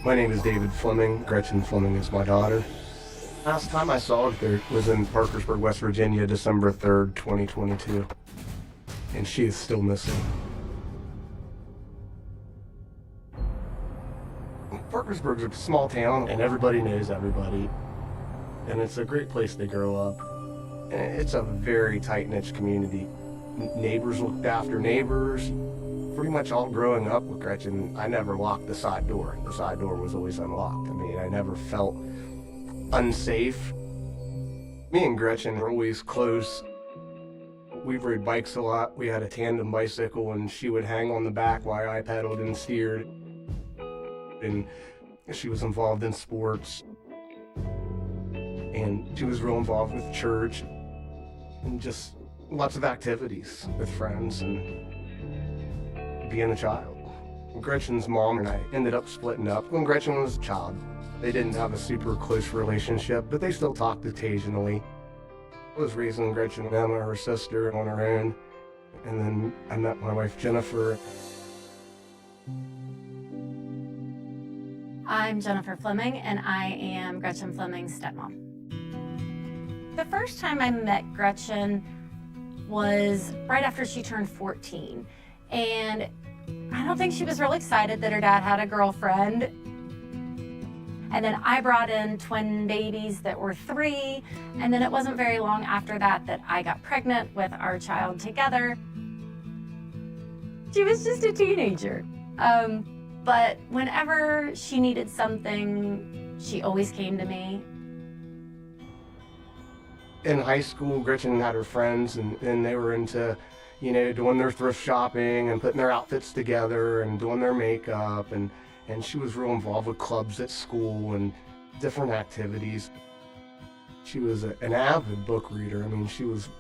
My name is David Fleming. Gretchen Fleming is my daughter. Last time I saw her was in Parkersburg, West Virginia, December 3rd, 2022. And she is still missing. Parkersburg's a small town, and everybody knows everybody. And it's a great place to grow up. And it's a very tight-knit community. Neighbors looked after neighbors. Pretty much all growing up with Gretchen, I never locked the side door. The side door was always unlocked. I mean, I never felt unsafe. Me and Gretchen were always close. We rode bikes a lot. We had a tandem bicycle, and she would hang on the back while I pedaled and steered. And she was involved in sports. And she was real involved with church and just lots of activities with friends and being a child. Gretchen's mom and I ended up splitting up when Gretchen was a child. They didn't have a super close relationship, but they still talked occasionally. I was raising Gretchen and Emma, her sister, on her own. And then I met my wife, Jennifer. I'm Jennifer Fleming, and I am Gretchen Fleming's stepmom. The first time I met Gretchen was right after she turned 14. And I don't think she was real excited that her dad had a girlfriend. And then I brought in twin babies that were 3. And then it wasn't very long after that that I got pregnant with our child together. She was just a teenager. But whenever she needed something, she always came to me. In high school, Gretchen had her friends, and they were into, doing their thrift shopping and putting their outfits together and doing their makeup. And she was real involved with clubs at school and different activities. She was an avid book reader. I mean,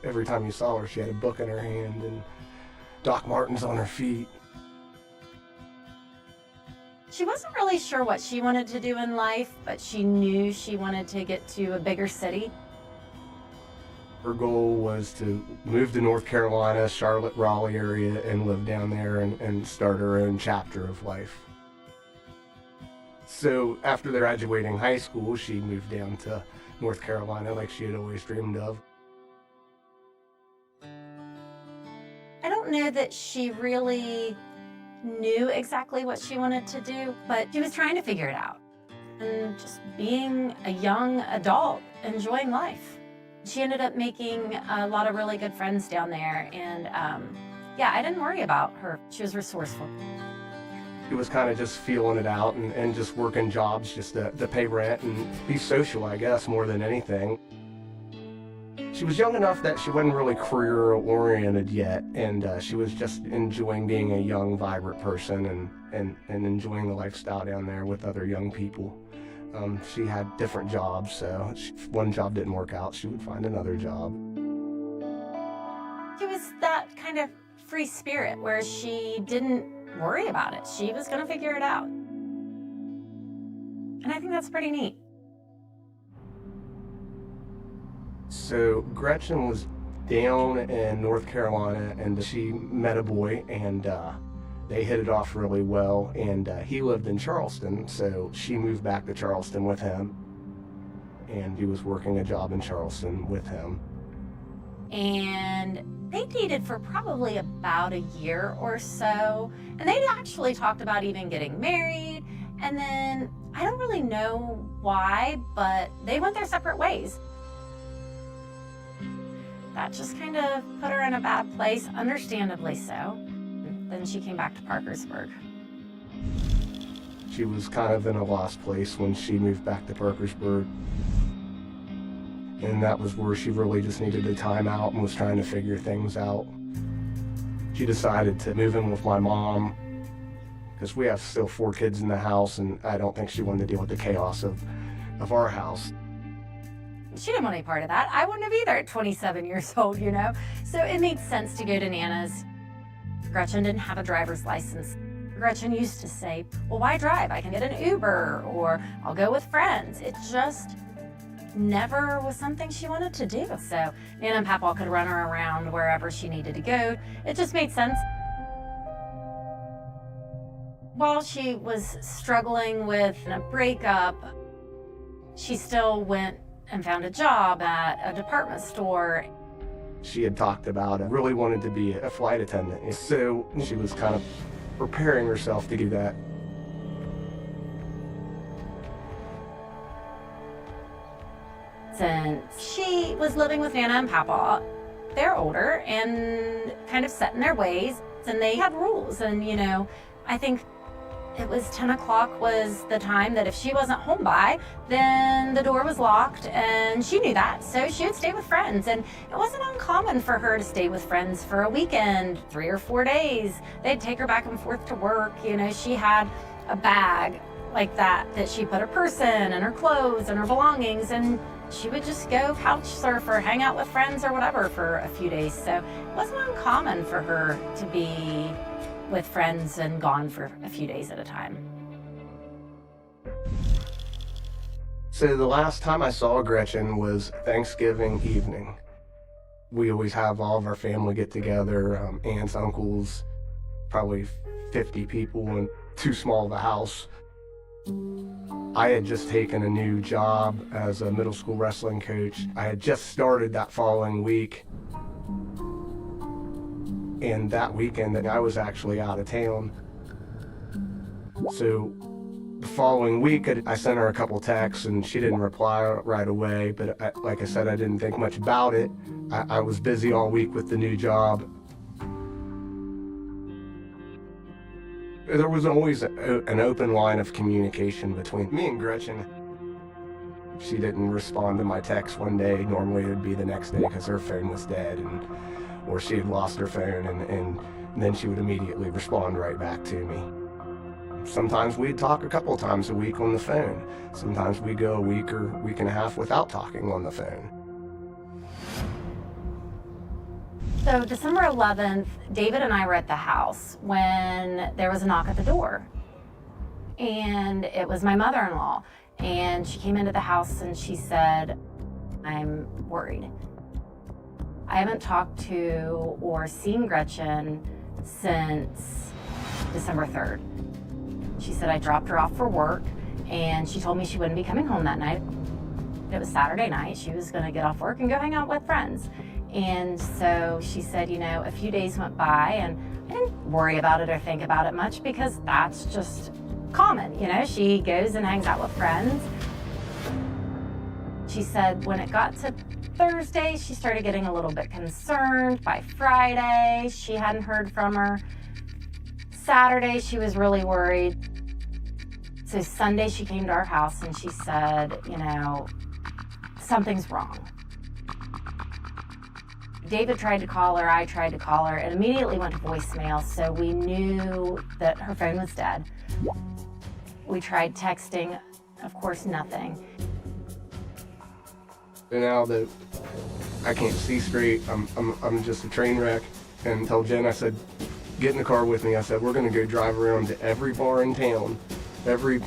every time you saw her, she had a book in her hand and Doc Martens on her feet. She wasn't really sure what she wanted to do in life, but she knew she wanted to get to a bigger city. Her goal was to move to North Carolina, Charlotte, Raleigh area, and live down there and start her own chapter of life. So after graduating high school, she moved down to North Carolina like she had always dreamed of. I don't know that she really knew exactly what she wanted to do, but she was trying to figure it out and just being a young adult, enjoying life. She ended up making a lot of really good friends down there, and I didn't worry about her. She was resourceful. She was kind of just feeling it out and just working jobs just to pay rent and be social, I guess, more than anything. She was young enough that she wasn't really career-oriented yet, and she was just enjoying being a young, vibrant person and enjoying the lifestyle down there with other young people. She had different jobs, so if one job didn't work out, she would find another job. She was that kind of free spirit where she didn't worry about it. She was going to figure it out. And I think that's pretty neat. So Gretchen was down in North Carolina, and she met a boy, and they hit it off really well, and he lived in Charleston, so she moved back to Charleston with him, and he was working a job in Charleston with him. And they dated for probably about a year or so, and they actually talked about even getting married, and then I don't really know why, but they went their separate ways. That just kind of put her in a bad place, understandably so. Then she came back to Parkersburg. She was kind of in a lost place when she moved back to Parkersburg. And that was where she really just needed a time out and was trying to figure things out. She decided to move in with my mom because we have still 4 kids in the house, and I don't think she wanted to deal with the chaos of our house. She didn't want any part of that. I wouldn't have either at 27 years old, So it made sense to go to Nana's. Gretchen didn't have a driver's license. Gretchen used to say, well, why drive? I can get an Uber, or I'll go with friends. It just never was something she wanted to do. So Nana and Papa could run her around wherever she needed to go. It just made sense. While she was struggling with a breakup, she still went and found a job at a department store. She had talked about it, really wanted to be a flight attendant, so she was kind of preparing herself to do that. Since she was living with Nana and Papa, they're older and kind of set in their ways, and they have rules. And, you know, I think it was 10 o'clock was the time that if she wasn't home by, then the door was locked, and she knew that. So she would stay with friends, and it wasn't uncommon for her to stay with friends for a weekend, 3 or 4 days. They'd take her back and forth to work. You know, she had a bag like that she put her purse in and her clothes and her belongings, and she would just go couch surf or hang out with friends or whatever for a few days. So it wasn't uncommon for her to be with friends and gone for a few days at a time. So the last time I saw Gretchen was Thanksgiving evening. We always have all of our family get together, aunts, uncles, probably 50 people in too small of a house. I had just taken a new job as a middle school wrestling coach. I had just started that following week. And that weekend I was actually out of town. So the following week I sent her a couple texts and she didn't reply right away, but like I said, I didn't think much about it. I was busy all week with the new job. There was always an open line of communication between me and Gretchen. If she didn't respond to my text one day, normally it would be the next day because her phone was dead, or she had lost her phone, and then she would immediately respond right back to me. Sometimes we'd talk a couple times a week on the phone. Sometimes we'd go a week or week and a half without talking on the phone. So December 11th, David and I were at the house when there was a knock at the door. And it was my mother-in-law. And she came into the house and she said, "I'm worried. I haven't talked to or seen Gretchen since December 3rd. She said I dropped her off for work and she told me she wouldn't be coming home that night. It was Saturday night. She was going to get off work and go hang out with friends. And so she said, you know, a few days went by and I didn't worry about it or think about it much because that's just common. You know, she goes and hangs out with friends. She said when it got to Thursday, she started getting a little bit concerned. By Friday, she hadn't heard from her. Saturday, she was really worried. So Sunday, she came to our house and she said, you know, something's wrong. David tried to call her, I tried to call her, and immediately went to voicemail, so we knew that her phone was dead. We tried texting, of course, nothing. And now that I can't see straight, I'm just a train wreck. And told Jen, I said, get in the car with me. I said, we're gonna go drive around to every bar in town, every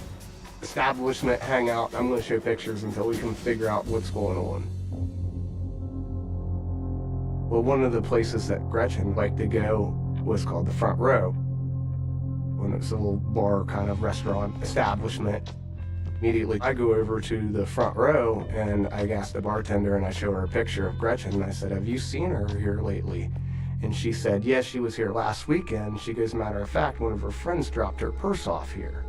establishment, hang out. I'm gonna show pictures until we can figure out what's going on. Well, one of the places that Gretchen liked to go was called the Front Row. When it's a little bar kind of restaurant establishment. Immediately, I go over to the front row and I ask the bartender and I show her a picture of Gretchen and I said, have you seen her here lately? And she said, yes, she was here last weekend. She goes, matter of fact, one of her friends dropped her purse off here.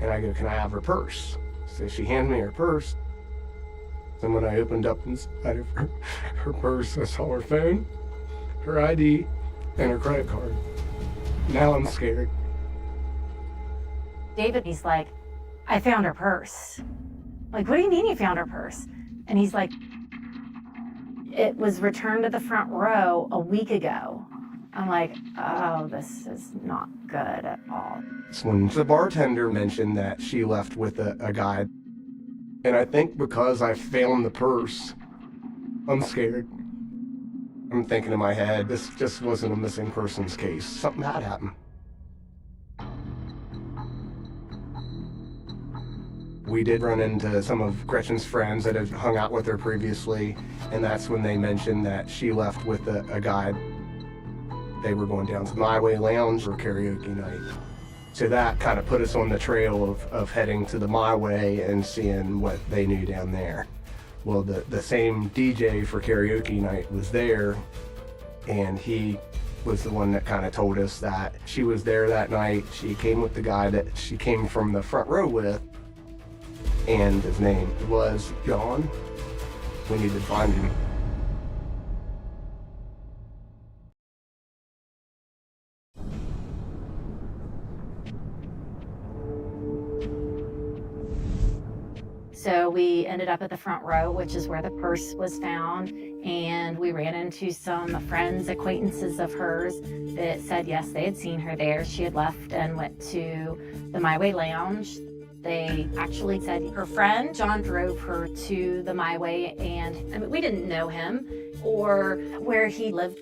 And I go, can I have her purse? So she hands me her purse. And when I opened up inside of her purse, I saw her phone, her ID, and her credit card. Now I'm scared. David, he's like, I found her purse. Like, what do you mean you found her purse? And he's like, it was returned to the front row a week ago. I'm like, oh, this is not good at all. It's when the bartender mentioned that she left with a guy. And I think because I found the purse, I'm scared. I'm thinking in my head, this just wasn't a missing persons case. Something had happened. We did run into some of Gretchen's friends that had hung out with her previously, and that's when they mentioned that she left with a guy. They were going down to My Way Lounge for karaoke night. So that kind of put us on the trail of heading to the My Way and seeing what they knew down there. Well, the same DJ for karaoke night was there, and he was the one that kind of told us that she was there that night. She came with the guy that she came from the front row with, and his name was John. We needed to find him. So we ended up at the front row, which is where the purse was found, and we ran into some friends, acquaintances of hers that said yes, they had seen her there. She had left and went to the My Way Lounge. They actually said her friend John drove her to the My Way, and I mean, we didn't know him or where he lived.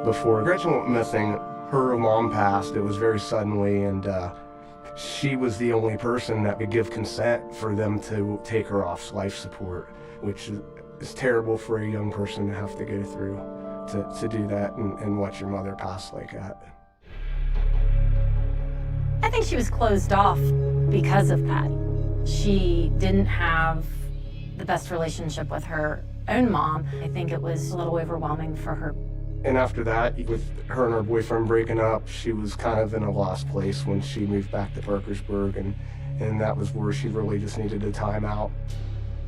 Before Gretchen went missing, her mom passed. It was very suddenly, and she was the only person that could give consent for them to take her off life support, which is terrible for a young person to have to go through, to do that and watch your mother pass like that. I think she was closed off because of that. She didn't have the best relationship with her own mom. I think it was a little overwhelming for her. And after that, with her and her boyfriend breaking up, she was kind of in a lost place when she moved back to Parkersburg, and that was where she really just needed a time out.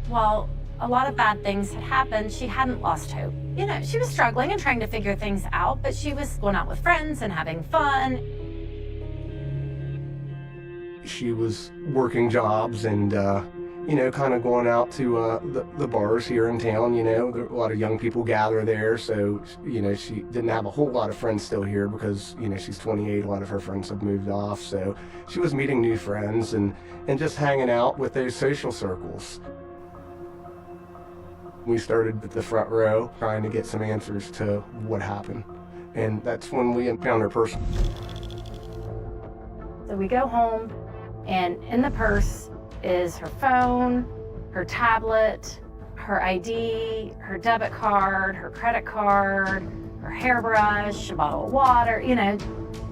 While a lot of bad things had happened, she hadn't lost hope. You know, she was struggling and trying to figure things out, but she was going out with friends and having fun. She was working jobs and, you know, kind of going out to the bars here in town. You know, a lot of young people gather there, so, you know, she didn't have a whole lot of friends still here because, you know, she's 28, a lot of her friends have moved off, so she was meeting new friends and just hanging out with those social circles. We started at the front row trying to get some answers to what happened, and that's when we found her purse. So we go home, and in the purse is her phone, her tablet, her ID, her debit card, her credit card, her hairbrush, a bottle of water, you know,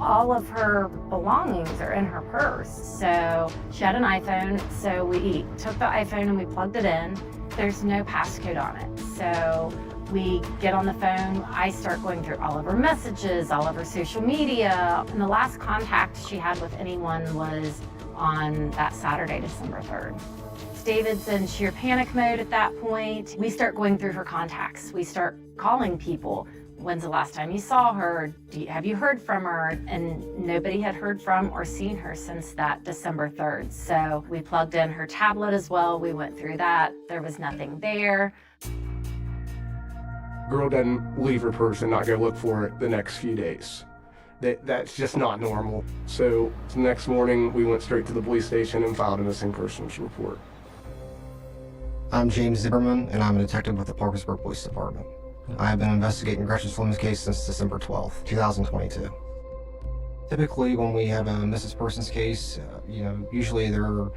all of her belongings are in her purse. So she had an iPhone, so we took the iPhone and we plugged it in. There's no passcode on it. So we get on the phone, I start going through all of her messages, all of her social media, and the last contact she had with anyone was on that Saturday, December 3rd. David's in sheer panic mode at that point. We start going through her contacts. We start calling people. When's the last time you saw her? Have you heard from her? And nobody had heard from or seen her since that December 3rd. So we plugged in her tablet as well. We went through that. There was nothing there. Girl doesn't leave her purse and not go look for it the next few days. That's just not normal. So the next morning, we went straight to the police station and filed a missing persons report. I'm James Zimmerman, and I'm a detective with the Parkersburg Police Department. I have been investigating Gretchen Fleming's case since December 12th, 2022. Typically, when we have a missing persons case, you know, usually they're a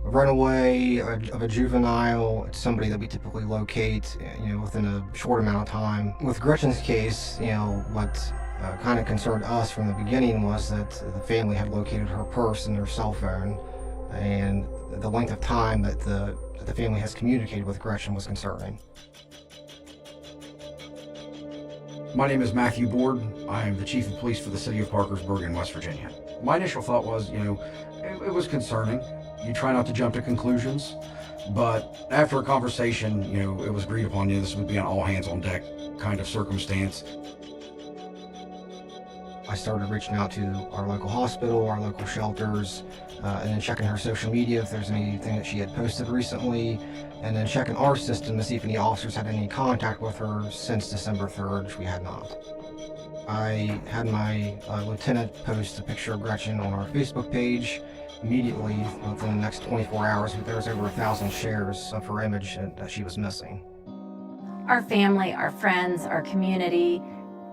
runaway of a juvenile. It's somebody that we typically locate, you know, within a short amount of time. With Gretchen's case, you know, what kind of concerned us from the beginning was that the family had located her purse and their cell phone, and the length of time that the family has communicated with Gretchen was concerning. My name is Matthew Board. I am the Chief of Police for the City of Parkersburg in West Virginia. My initial thought was, you know, it was concerning. You try not to jump to conclusions, but after a conversation, you know, it was agreed upon, you know, this would be an all hands on deck kind of circumstance. I started reaching out to our local hospital, our local shelters, and then checking her social media if there's anything that she had posted recently, and then checking our system to see if any officers had any contact with her since December 3rd, which we had not. I had my lieutenant post a picture of Gretchen on our Facebook page. Immediately, within the next 24 hours, there was over 1,000 shares of her image that she was missing. Our family, our friends, our community,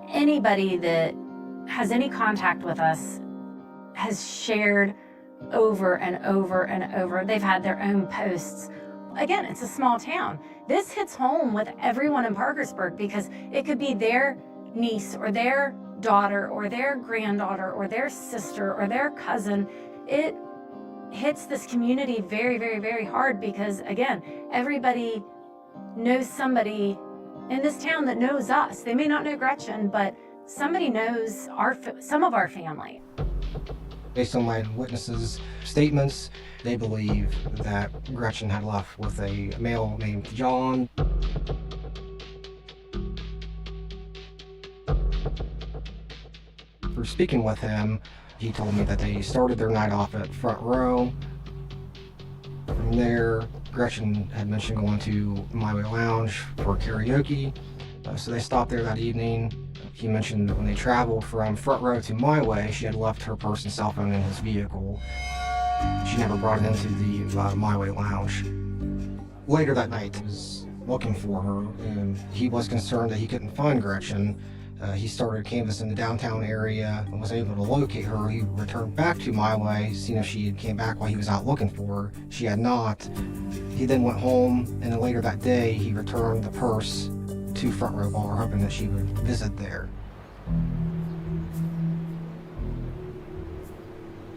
anybody that has any contact with us has shared over and over and over. They've had their own posts. Again, it's a small town. This hits home with everyone in Parkersburg because it could be their niece or their daughter or their granddaughter or their sister or their cousin, it hits this community very, very, very hard because, again, everybody knows somebody in this town that knows us. They may not know Gretchen, but somebody knows some of our family. Based on my witnesses' statements, they believe that Gretchen had left with a male named John. For speaking with him, he told me that they started their night off at Front Row. From there, Gretchen had mentioned going to My Way Lounge for karaoke, so they stopped there that evening. He mentioned that when they traveled from Front Row to My Way, she had left her purse and cell phone in his vehicle. She never brought it into the My Way Lounge. Later that night, he was looking for her, and he was concerned that he couldn't find Gretchen. He started canvassing the downtown area and was able to locate her. He returned back to My Way, seeing if she had came back while he was out looking for her. She had not. He then went home, and then later that day, he returned the purse to Front Row Bar, hoping that she would visit there.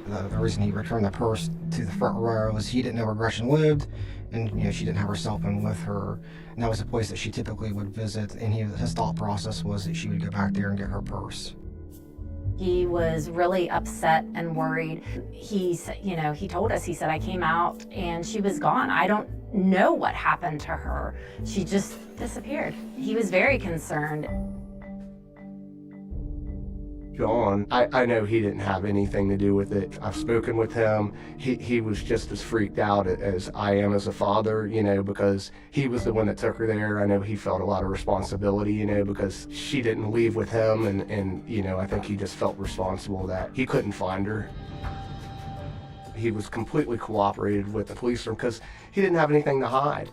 The reason he returned the purse to the Front Row was he didn't know where Gretchen lived, and she didn't have her cell phone with her, and that was a place that she typically would visit, and his thought process was that she would go back there and get her purse. He was really upset and worried. He told us, he said, I came out and she was gone. I don't know what happened to her. She just disappeared. He was very concerned. John, I know he didn't have anything to do with it. I've spoken with him. He was just as freaked out as I am as a father, because he was the one that took her there. I know he felt a lot of responsibility, because she didn't leave with him, and I think he just felt responsible that he couldn't find her. He was completely cooperated with the police because he didn't have anything to hide.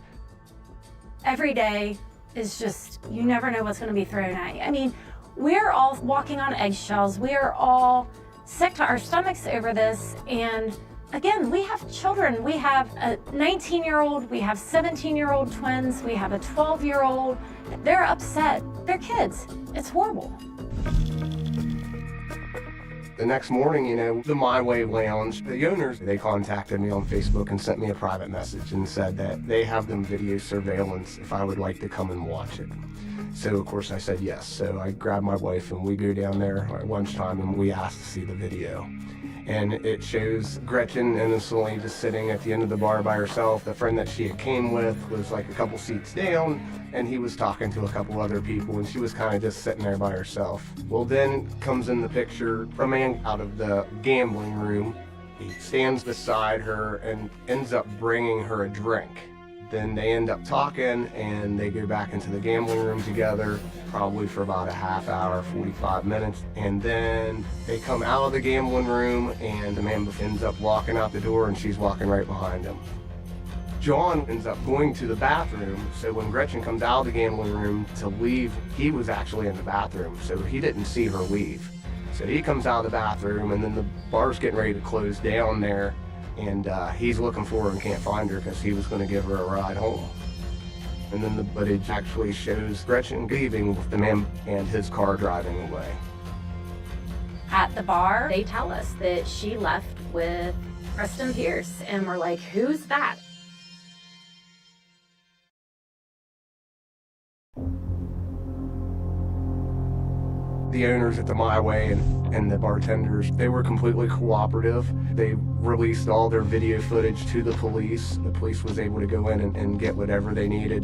Every day is just, you never know what's going to be thrown at you. I mean, we're all walking on eggshells. We are all sick to our stomachs over this. And again, we have children. We have a 19-year-old, we have 17-year-old twins, we have a 12-year-old. They're upset. They're kids. It's horrible. The next morning, the My Way Lounge, the owners, they contacted me on Facebook and sent me a private message and said that they have them video surveillance if I would like to come and watch it. So, of course, I said yes. So I grabbed my wife and we go down there at lunchtime and we asked to see the video. And it shows Gretchen innocently just sitting at the end of the bar by herself. The friend that she had came with was like a couple seats down, and he was talking to a couple other people, and she was kind of just sitting there by herself. Well, then comes in the picture a man out of the gambling room. He stands beside her and ends up bringing her a drink. Then they end up talking and they go back into the gambling room together, probably for about a half hour, 45 minutes. And then they come out of the gambling room and the man ends up walking out the door and she's walking right behind him. John ends up going to the bathroom, so when Gretchen comes out of the gambling room to leave, he was actually in the bathroom, so he didn't see her leave. So he comes out of the bathroom and then the bar's getting ready to close down there. And he's looking for her and can't find her because he was going to give her a ride home. And then the footage actually shows Gretchen leaving with the man and his car driving away. At the bar, they tell us that she left with Preston Pierce, and we're like, who's that? The owners at the My Way and the bartenders, they were completely cooperative. They released all their video footage to the police. The police was able to go in and get whatever they needed.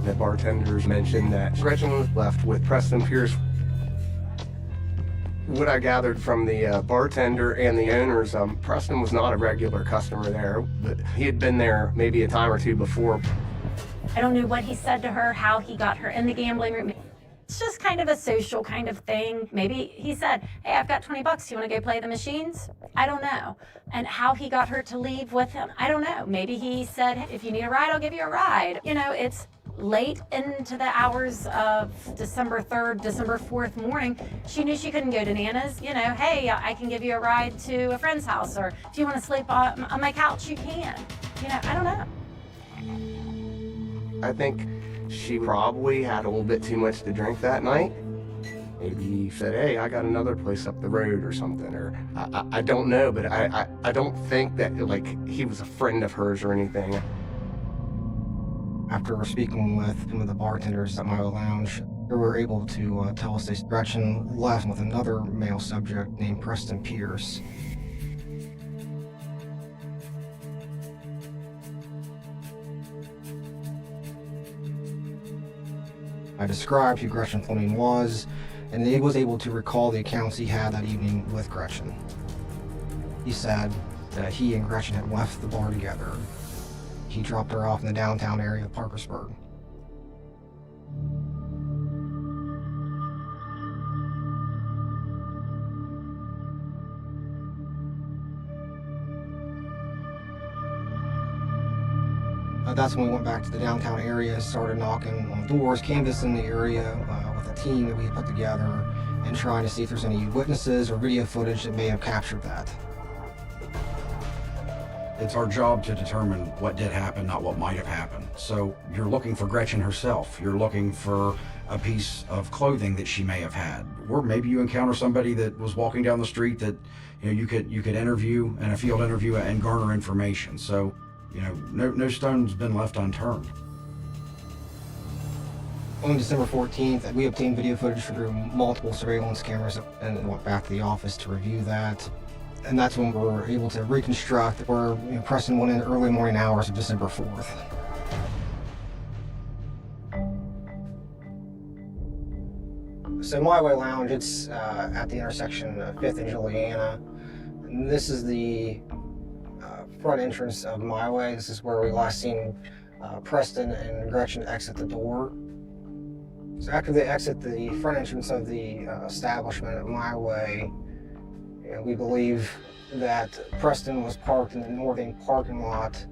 The bartenders mentioned that Gretchen was left with Preston Pierce. What I gathered from the bartender and the owners, Preston was not a regular customer there, but he had been there maybe a time or two before. I don't know what he said to her, how he got her in the gambling room. It's just kind of a social kind of thing. Maybe he said, hey, I've got $20. Do you want to go play the machines? I don't know. And how he got her to leave with him, I don't know. Maybe he said, if you need a ride, I'll give you a ride. It's late into the hours of December 3rd, December 4th morning. She knew she couldn't go to Nana's. Hey, I can give you a ride to a friend's house, or if you want to sleep on my couch, you can. I don't know. I think she probably had a little bit too much to drink that night. Maybe he said, hey, I got another place up the road or something, or I don't know, but I don't think that, like, he was a friend of hers or anything. After speaking with some of the bartenders at my lounge, they were able to tell us that Gretchen left with another male subject named Preston Pierce. I described who Gretchen Fleming was, and he was able to recall the accounts he had that evening with Gretchen. He said that he and Gretchen had left the bar together. He dropped her off in the downtown area of Parkersburg. That's when we went back to the downtown area, started knocking on doors, canvassing the area with a team that we had put together, and trying to see if there's any witnesses or video footage that may have captured that. It's our job to determine what did happen, not what might have happened. So you're looking for Gretchen herself. You're looking for a piece of clothing that she may have had, or maybe you encounter somebody that was walking down the street that you could interview in a field interview and garner information. So no stone's been left unturned. On December 14th, we obtained video footage through multiple surveillance cameras and went back to the office to review that. And that's when we were able to reconstruct where Preston went in the early morning hours of December 4th. So My Way Lounge, it's at the intersection of 5th and Juliana. And this is the front entrance of My Way. This is where we last seen Preston and Gretchen exit the door. So after they exit the front entrance of the establishment at My Way, we believe that Preston was parked in the northern parking lot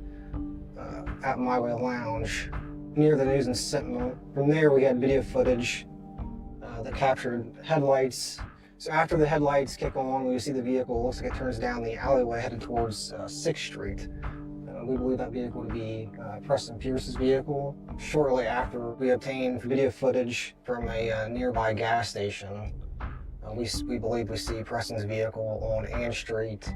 at My Way Lounge near the News and Sentinel. From there, we had video footage that captured headlights. So after the headlights kick on, we see the vehicle. It looks like it turns down the alleyway headed towards 6th Street. We believe that vehicle to be Preston Pierce's vehicle. Shortly after, we obtained video footage from a nearby gas station. We believe we see Preston's vehicle on Ann Street,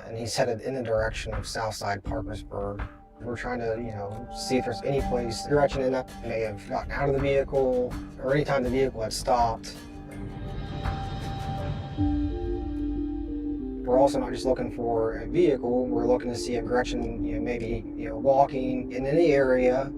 and he's headed in the direction of Southside Parkersburg. We're trying to, see if there's any place Gretchen may have gotten out of the vehicle, or any time the vehicle had stopped. We're also not just looking for a vehicle, we're looking to see if Gretchen, maybe, walking in any area.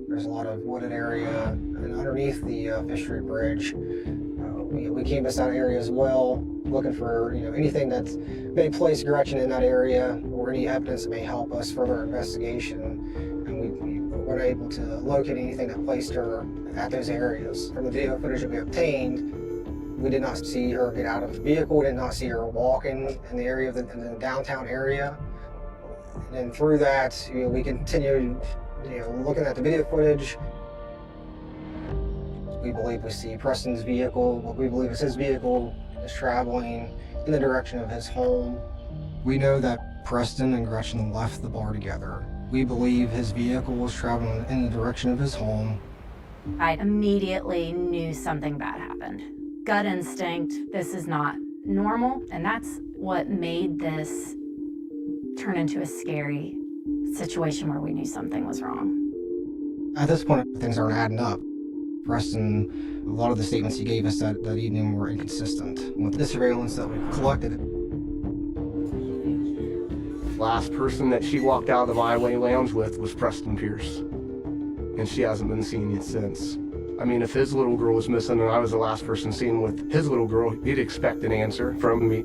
There's a lot of wooded area and underneath the Fish Street Bridge. We canvassed that area as well, looking for anything that may place Gretchen in that area or any evidence that may help us further investigation. And we weren't able to locate anything that placed her at those areas. From the video footage that we obtained, we did not see her get out of the vehicle. We did not see her walking in the area in the downtown area. And then through that, we continued looking at the video footage. We believe we see Preston's vehicle, what we believe is his vehicle, is traveling in the direction of his home. We know that Preston and Gretchen left the bar together. We believe his vehicle was traveling in the direction of his home. I immediately knew something bad happened. Gut instinct, this is not normal, and that's what made this turn into a scary situation where we knew something was wrong. At this point, things aren't adding up. Preston, a lot of the statements he gave us that evening were inconsistent with the surveillance that we collected. Last person that she walked out of the My Way Lounge with was Preston Pierce, and she hasn't been seen yet since. I mean, if his little girl was missing and I was the last person seen with his little girl, he'd expect an answer from me.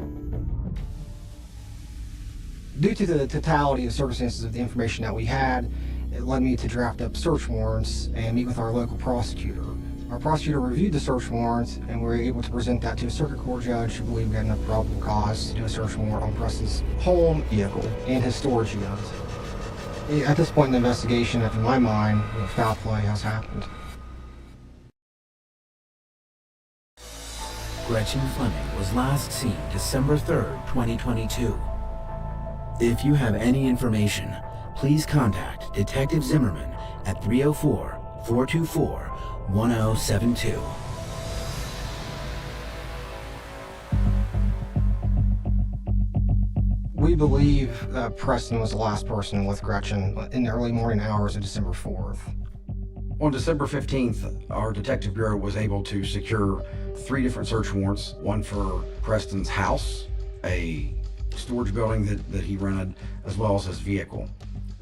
Due to the totality of circumstances of the information that we had, it led me to draft up search warrants and meet with our local prosecutor. Our prosecutor reviewed the search warrant, and we were able to present that to a circuit court judge who believed we had enough probable cause to do a search warrant on Preston's home, vehicle, and his storage unit. At this point in the investigation, in my mind, foul play has happened. Gretchen Fleming was last seen December 3rd, 2022. If you have any information, please contact Detective Zimmerman at 304-424-1072. We believe Preston was the last person with Gretchen in the early morning hours of December 4th. On December 15th, our Detective Bureau was able to secure 3 different search warrants, one for Preston's house, a storage building that he rented, as well as his vehicle.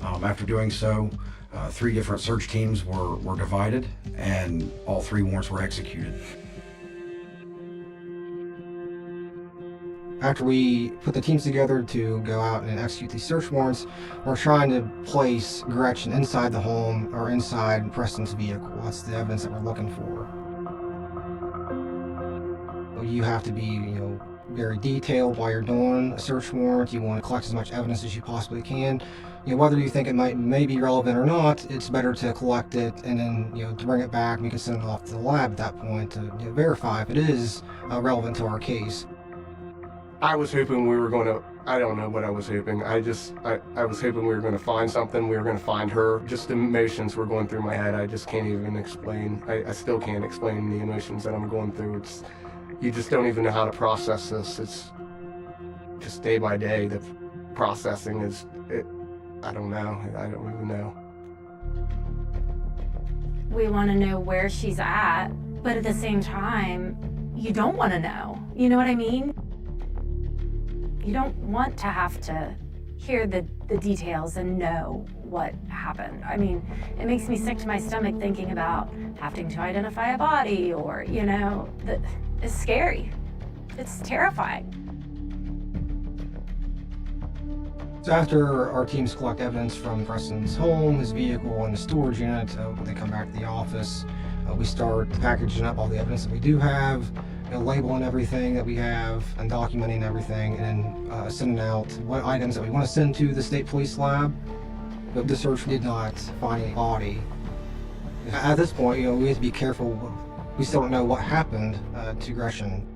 After doing so, 3 different search teams were divided, and all 3 warrants were executed. After we put the teams together to go out and execute these search warrants, we're trying to place Gretchen inside the home or inside Preston's vehicle. That's the evidence that we're looking for. You have to be, very detailed while you're doing a search warrant. You want to collect as much evidence as you possibly can. Whether you think it may be relevant or not, it's better to collect it and then, to bring it back, and we can send it off to the lab at that point to verify if it is relevant to our case. I was hoping we were going to, I don't know what I was hoping. I was hoping we were going to find something. We were going to find her. Just the emotions were going through my head. I just can't even explain. I still can't explain the emotions that I'm going through. You just don't even know how to process this. It's just day by day. The processing I don't know. I don't even know. We want to know where she's at, but at the same time, you don't want to know. You know what I mean? You don't want to have to hear the details and know what happened. I mean, it makes me sick to my stomach thinking about having to identify a body or, it's scary. It's terrifying. So after our teams collect evidence from Preston's home, his vehicle, and the storage unit, when they come back to the office, we start packaging up all the evidence that we do have, labeling everything that we have, and documenting everything, and then sending out what items that we want to send to the state police lab. But the search did not find any body. At this point, we have to be careful. We still don't know what happened to Gretchen.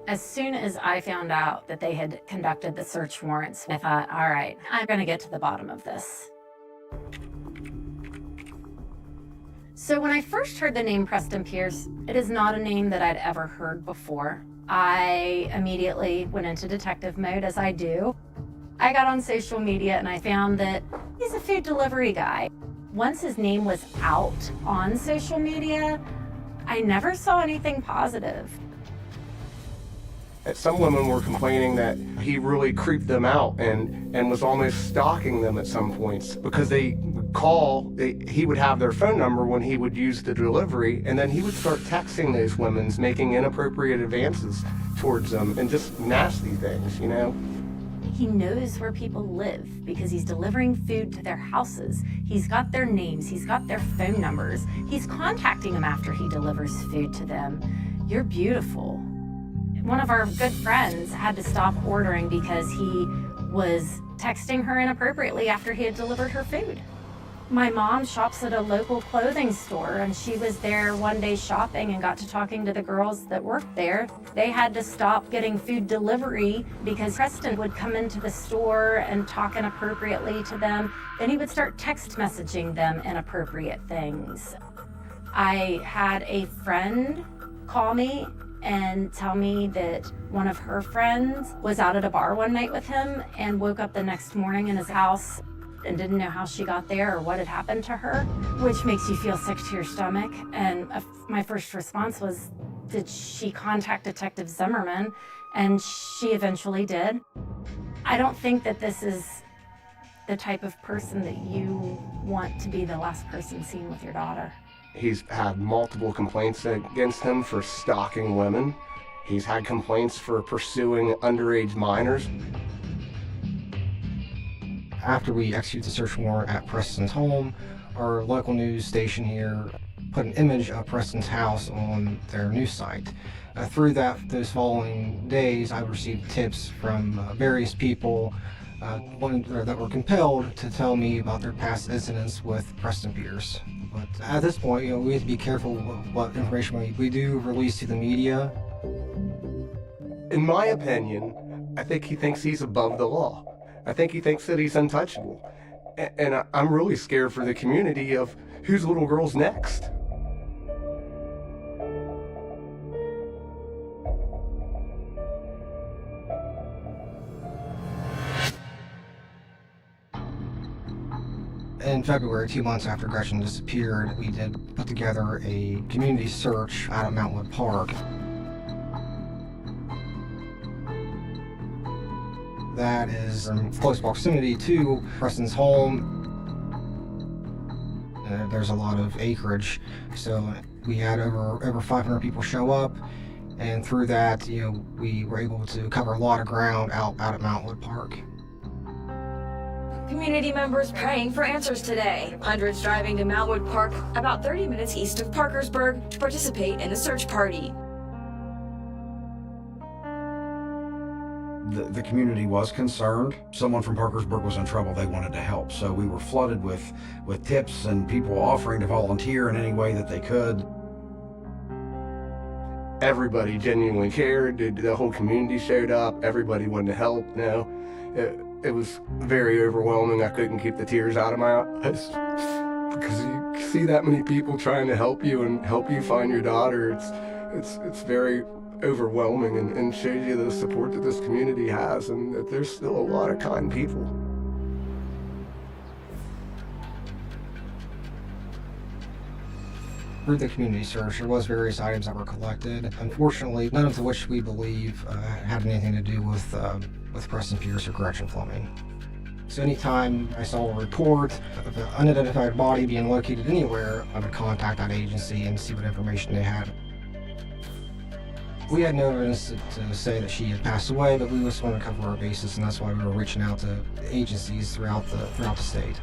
As soon as I found out that they had conducted the search warrants, I thought, all right, I'm going to get to the bottom of this. So when I first heard the name Preston Pierce, it is not a name that I'd ever heard before. I immediately went into detective mode, as I do. I got on social media and I found that he's a food delivery guy. Once his name was out on social media, I never saw anything positive. Some women were complaining that he really creeped them out and was almost stalking them at some points because they would call, he would have their phone number when he would use the delivery, and then he would start texting those women, making inappropriate advances towards them and just nasty things, He knows where people live because he's delivering food to their houses. He's got their names, he's got their phone numbers. He's contacting them after he delivers food to them. You're beautiful. One of our good friends had to stop ordering because he was texting her inappropriately after he had delivered her food. My mom shops at a local clothing store, and she was there one day shopping and got to talking to the girls that worked there. They had to stop getting food delivery because Preston would come into the store and talk inappropriately to them. Then he would start text messaging them inappropriate things. I had a friend call me and tell me that one of her friends was out at a bar one night with him and woke up the next morning in his house and didn't know how she got there or what had happened to her, which makes you feel sick to your stomach. And my first response was, did she contact Detective Zimmerman? And she eventually did. I don't think that this is the type of person that you want to be the last person seen with your daughter. He's had multiple complaints against him for stalking women. He's had complaints for pursuing underage minors. After we execute the search warrant at Preston's home, our local news station here put an image of Preston's house on their news site. Through those following days, I've received tips from various people that were compelled to tell me about their past incidents with Preston Pierce. But at this point, we have to be careful what information we do release to the media. In my opinion, I think he thinks he's above the law. I think he thinks that he's untouchable. And I'm really scared for the community of whose little girl's next. In February, 2 months after Gretchen disappeared, we did put together a community search out at Mountwood Park. That is in close proximity to Preston's home. There's a lot of acreage, so we had over 500 people show up, and through that, we were able to cover a lot of ground out at Mountwood Park. Community members praying for answers today. Hundreds driving to Mountwood Park, about 30 minutes east of Parkersburg, to participate in the search party. The community was concerned. Someone from Parkersburg was in trouble. They wanted to help. So we were flooded with tips and people offering to volunteer in any way that they could. Everybody genuinely cared. The whole community showed up. Everybody wanted to help. It was very overwhelming. I couldn't keep the tears out of my eyes because you see that many people trying to help you and help you find your daughter. It's very overwhelming and shows you the support that this community has and that there's still a lot of kind people. Through the community search, there was various items that were collected. Unfortunately, none of which we believe had anything to do with Preston Pierce or Gretchen Fleming. So anytime I saw a report of an unidentified body being located anywhere, I would contact that agency and see what information they had. We had no evidence to say that she had passed away, but we just wanted to cover our bases, and that's why we were reaching out to agencies throughout the state.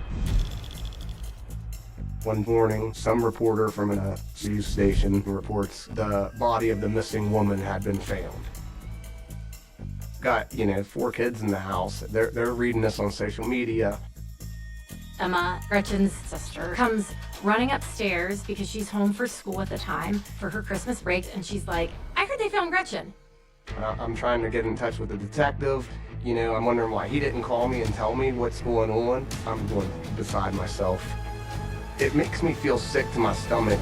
One morning, some reporter from a news station reports the body of the missing woman had been found. Got, 4 kids in the house. They're reading this on social media. Emma, Gretchen's sister, comes running upstairs because she's home for school at the time for her Christmas break, and she's like, I heard they found Gretchen. I'm trying to get in touch with the detective. I'm wondering why he didn't call me and tell me what's going on. I'm going beside myself. It makes me feel sick to my stomach.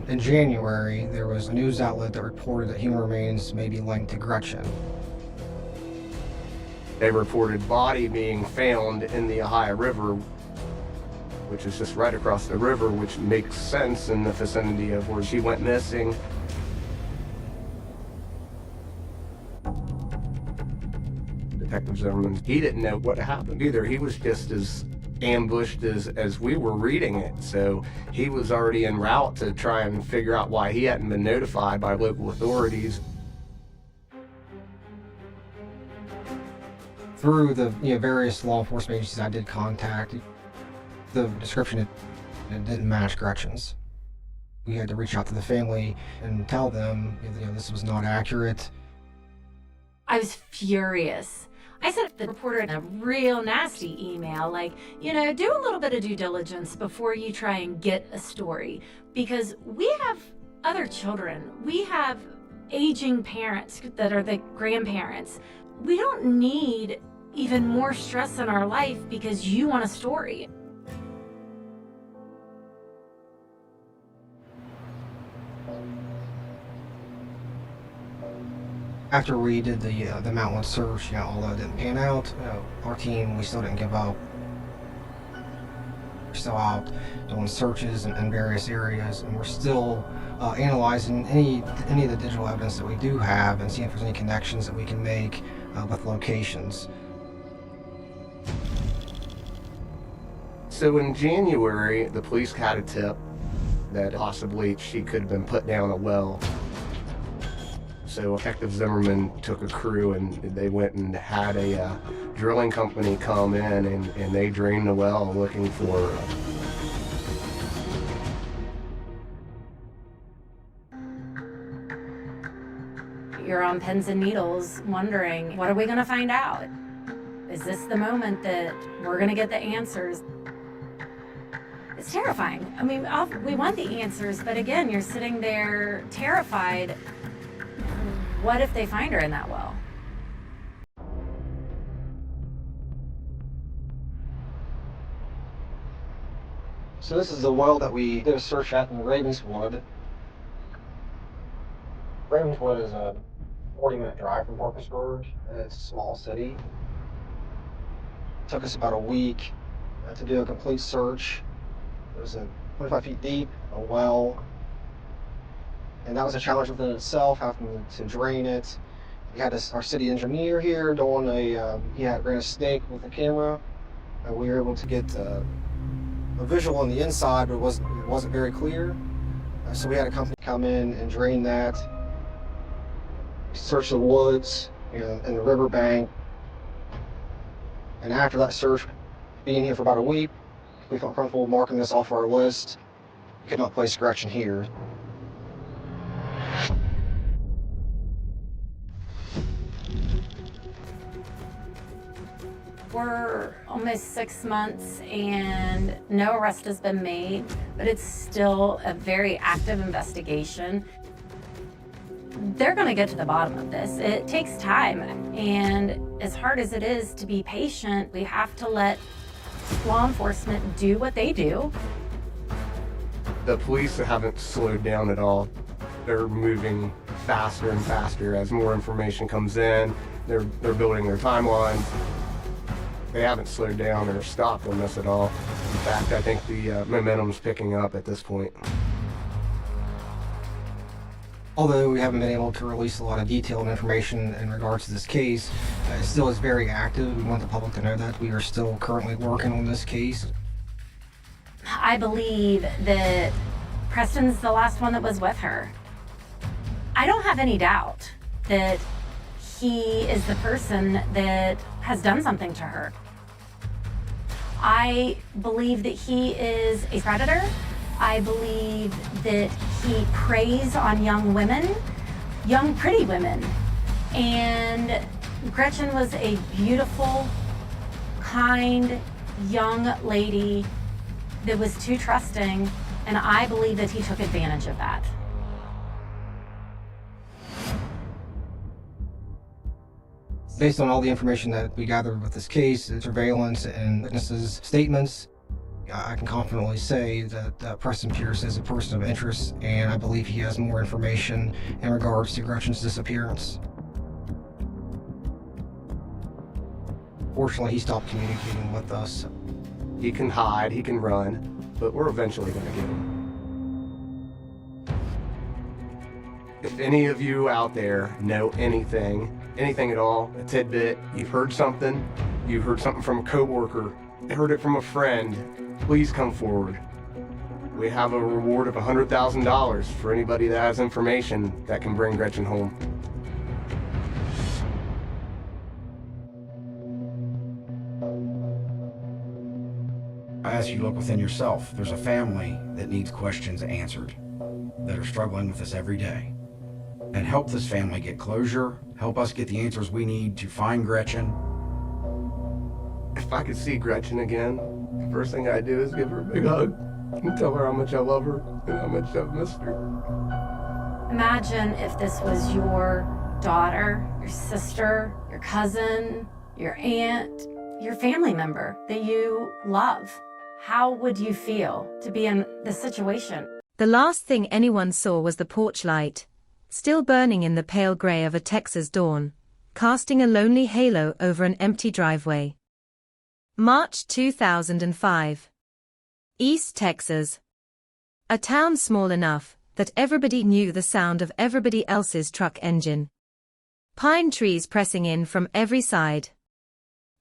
In January, there was a news outlet that reported that human remains may be linked to Gretchen. They reported body being found in the Ohio River, which is just right across the river, which makes sense in the vicinity of where she went missing. Detective Zimmerman, he didn't know what happened either. He was just as ambushed as we were reading it. So he was already en route to try and figure out why he hadn't been notified by local authorities. Through the various law enforcement agencies I did contact, the description it didn't match Gretchen's. We had to reach out to the family and tell them this was not accurate. I was furious. I sent the reporter a real nasty email, like, do a little bit of due diligence before you try and get a story, because we have other children. We have aging parents that are the grandparents. We don't need even more stress in our life because you want a story. After we did the Mountwood search, although it didn't pan out, our team, we still didn't give up. We're still out doing searches in various areas, and we're still analyzing any of the digital evidence that we do have and seeing if there's any connections that we can make with locations. So in January, the police had a tip that possibly she could have been put down a well. So Detective Zimmerman took a crew and they went and had a drilling company come in and they drained the well looking for You're on pins and needles wondering, what are we going to find out? Is this the moment that we're going to get the answers? It's terrifying. I mean, we want the answers, but again, you're sitting there terrified. What if they find her in that well? So this is the well that we did a search at in Ravenswood. Ravenswood is a 40-minute drive from Parkersburg. It's a small city. It took us about a week to do a complete search. It was 25 feet deep, a well, and that was a challenge within itself, having to drain it. We had our city engineer here doing ran a stake with the camera. We were able to get a visual on the inside, but it wasn't very clear. So we had a company come in and drain that, search the woods, and the riverbank. And after that search, being here for about a week, we felt comfortable marking this off our list. We could not place Gretchen here. We're almost 6 months and no arrest has been made, but it's still a very active investigation. They're going to get to the bottom of this. It takes time, and as hard as it is to be patient, we have to let law enforcement do what they do. The police haven't slowed down at all. They're moving faster and faster as more information comes in. They're building their timelines. They haven't slowed down or stopped on this at all. In fact, I think the momentum's picking up at this point. Although we haven't been able to release a lot of detailed information in regards to this case, it still is very active. We want the public to know that we are still currently working on this case. I believe that Preston's the last one that was with her. I don't have any doubt that he is the person that has done something to her. I believe that he is a predator. I believe that he preys on young women, young pretty women. And Gretchen was a beautiful, kind, young lady that was too trusting, and I believe that he took advantage of that. Based on all the information that we gathered with this case, the surveillance and witnesses' statements, I can confidently say that Preston Pierce is a person of interest, and I believe he has more information in regards to Gretchen's disappearance. Fortunately, he stopped communicating with us. He can hide, he can run, but we're eventually going to get him. If any of you out there know anything at all, a tidbit, you've heard something from a coworker, heard it from a friend, please come forward. We have a reward of $100,000 for anybody that has information that can bring Gretchen home. I ask you to look within yourself. There's a family that needs questions answered, that are struggling with this every day. And help this family get closure, help us get the answers we need to find Gretchen. If I could see Gretchen again, the first thing I'd do is give her a big hug and tell her how much I love her and how much I've missed her. Imagine if this was your daughter, your sister, your cousin, your aunt, your family member that you love. How would you feel to be in this situation? The last thing anyone saw was the porch light, still burning in the pale gray of a Texas dawn, casting a lonely halo over an empty driveway. March 2005. East Texas. A town small enough that everybody knew the sound of everybody else's truck engine. Pine trees pressing in from every side.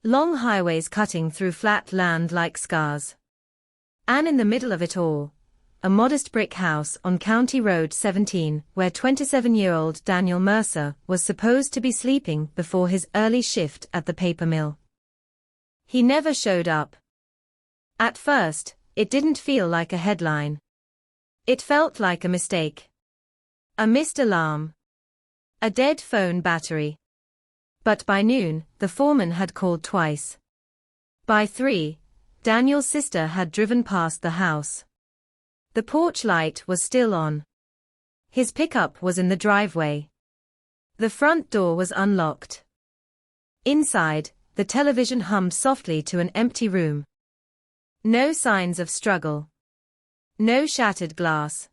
Long highways cutting through flat land like scars. And in the middle of it all, a modest brick house on County Road 17 where 27-year-old Daniel Mercer was supposed to be sleeping before his early shift at the paper mill. He never showed up. At first, it didn't feel like a headline. It felt like a mistake. A missed alarm. A dead phone battery. But by noon, the foreman had called twice. By 3, Daniel's sister had driven past the house. The porch light was still on. His pickup was in the driveway. The front door was unlocked. Inside, the television hummed softly to an empty room. No signs of struggle. No shattered glass.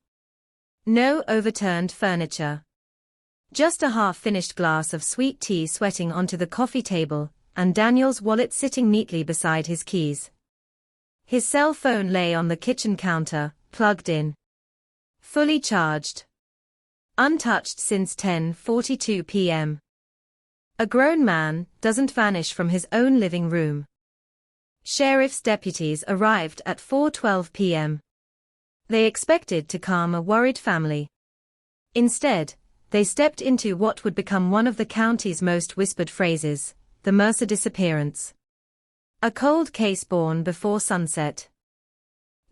No overturned furniture. Just a half-finished glass of sweet tea sweating onto the coffee table, and Daniel's wallet sitting neatly beside his keys. His cell phone lay on the kitchen counter, plugged in. Fully charged. Untouched since 10:42 p.m. A grown man doesn't vanish from his own living room. Sheriff's deputies arrived at 4:12 p.m. They expected to calm a worried family. Instead, they stepped into what would become one of the county's most whispered phrases, the Mercer disappearance. A cold case born before sunset.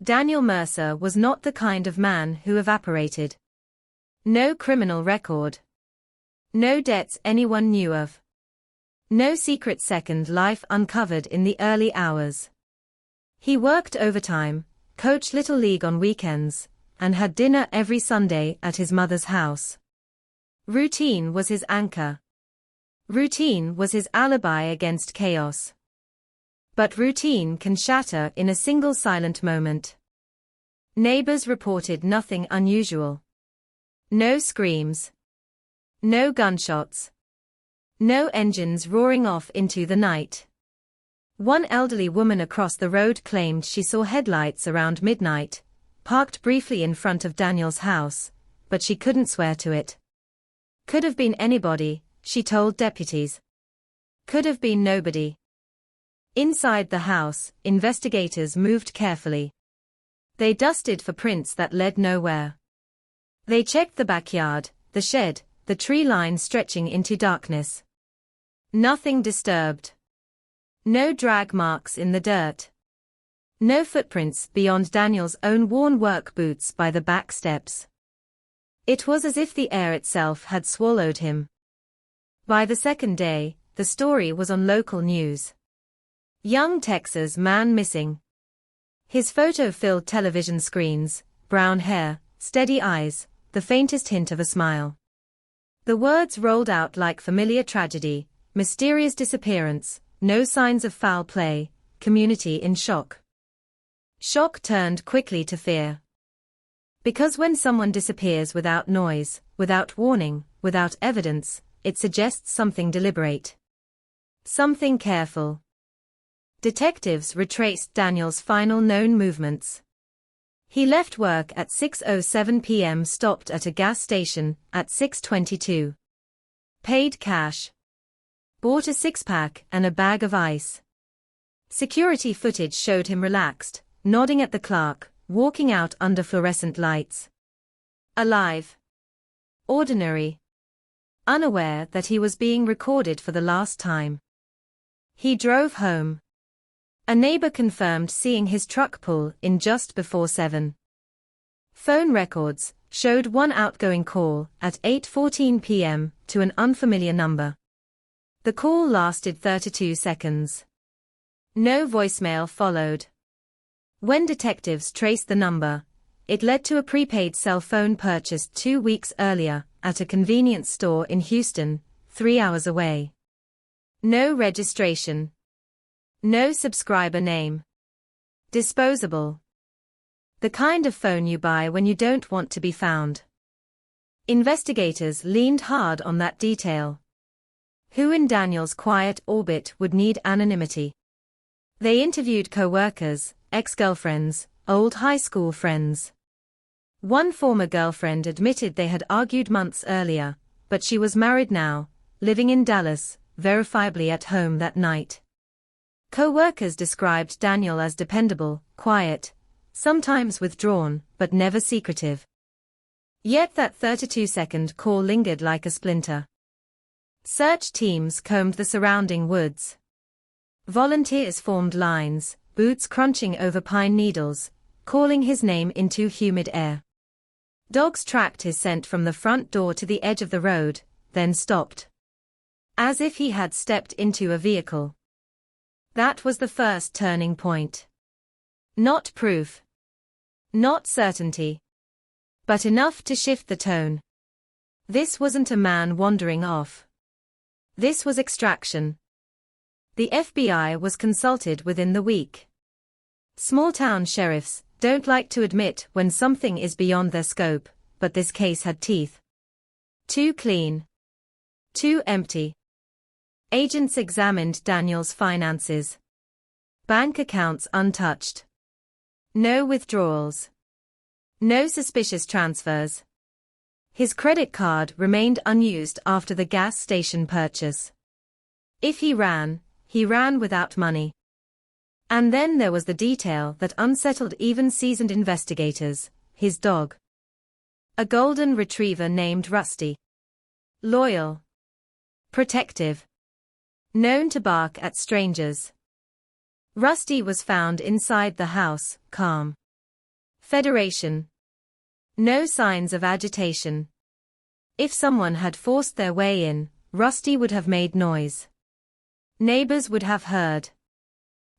Daniel Mercer was not the kind of man who evaporated. No criminal record. No debts anyone knew of. No secret second life uncovered in the early hours. He worked overtime, coached Little League on weekends, and had dinner every Sunday at his mother's house. Routine was his anchor. Routine was his alibi against chaos. But routine can shatter in a single silent moment. Neighbors reported nothing unusual. No screams. No gunshots. No engines roaring off into the night. One elderly woman across the road claimed she saw headlights around midnight, parked briefly in front of Daniel's house, but she couldn't swear to it. Could have been anybody, she told deputies. Could have been nobody. Inside the house, investigators moved carefully. They dusted for prints that led nowhere. They checked the backyard, the shed, the tree line stretching into darkness. Nothing disturbed. No drag marks in the dirt. No footprints beyond Daniel's own worn work boots by the back steps. It was as if the air itself had swallowed him. By the second day, the story was on local news. Young Texas man missing. His photo filled television screens, brown hair, steady eyes, the faintest hint of a smile. The words rolled out like familiar tragedy, mysterious disappearance, no signs of foul play, community in shock. Shock turned quickly to fear. Because when someone disappears without noise, without warning, without evidence, it suggests something deliberate. Something careful. Detectives retraced Daniel's final known movements. He left work at 6:07 p.m., stopped at a gas station at 6:22. Paid cash. Bought a six-pack and a bag of ice. Security footage showed him relaxed, nodding at the clerk, walking out under fluorescent lights. Alive. Ordinary. Unaware that he was being recorded for the last time. He drove home. A neighbor confirmed seeing his truck pull in just before 7. Phone records showed one outgoing call at 8:14 p.m. to an unfamiliar number. The call lasted 32 seconds. No voicemail followed. When detectives traced the number, it led to a prepaid cell phone purchased 2 weeks earlier at a convenience store in Houston, 3 hours away. No registration. No subscriber name. Disposable. The kind of phone you buy when you don't want to be found. Investigators leaned hard on that detail. Who in Daniel's quiet orbit would need anonymity? They interviewed co-workers, ex-girlfriends, old high school friends. One former girlfriend admitted they had argued months earlier, but she was married now, living in Dallas, verifiably at home that night. Co-workers described Daniel as dependable, quiet, sometimes withdrawn, but never secretive. Yet that 32-second call lingered like a splinter. Search teams combed the surrounding woods. Volunteers formed lines, boots crunching over pine needles, calling his name into humid air. Dogs tracked his scent from the front door to the edge of the road, then stopped. As if he had stepped into a vehicle. That was the first turning point. Not proof. Not certainty. But enough to shift the tone. This wasn't a man wandering off. This was extraction. The FBI was consulted within the week. Small-town sheriffs don't like to admit when something is beyond their scope, but this case had teeth. Too clean. Too empty. Agents examined Daniel's finances. Bank accounts untouched. No withdrawals. No suspicious transfers. His credit card remained unused after the gas station purchase. If he ran without money. And then there was the detail that unsettled even seasoned investigators: his dog. A golden retriever named Rusty. Loyal. Protective. Known to bark at strangers. Rusty was found inside the house, calm. Federation. No signs of agitation. If someone had forced their way in, Rusty would have made noise. Neighbors would have heard.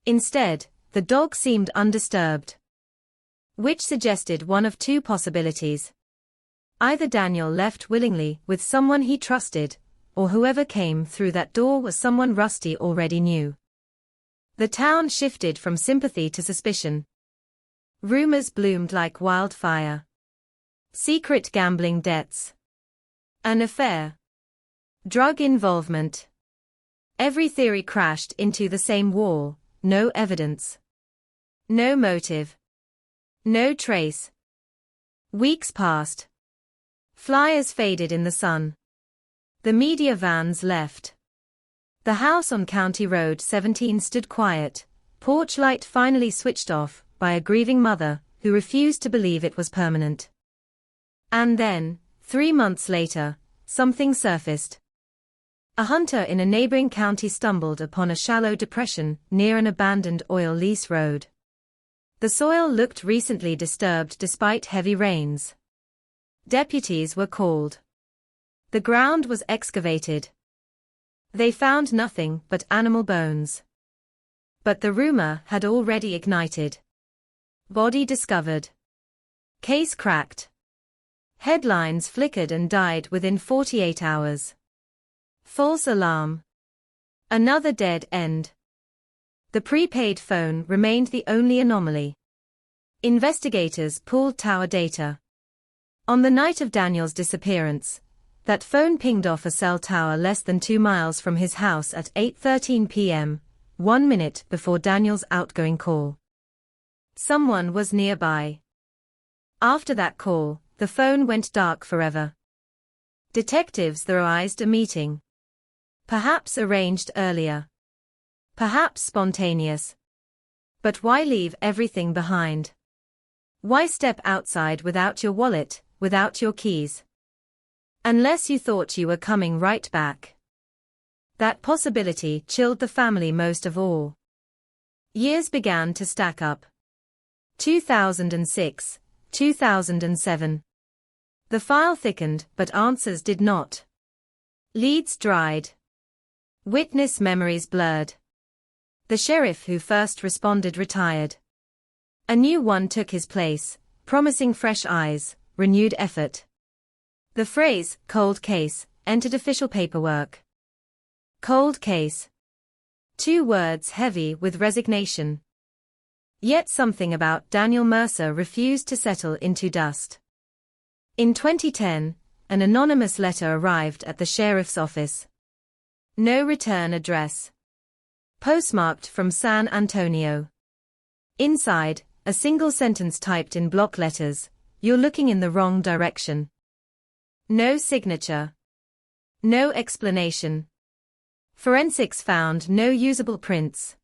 Instead, the dog seemed undisturbed. Which suggested one of two possibilities. Either Daniel left willingly with someone he trusted, or whoever came through that door was someone Rusty already knew. The town shifted from sympathy to suspicion. Rumors bloomed like wildfire. Secret gambling debts. An affair. Drug involvement. Every theory crashed into the same wall: no evidence. No motive. No trace. Weeks passed. Flyers faded in the sun. The media vans left. The house on County Road 17 stood quiet, porch light finally switched off by a grieving mother who refused to believe it was permanent. And then, 3 months later, something surfaced. A hunter in a neighboring county stumbled upon a shallow depression near an abandoned oil lease road. The soil looked recently disturbed despite heavy rains. Deputies were called. The ground was excavated. They found nothing but animal bones. But the rumor had already ignited. Body discovered. Case cracked. Headlines flickered and died within 48 hours. False alarm. Another dead end. The prepaid phone remained the only anomaly. Investigators pulled tower data. On the night of Daniel's disappearance, that phone pinged off a cell tower less than 2 miles from his house at 8:13 p.m., 1 minute before Daniel's outgoing call. Someone was nearby. After that call, the phone went dark forever. Detectives theorized a meeting. Perhaps arranged earlier. Perhaps spontaneous. But why leave everything behind? Why step outside without your wallet, without your keys? Unless you thought you were coming right back. That possibility chilled the family most of all. Years began to stack up. 2006, 2007. The file thickened, but answers did not. Leads dried. Witness memories blurred. The sheriff who first responded retired. A new one took his place, promising fresh eyes, renewed effort. The phrase, cold case, entered official paperwork. Cold case. 2 words heavy with resignation. Yet something about Daniel Mercer refused to settle into dust. In 2010, an anonymous letter arrived at the sheriff's office. No return address. Postmarked from San Antonio. Inside, a single sentence typed in block letters: "You're looking in the wrong direction." No signature. No explanation. Forensics found no usable prints.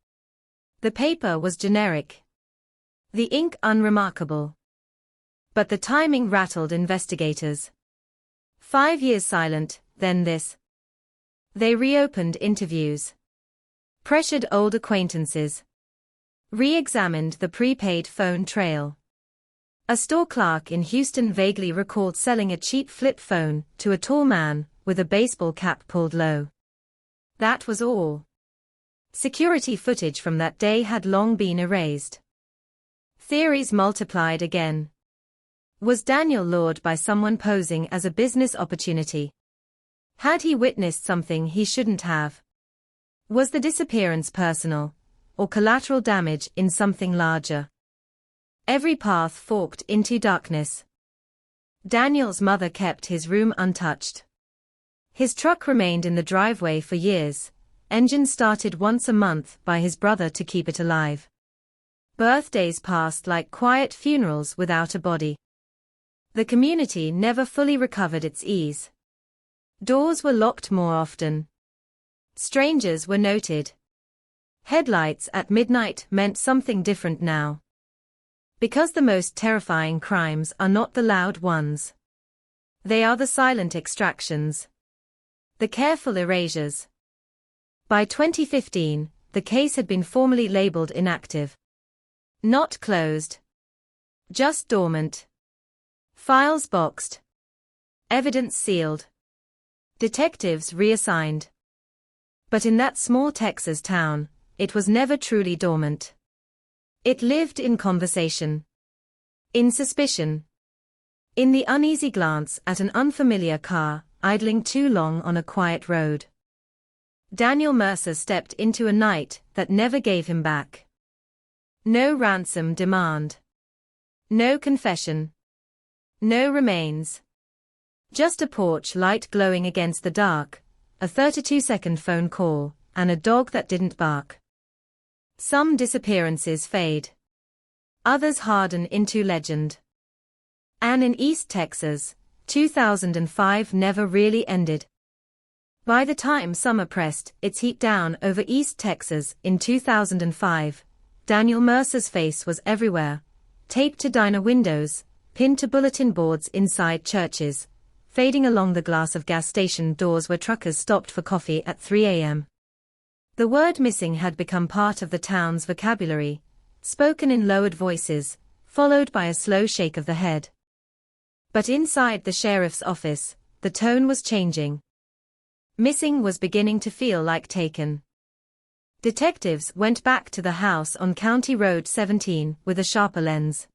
The paper was generic. The ink unremarkable. But the timing rattled investigators. 5 years silent, then this. They reopened interviews. Pressured old acquaintances. Re-examined the prepaid phone trail. A store clerk in Houston vaguely recalled selling a cheap flip phone to a tall man with a baseball cap pulled low. That was all. Security footage from that day had long been erased. Theories multiplied again. Was Daniel lured by someone posing as a business opportunity? Had he witnessed something he shouldn't have? Was the disappearance personal, or collateral damage in something larger? Every path forked into darkness. Daniel's mother kept his room untouched. His truck remained in the driveway for years, engine started once a month by his brother to keep it alive. Birthdays passed like quiet funerals without a body. The community never fully recovered its ease. Doors were locked more often. Strangers were noted. Headlights at midnight meant something different now. Because the most terrifying crimes are not the loud ones. They are the silent extractions. The careful erasures. By 2015, the case had been formally labeled inactive. Not closed. Just dormant. Files boxed. Evidence sealed. Detectives reassigned. But in that small Texas town, it was never truly dormant. It lived in conversation. In suspicion. In the uneasy glance at an unfamiliar car, idling too long on a quiet road. Daniel Mercer stepped into a night that never gave him back. No ransom demand. No confession. No remains. Just a porch light glowing against the dark, a 32-second phone call, and a dog that didn't bark. Some disappearances fade. Others harden into legend. And in East Texas, 2005 never really ended. By the time summer pressed its heat down over East Texas in 2005, Daniel Mercer's face was everywhere, taped to diner windows, pinned to bulletin boards inside churches, fading along the glass of gas station doors where truckers stopped for coffee at 3 a.m. The word missing had become part of the town's vocabulary, spoken in lowered voices, followed by a slow shake of the head. But inside the sheriff's office, the tone was changing. Missing was beginning to feel like taken. Detectives went back to the house on County Road 17 with a sharper lens.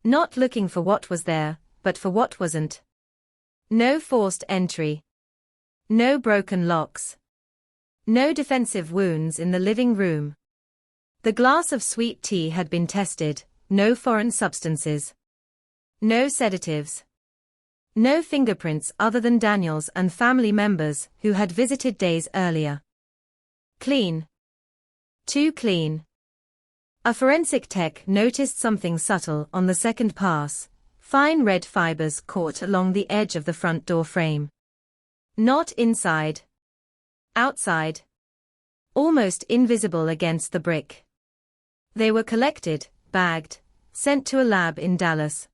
Not looking for what was there, but for what wasn't. No forced entry. No broken locks. No defensive wounds in the living room. The glass of sweet tea had been tested, no foreign substances. No sedatives. No fingerprints other than Daniel's and family members who had visited days earlier. Clean. Too clean. A forensic tech noticed something subtle on the second pass, fine red fibers caught along the edge of the front door frame. Not inside. Outside. Almost invisible against the brick. They were collected, bagged, sent to a lab in Dallas.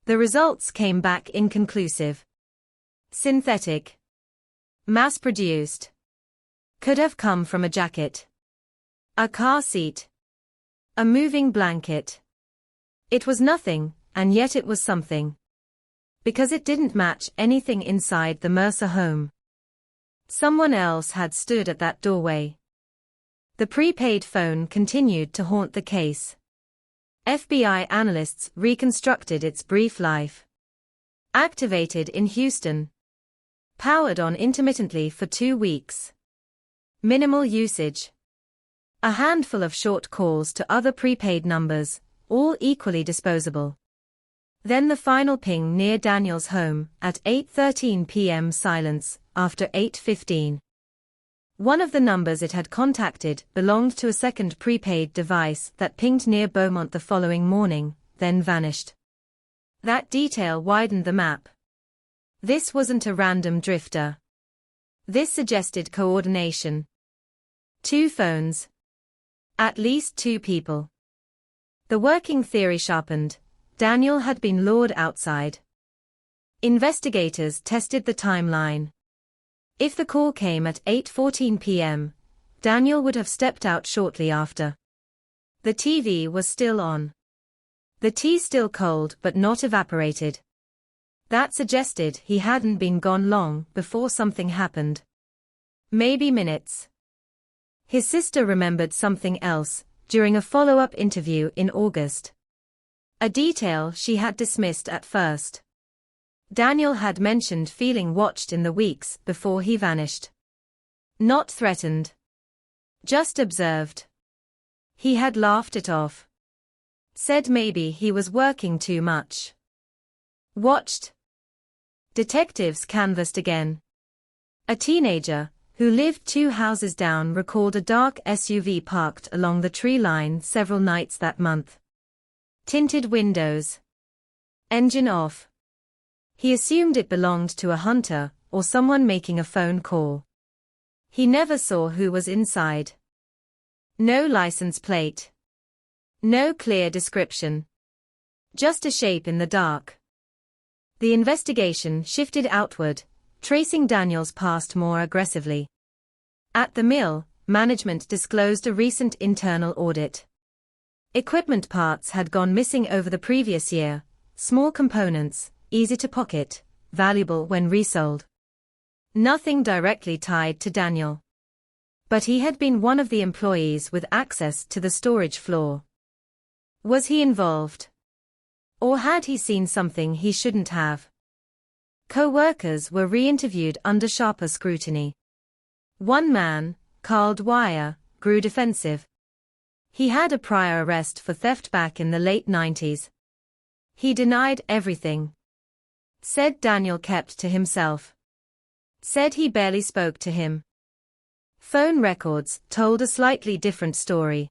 The results came back inconclusive. Synthetic. Mass-produced. Could have come from a jacket. A car seat. A moving blanket. It was nothing, and yet it was something. Because it didn't match anything inside the Mercer home. Someone else had stood at that doorway. The prepaid phone continued to haunt the case. FBI analysts reconstructed its brief life. Activated in Houston. Powered on intermittently for 2 weeks. Minimal usage. A handful of short calls to other prepaid numbers, all equally disposable. Then the final ping near Daniel's home at 8:13 p.m. silence, after 8:15. One of the numbers it had contacted belonged to a second prepaid device that pinged near Beaumont the following morning, then vanished. That detail widened the map. This wasn't a random drifter. This suggested coordination. 2 phones. At least 2 people. The working theory sharpened. Daniel had been lured outside. Investigators tested the timeline. If the call came at 8:14 p.m., Daniel would have stepped out shortly after. The TV was still on. The tea still cold but not evaporated. That suggested he hadn't been gone long before something happened. Maybe minutes. His sister remembered something else. during a follow-up interview in August. A detail she had dismissed at first. Daniel had mentioned feeling watched in the weeks before he vanished. Not threatened. Just observed. He had laughed it off. Said maybe he was working too much. Watched. Detectives canvassed again. A teenager, who lived 2 houses down, recalled a dark SUV parked along the tree line several nights that month. Tinted windows. Engine off. He assumed it belonged to a hunter, or someone making a phone call. He never saw who was inside. No license plate. No clear description. Just a shape in the dark. The investigation shifted outward, tracing Daniel's past more aggressively. At the mill, management disclosed a recent internal audit. Equipment parts had gone missing over the previous year, small components, easy to pocket, valuable when resold. Nothing directly tied to Daniel. But he had been one of the employees with access to the storage floor. Was he involved? Or had he seen something he shouldn't have? Co-workers were re-interviewed under sharper scrutiny. One man, Carl Dwyer, grew defensive. He had a prior arrest for theft back in the late 90s. He denied everything. Said Daniel kept to himself. Said he barely spoke to him. Phone records told a slightly different story.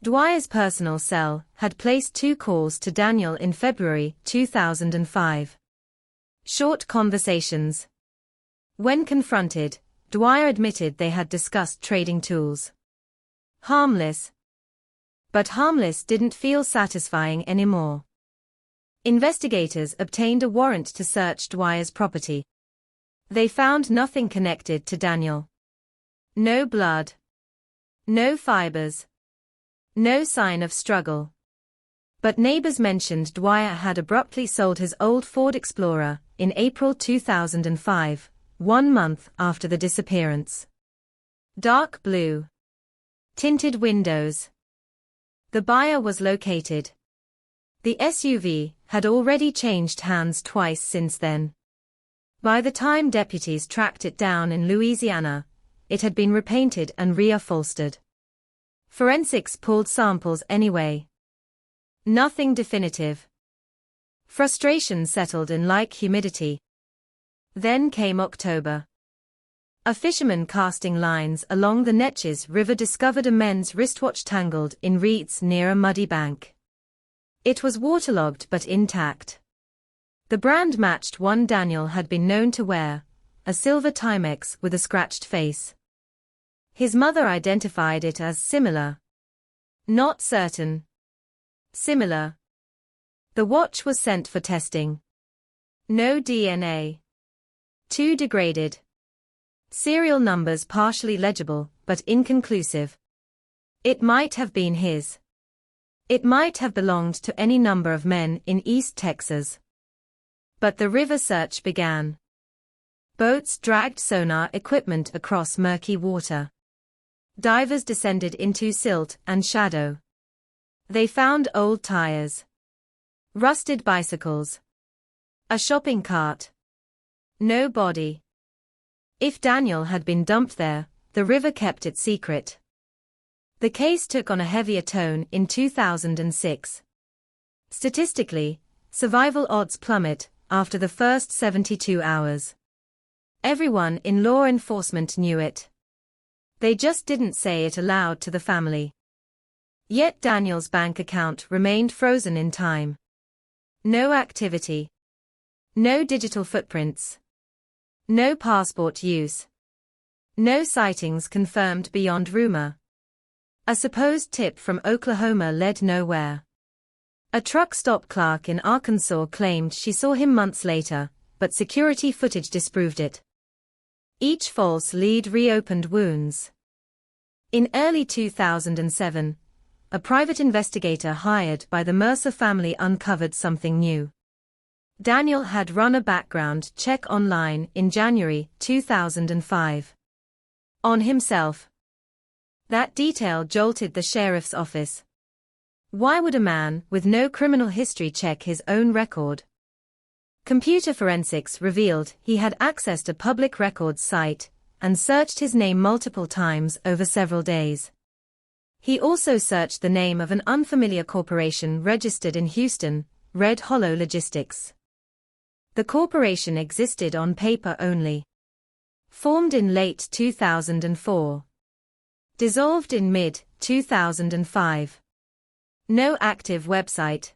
Dwyer's personal cell had placed 2 calls to Daniel in February 2005. Short conversations. When confronted, Dwyer admitted they had discussed trading tools. Harmless. But harmless didn't feel satisfying anymore. Investigators obtained a warrant to search Dwyer's property. They found nothing connected to Daniel. No blood. No fibers. No sign of struggle. But neighbors mentioned Dwyer had abruptly sold his old Ford Explorer in April 2005, 1 month after the disappearance. Dark blue. Tinted windows. The buyer was located. The SUV had already changed hands twice since then. By the time deputies tracked it down in Louisiana, it had been repainted and reupholstered. Forensics pulled samples anyway. Nothing definitive. Frustration settled in like humidity. Then came October. A fisherman casting lines along the Neches River discovered a men's wristwatch tangled in reeds near a muddy bank. It was waterlogged but intact. The brand matched one Daniel had been known to wear, a silver Timex with a scratched face. His mother identified it as similar. Not certain. Similar. The watch was sent for testing. No DNA. Too degraded. Serial numbers partially legible, but inconclusive. It might have been his. It might have belonged to any number of men in East Texas. But the river search began. Boats dragged sonar equipment across murky water. Divers descended into silt and shadow. They found old tires. Rusted bicycles. A shopping cart. No body. If Daniel had been dumped there, the river kept it secret. The case took on a heavier tone in 2006. Statistically, survival odds plummet after the first 72 hours. Everyone in law enforcement knew it. They just didn't say it aloud to the family. Yet Daniel's bank account remained frozen in time. No activity. No digital footprints. No passport use. No sightings confirmed beyond rumor. A supposed tip from Oklahoma led nowhere. A truck stop clerk in Arkansas claimed she saw him months later, but security footage disproved it. Each false lead reopened wounds. In early 2007, a private investigator hired by the Mercer family uncovered something new. Daniel had run a background check online in January 2005. On himself. That detail jolted the sheriff's office. Why would a man with no criminal history check his own record? Computer forensics revealed he had accessed a public records site and searched his name multiple times over several days. He also searched the name of an unfamiliar corporation registered in Houston, Red Hollow Logistics. The corporation existed on paper only. Formed in late 2004. Dissolved in mid-2005. No active website.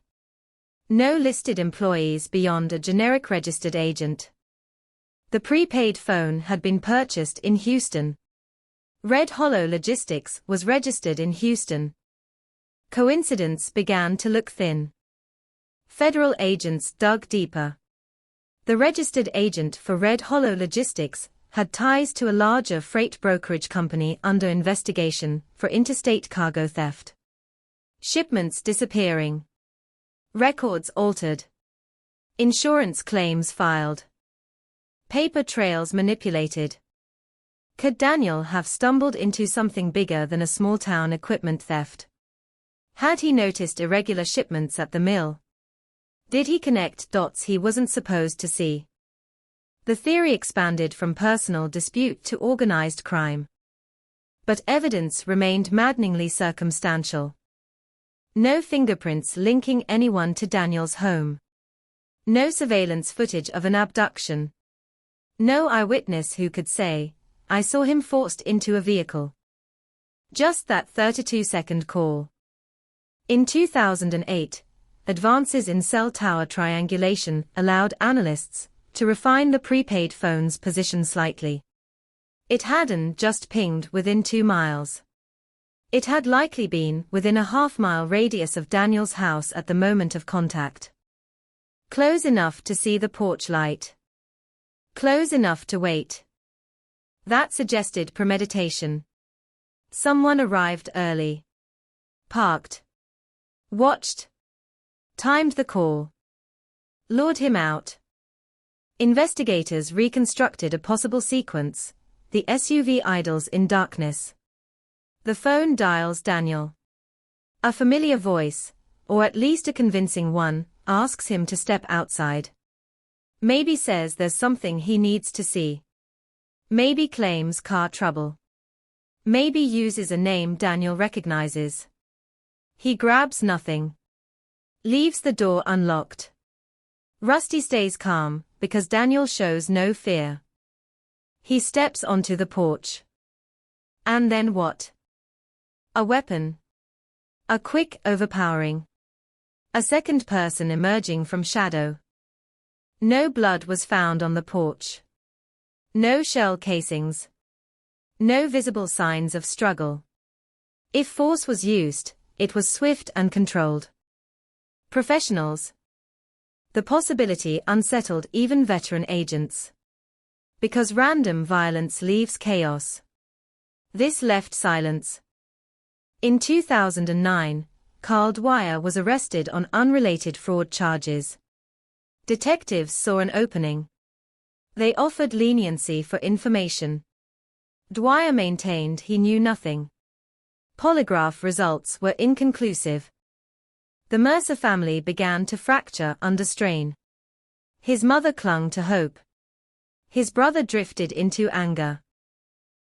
No listed employees beyond a generic registered agent. The prepaid phone had been purchased in Houston. Red Hollow Logistics was registered in Houston. Coincidence began to look thin. Federal agents dug deeper. The registered agent for Red Hollow Logistics had ties to a larger freight brokerage company under investigation for interstate cargo theft. Shipments disappearing. Records altered. Insurance claims filed. Paper trails manipulated. Could Daniel have stumbled into something bigger than a small-town equipment theft? Had he noticed irregular shipments at the mill? Did he connect dots he wasn't supposed to see? The theory expanded from personal dispute to organized crime. But evidence remained maddeningly circumstantial. No fingerprints linking anyone to Daniel's home. No surveillance footage of an abduction. No eyewitness who could say, "I saw him forced into a vehicle." Just that 32-second call. In 2008, advances in cell tower triangulation allowed analysts to refine the prepaid phone's position slightly. It hadn't just pinged within 2 miles. It had likely been within a half-mile radius of Daniel's house at the moment of contact. Close enough to see the porch light. Close enough to wait. That suggested premeditation. Someone arrived early. Parked. Watched. Timed the call. Lured him out. Investigators reconstructed a possible sequence. The SUV idles in darkness. The phone dials Daniel. A familiar voice, or at least a convincing one, asks him to step outside. Maybe says there's something he needs to see. Maybe claims car trouble. Maybe uses a name Daniel recognizes. He grabs nothing. Leaves the door unlocked. Rusty stays calm, because Daniel shows no fear. He steps onto the porch. And then what? A weapon. A quick overpowering. A second person emerging from shadow. No blood was found on the porch. No shell casings. No visible signs of struggle. If force was used, it was swift and controlled. Professionals. The possibility unsettled even veteran agents. Because random violence leaves chaos. This left silence. In 2009, Carl Dwyer was arrested on unrelated fraud charges. Detectives saw an opening. They offered leniency for information. Dwyer maintained he knew nothing. Polygraph results were inconclusive. The Mercer family began to fracture under strain. His mother clung to hope. His brother drifted into anger.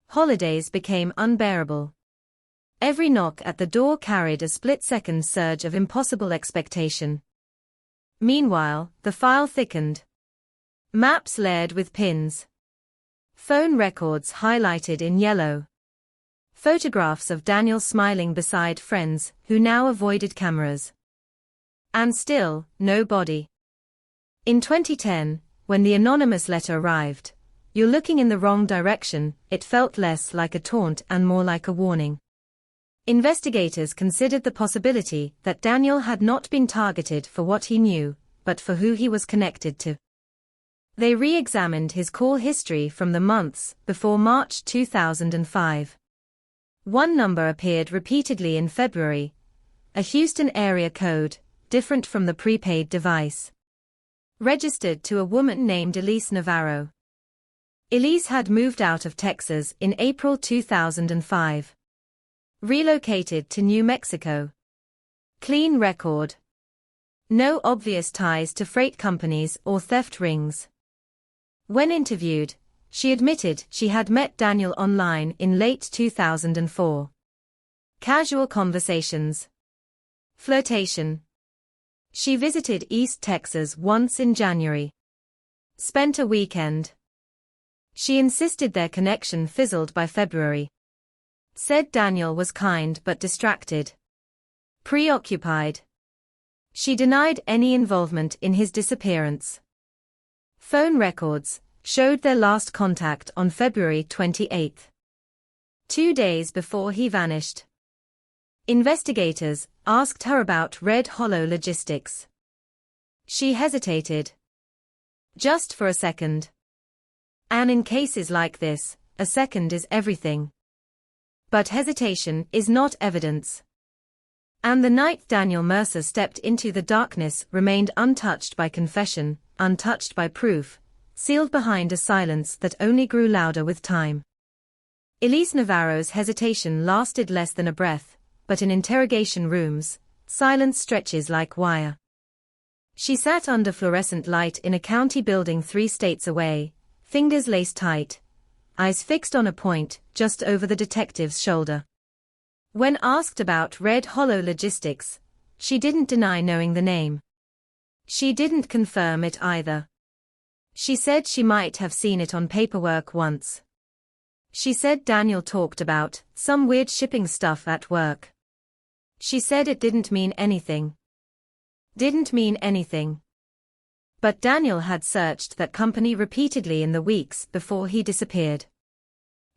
Holidays became unbearable. Every knock at the door carried a split-second surge of impossible expectation. Meanwhile, the file thickened. Maps layered with pins. Phone records highlighted in yellow. Photographs of Daniel smiling beside friends who now avoided cameras. And still, no body. In 2010, when the anonymous letter arrived, "You're looking in the wrong direction," it felt less like a taunt and more like a warning. Investigators considered the possibility that Daniel had not been targeted for what he knew, but for who he was connected to. They re-examined his call history from the months before March 2005. One number appeared repeatedly in February, a Houston area code, different from the prepaid device. Registered to a woman named Elise Navarro. Elise had moved out of Texas in April 2005. Relocated to New Mexico. Clean record. No obvious ties to freight companies or theft rings. When interviewed, she admitted she had met Daniel online in late 2004. Casual conversations. Flirtation. She visited East Texas once in January. Spent a weekend. She insisted their connection fizzled by February. Said Daniel was kind but distracted. Preoccupied. She denied any involvement in his disappearance. Phone records showed their last contact on February 28. 2 days before he vanished. Investigators asked her about Red Hollow Logistics. She hesitated. Just for a second. And in cases like this, a second is everything. But hesitation is not evidence. And the night Daniel Mercer stepped into the darkness remained untouched by confession, untouched by proof, sealed behind a silence that only grew louder with time. Elise Navarro's hesitation lasted less than a breath, but in interrogation rooms, silence stretches like wire. She sat under fluorescent light in a county building 3 states away, fingers laced tight, eyes fixed on a point just over the detective's shoulder. When asked about Red Hollow Logistics, she didn't deny knowing the name. She didn't confirm it either. She said she might have seen it on paperwork once. She said Daniel talked about some weird shipping stuff at work. She said it didn't mean anything. Didn't mean anything. But Daniel had searched that company repeatedly in the weeks before he disappeared.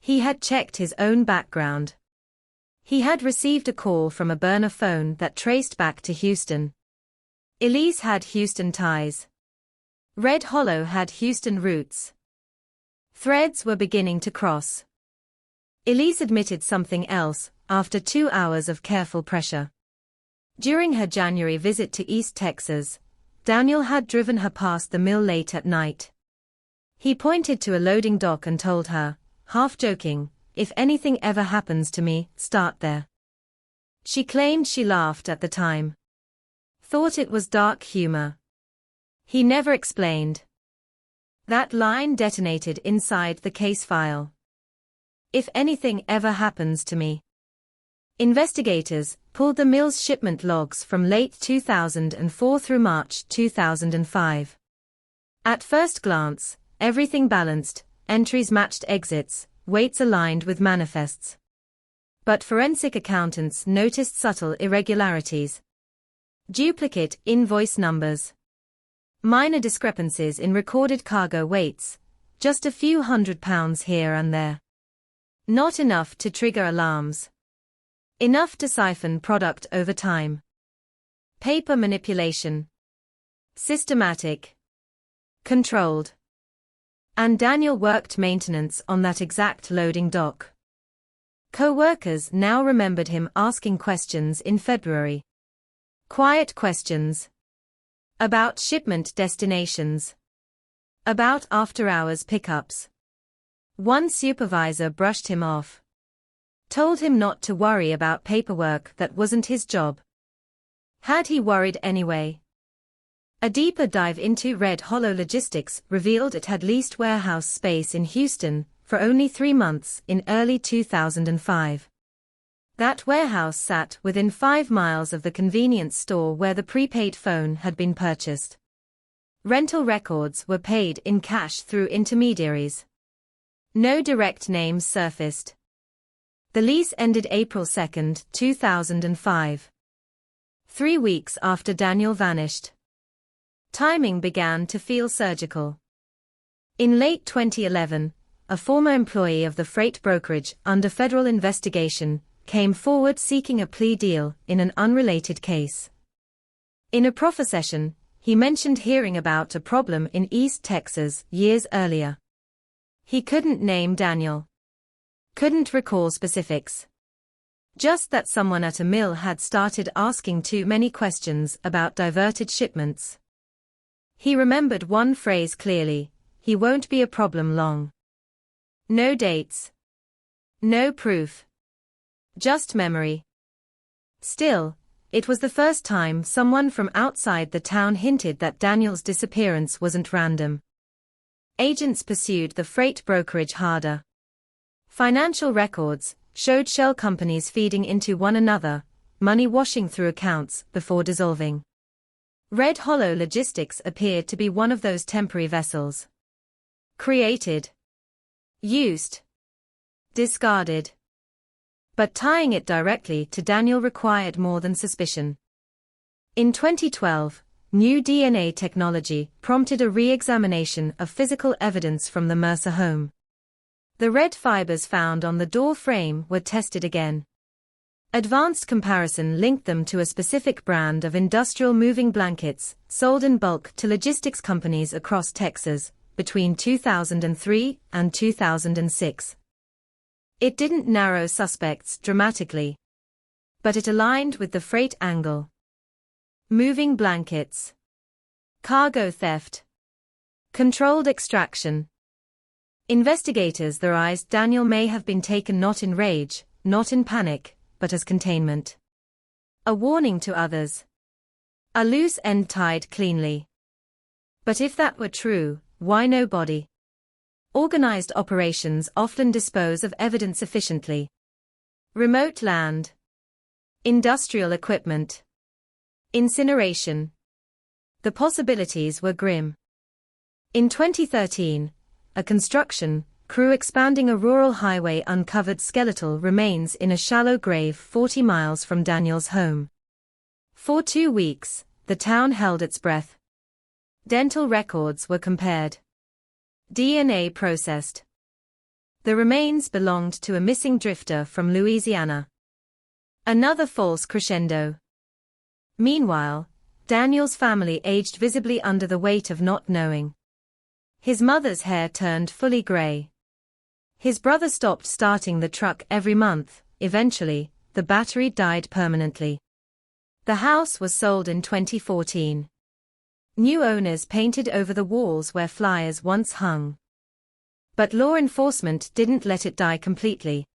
He had checked his own background. He had received a call from a burner phone that traced back to Houston. Elise had Houston ties. Red Hollow had Houston roots. Threads were beginning to cross. Elise admitted something else after 2 hours of careful pressure. During her January visit to East Texas, Daniel had driven her past the mill late at night. He pointed to a loading dock and told her, half joking, "If anything ever happens to me, start there." She claimed she laughed at the time. Thought it was dark humor. He never explained. That line detonated inside the case file. If anything ever happens to me. Investigators pulled the mill's shipment logs from late 2004 through March 2005. At first glance, everything balanced, entries matched exits, weights aligned with manifests. But forensic accountants noticed subtle irregularities. Duplicate invoice numbers. Minor discrepancies in recorded cargo weights, just a few £100 here and there. Not enough to trigger alarms. Enough to siphon product over time. Paper manipulation. Systematic. Controlled. And Daniel worked maintenance on that exact loading dock. Co-workers now remembered him asking questions in February. Quiet questions. About shipment destinations. About after-hours pickups. One supervisor brushed him off. Told him not to worry about paperwork that wasn't his job. Had he worried anyway? A deeper dive into Red Hollow Logistics revealed it had leased warehouse space in Houston for only 3 months in early 2005. That warehouse sat within 5 miles of the convenience store where the prepaid phone had been purchased. Rental records were paid in cash through intermediaries. No direct names surfaced. The lease ended April 2, 2005. 3 weeks after Daniel vanished. Timing began to feel surgical. In late 2011, a former employee of the freight brokerage under federal investigation came forward seeking a plea deal in an unrelated case. In a proffer session, he mentioned hearing about a problem in East Texas years earlier. He couldn't name Daniel. Couldn't recall specifics. Just that someone at a mill had started asking too many questions about diverted shipments. He remembered one phrase clearly: "He won't be a problem long." No dates. No proof. Just memory. Still, it was the first time someone from outside the town hinted that Daniel's disappearance wasn't random. Agents pursued the freight brokerage harder. Financial records showed shell companies feeding into one another, money washing through accounts before dissolving. Red Hollow Logistics appeared to be one of those temporary vessels. Created, used, discarded. But tying it directly to Daniel required more than suspicion. In 2012, new DNA technology prompted a re-examination of physical evidence from the Mercer home. The red fibers found on the door frame were tested again. Advanced comparison linked them to a specific brand of industrial moving blankets sold in bulk to logistics companies across Texas between 2003 and 2006. It didn't narrow suspects dramatically, but it aligned with the freight angle. Moving blankets, cargo theft, controlled extraction. Investigators theorized Daniel may have been taken not in rage, not in panic, but as containment. A warning to others. A loose end tied cleanly. But if that were true, why no body? Organized operations often dispose of evidence efficiently. Remote land. Industrial equipment. Incineration. The possibilities were grim. In 2013, a construction crew expanding a rural highway uncovered skeletal remains in a shallow grave 40 miles from Daniel's home. For 2 weeks, the town held its breath. Dental records were compared. DNA processed. The remains belonged to a missing drifter from Louisiana. Another false crescendo. Meanwhile, Daniel's family aged visibly under the weight of not knowing. His mother's hair turned fully gray. His brother stopped starting the truck every month. Eventually, the battery died permanently. The house was sold in 2014. New owners painted over the walls where flyers once hung. But law enforcement didn't let it die completely.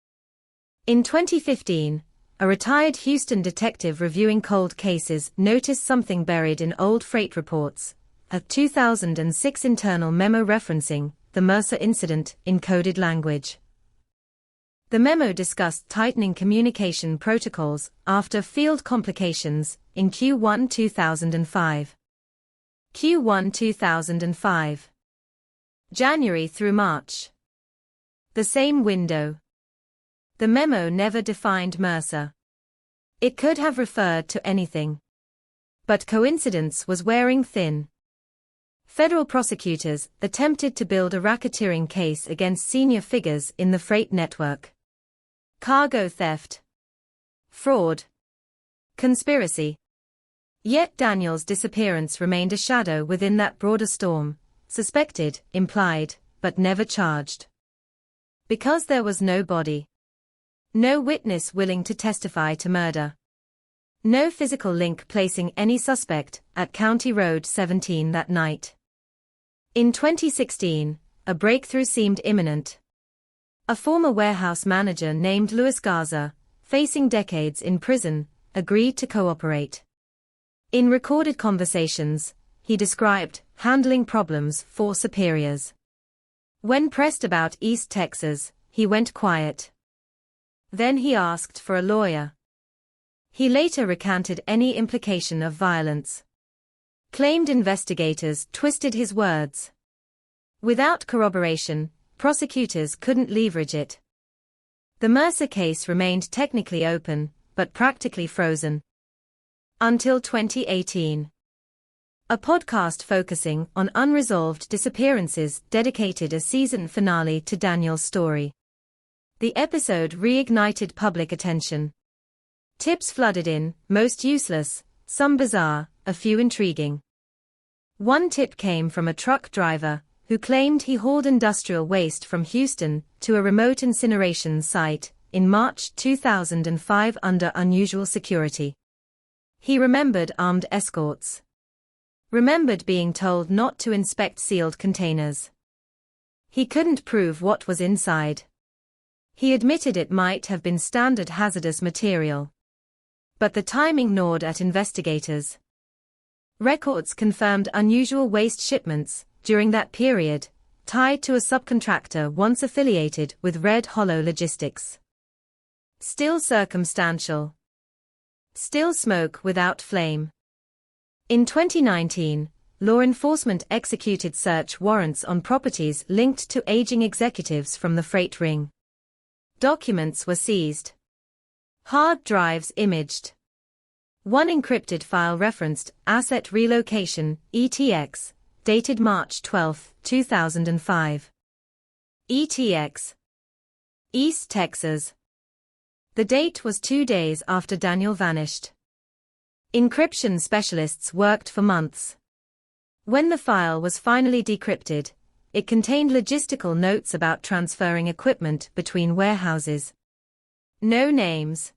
In 2015, a retired Houston detective reviewing cold cases noticed something buried in old freight reports. A 2006 internal memo referencing the Mercer incident in coded language. The memo discussed tightening communication protocols after field complications in Q1 2005. Q1 2005. January through March. The same window. The memo never defined Mercer. It could have referred to anything. But coincidence was wearing thin. Federal prosecutors attempted to build a racketeering case against senior figures in the freight network. Cargo theft. Fraud. Conspiracy. Yet Daniel's disappearance remained a shadow within that broader storm, suspected, implied, but never charged. Because there was no body. No witness willing to testify to murder. No physical link placing any suspect at County Road 17 that night. In 2016, a breakthrough seemed imminent. A former warehouse manager named Luis Garza, facing decades in prison, agreed to cooperate. In recorded conversations, he described handling problems for superiors. When pressed about East Texas, he went quiet. Then he asked for a lawyer. He later recanted any implication of violence. Claimed investigators twisted his words. Without corroboration, prosecutors couldn't leverage it. The Mercer case remained technically open, but practically frozen. Until 2018. A podcast focusing on unresolved disappearances dedicated a season finale to Daniel's story. The episode reignited public attention. Tips flooded in, most useless, some bizarre, a few intriguing. One tip came from a truck driver who claimed he hauled industrial waste from Houston to a remote incineration site in March 2005 under unusual security. He remembered armed escorts. Remembered being told not to inspect sealed containers. He couldn't prove what was inside. He admitted it might have been standard hazardous material. But the timing gnawed at investigators. Records confirmed unusual waste shipments during that period, tied to a subcontractor once affiliated with Red Hollow Logistics. Still circumstantial. Still smoke without flame. In 2019, law enforcement executed search warrants on properties linked to aging executives from the freight ring. Documents were seized. Hard drives imaged. One encrypted file referenced Asset Relocation, ETX, dated March 12, 2005. ETX. East Texas. The date was 2 days after Daniel vanished. Encryption specialists worked for months. When the file was finally decrypted, it contained logistical notes about transferring equipment between warehouses. No names.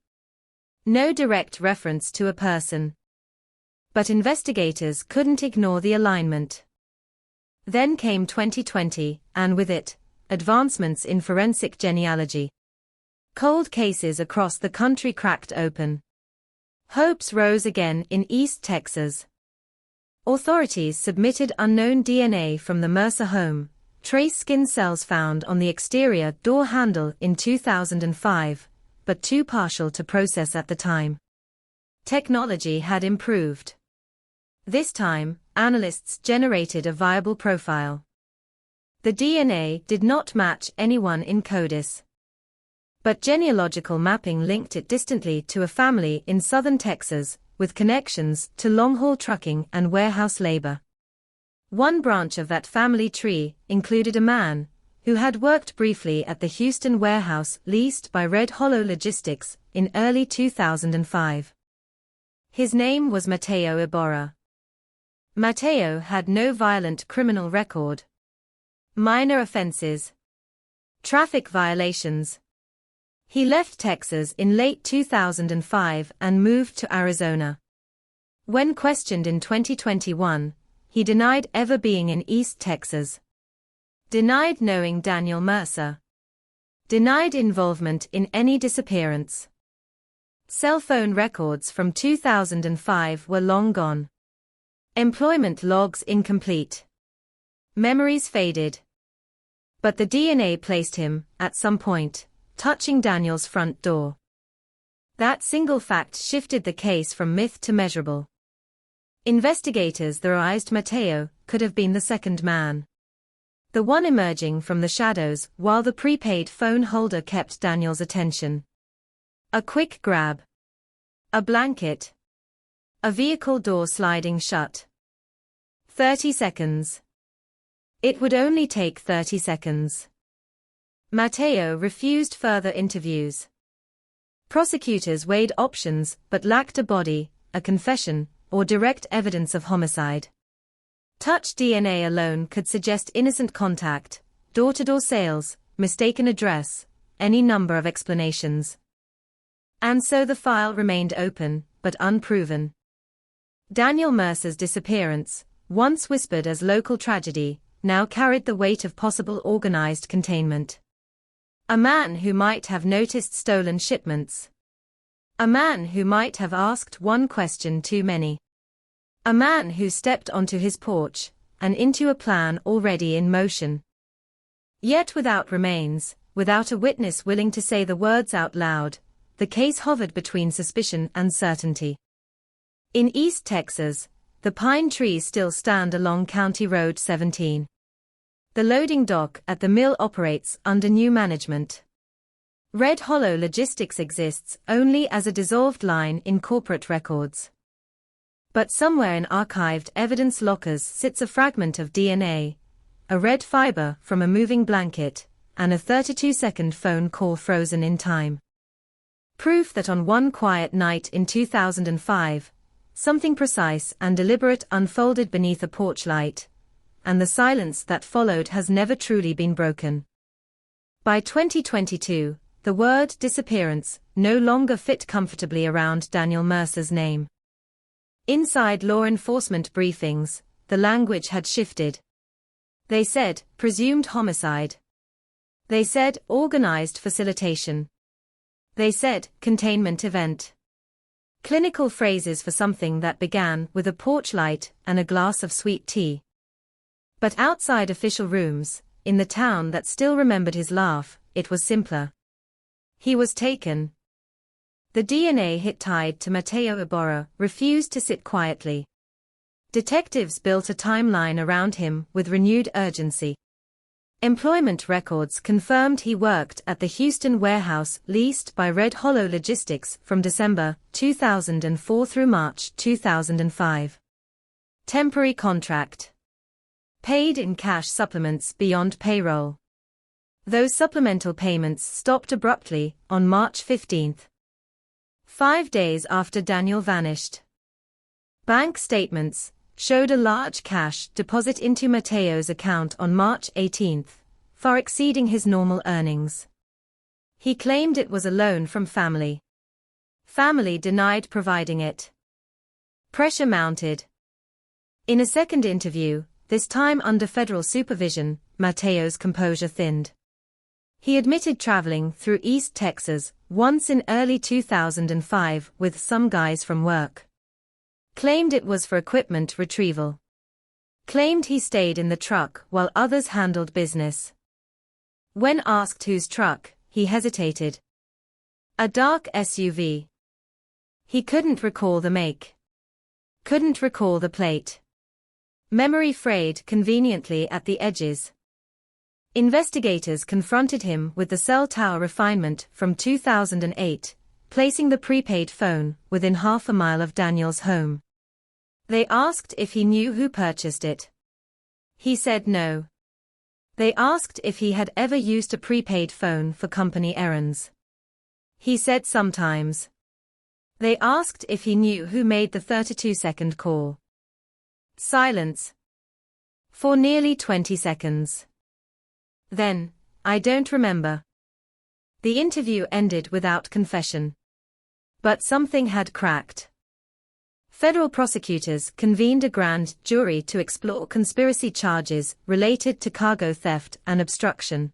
No direct reference to a person. But investigators couldn't ignore the alignment. Then came 2020, and with it, advancements in forensic genealogy. Cold cases across the country cracked open. Hopes rose again in East Texas. Authorities submitted unknown DNA from the Mercer home, trace skin cells found on the exterior door handle in 2005, but too partial to process at the time. Technology had improved. This time, analysts generated a viable profile. The DNA did not match anyone in CODIS. But genealogical mapping linked it distantly to a family in southern Texas, with connections to long-haul trucking and warehouse labor. One branch of that family tree included a man who had worked briefly at the Houston warehouse leased by Red Hollow Logistics in early 2005. His name was Mateo Ibarra. Mateo had no violent criminal record. Minor offenses. Traffic violations. He left Texas in late 2005 and moved to Arizona. When questioned in 2021, he denied ever being in East Texas. Denied knowing Daniel Mercer. Denied involvement in any disappearance. Cell phone records from 2005 were long gone. Employment logs incomplete. Memories faded. But the DNA placed him, at some point, touching Daniel's front door. That single fact shifted the case from myth to measurable. Investigators theorized Mateo could have been the second man. The one emerging from the shadows while the prepaid phone holder kept Daniel's attention. A quick grab. A blanket. A vehicle door sliding shut. 30 seconds. It would only take 30 seconds. Mateo refused further interviews. Prosecutors weighed options but lacked a body, a confession, or direct evidence of homicide. Touch DNA alone could suggest innocent contact, door-to-door sales, mistaken address, any number of explanations. And so the file remained open, but unproven. Daniel Mercer's disappearance, once whispered as local tragedy, now carried the weight of possible organized containment. A man who might have noticed stolen shipments. A man who might have asked one question too many. A man who stepped onto his porch, and into a plan already in motion. Yet without remains, without a witness willing to say the words out loud, the case hovered between suspicion and certainty. In East Texas, the pine trees still stand along County Road 17. The loading dock at the mill operates under new management. Red Hollow Logistics exists only as a dissolved line in corporate records. But somewhere in archived evidence lockers sits a fragment of DNA, a red fiber from a moving blanket, and a 32-second phone call frozen in time. Proof that on one quiet night in 2005, something precise and deliberate unfolded beneath a porch light, and the silence that followed has never truly been broken. By 2022, the word disappearance no longer fit comfortably around Daniel Mercer's name. Inside law enforcement briefings, the language had shifted. They said, presumed homicide. They said organized facilitation. They said containment event. Clinical phrases for something that began with a porch light and a glass of sweet tea. But outside official rooms, in the town that still remembered his laugh, it was simpler. He was taken. The DNA hit tied to Matteo Iborra refused to sit quietly. Detectives built a timeline around him with renewed urgency. Employment records confirmed he worked at the Houston warehouse leased by Red Hollow Logistics from December 2004 through March 2005. Temporary contract. Paid in cash supplements beyond payroll. Those supplemental payments stopped abruptly on March 15. 5 days after Daniel vanished. Bank statements showed a large cash deposit into Matteo's account on March 18, far exceeding his normal earnings. He claimed it was a loan from family. Family denied providing it. Pressure mounted. In a second interview, this time under federal supervision, Matteo's composure thinned. He admitted traveling through East Texas once in early 2005 with some guys from work. Claimed it was for equipment retrieval. Claimed he stayed in the truck while others handled business. When asked whose truck, he hesitated. A dark SUV. He couldn't recall the make. Couldn't recall the plate. Memory frayed conveniently at the edges. Investigators confronted him with the cell tower refinement from 2008, placing the prepaid phone within half a mile of Daniel's home. They asked if he knew who purchased it. He said no. They asked if he had ever used a prepaid phone for company errands. He said sometimes. They asked if he knew who made the 32-second call. Silence. For nearly 20 seconds. Then, I don't remember. The interview ended without confession. But something had cracked. Federal prosecutors convened a grand jury to explore conspiracy charges related to cargo theft and obstruction.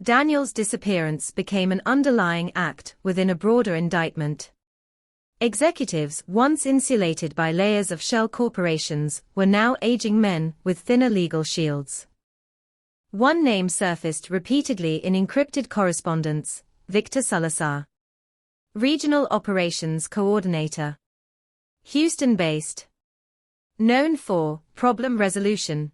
Daniel's disappearance became an underlying act within a broader indictment. Executives once insulated by layers of shell corporations were now aging men with thinner legal shields. One name surfaced repeatedly in encrypted correspondence: Victor Salazar. Regional Operations Coordinator. Houston-based. Known for problem resolution.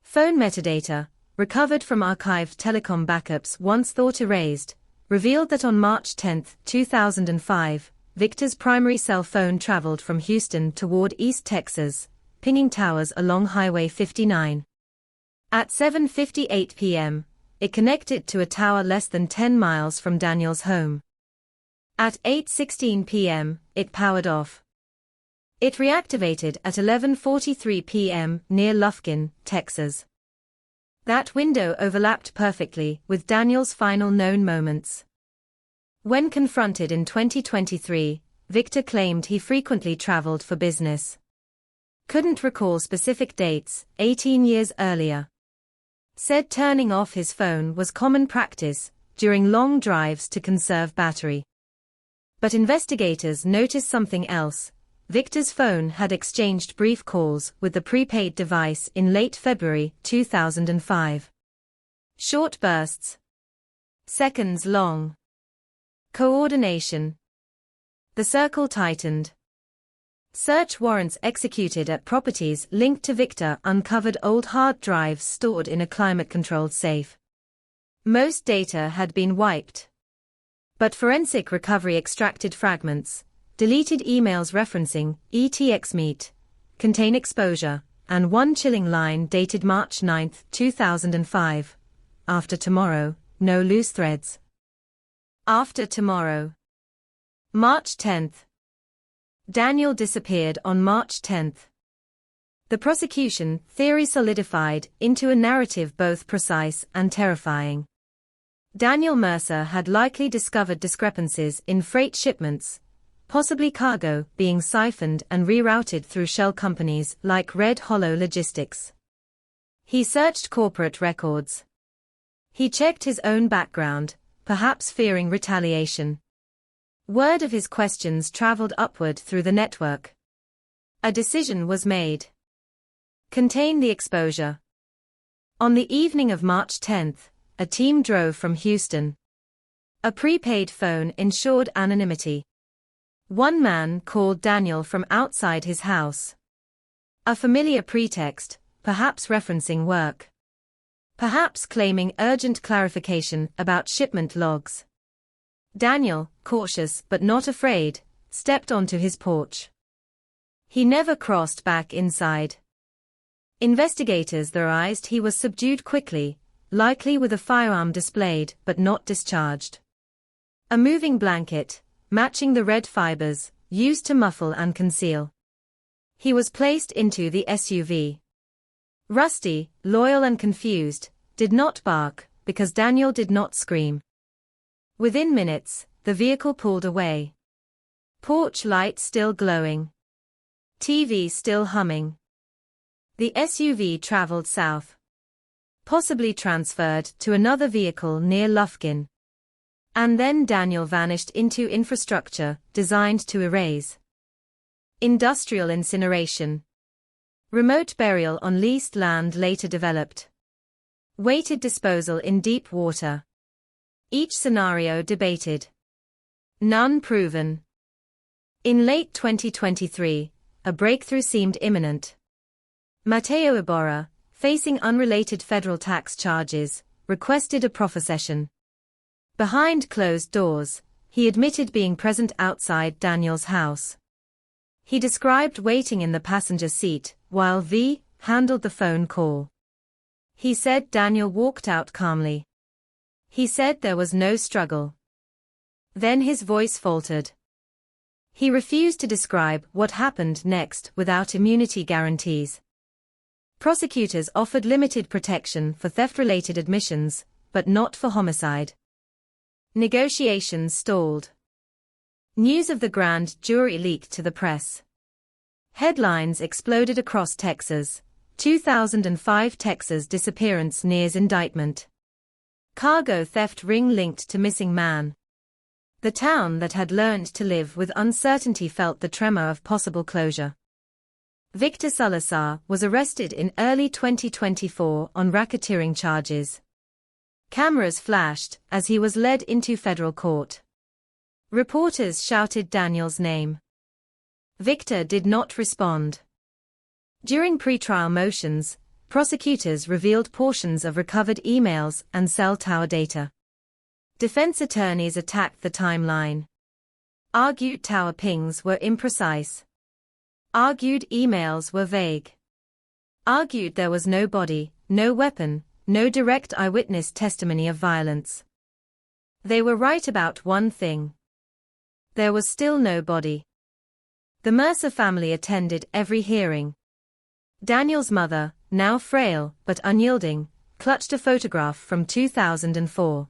Phone metadata, recovered from archived telecom backups once thought erased, revealed that on March 10, 2005, Victor's primary cell phone traveled from Houston toward East Texas, pinging towers along Highway 59. At 7:58 p.m., it connected to a tower less than 10 miles from Daniel's home. At 8:16 p.m., it powered off. It reactivated at 11:43 p.m. near Lufkin, Texas. That window overlapped perfectly with Daniel's final known moments. When confronted in 2023, Victor claimed he frequently traveled for business. Couldn't recall specific dates, 18 years earlier. Said turning off his phone was common practice during long drives to conserve battery. But investigators noticed something else. Victor's phone had exchanged brief calls with the prepaid device in late February 2005. Short bursts. Seconds long. Coordination. The circle tightened. Search warrants executed at properties linked to Victor uncovered old hard drives stored in a climate-controlled safe. Most data had been wiped. But forensic recovery extracted fragments, deleted emails referencing ETXmeet, contain exposure, and one chilling line dated March 9, 2005. After tomorrow, no loose threads. After tomorrow. March 10. Daniel disappeared on March 10. The prosecution theory solidified into a narrative both precise and terrifying. Daniel Mercer had likely discovered discrepancies in freight shipments, possibly cargo being siphoned and rerouted through shell companies like Red Hollow Logistics. He searched corporate records. He checked his own background, perhaps fearing retaliation. Word of his questions traveled upward through the network. A decision was made. Contain the exposure. On the evening of March 10th, a team drove from Houston. A prepaid phone ensured anonymity. One man called Daniel from outside his house. A familiar pretext, perhaps referencing work. Perhaps claiming urgent clarification about shipment logs. Daniel, cautious but not afraid, stepped onto his porch. He never crossed back inside. Investigators theorized he was subdued quickly, likely with a firearm displayed but not discharged. A moving blanket, matching the red fibers, used to muffle and conceal. He was placed into the SUV. Rusty, loyal and confused, did not bark, because Daniel did not scream. Within minutes, the vehicle pulled away. Porch light still glowing. TV still humming. The SUV traveled south. Possibly transferred to another vehicle near Lufkin. And then Daniel vanished into infrastructure designed to erase. Industrial incineration. Remote burial on leased land later developed. Weighted disposal in deep water. Each scenario debated. None proven. In late 2023, a breakthrough seemed imminent. Mateo Ibarra, facing unrelated federal tax charges, requested a proffer session. Behind closed doors, he admitted being present outside Daniel's house. He described waiting in the passenger seat, while V handled the phone call. He said Daniel walked out calmly. He said there was no struggle. Then his voice faltered. He refused to describe what happened next without immunity guarantees. Prosecutors offered limited protection for theft-related admissions, but not for homicide. Negotiations stalled. News of the grand jury leaked to the press. Headlines exploded across Texas. 2005 Texas disappearance nears indictment. Cargo theft ring linked to missing man. The town that had learned to live with uncertainty felt the tremor of possible closure. Victor Salazar was arrested in early 2024 on racketeering charges. Cameras flashed as he was led into federal court. Reporters shouted Daniel's name. Victor did not respond. During pretrial motions, prosecutors revealed portions of recovered emails and cell tower data. Defense attorneys attacked the timeline. Argued tower pings were imprecise. Argued emails were vague. Argued there was no body, no weapon, no direct eyewitness testimony of violence. They were right about one thing. There was still no body. The Mercer family attended every hearing. Daniel's mother, now frail but unyielding, clutched a photograph from 2004.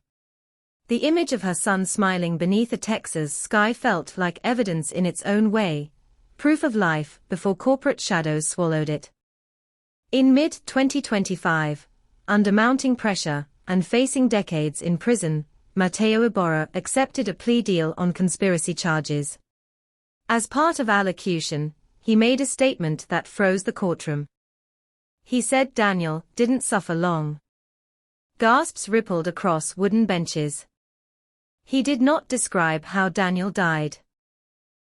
The image of her son smiling beneath a Texas sky felt like evidence in its own way, proof of life before corporate shadows swallowed it. In mid-2025, under mounting pressure and facing decades in prison, Mateo Ibarra accepted a plea deal on conspiracy charges. As part of allocution, he made a statement that froze the courtroom. He said Daniel didn't suffer long. Gasps rippled across wooden benches. He did not describe how Daniel died.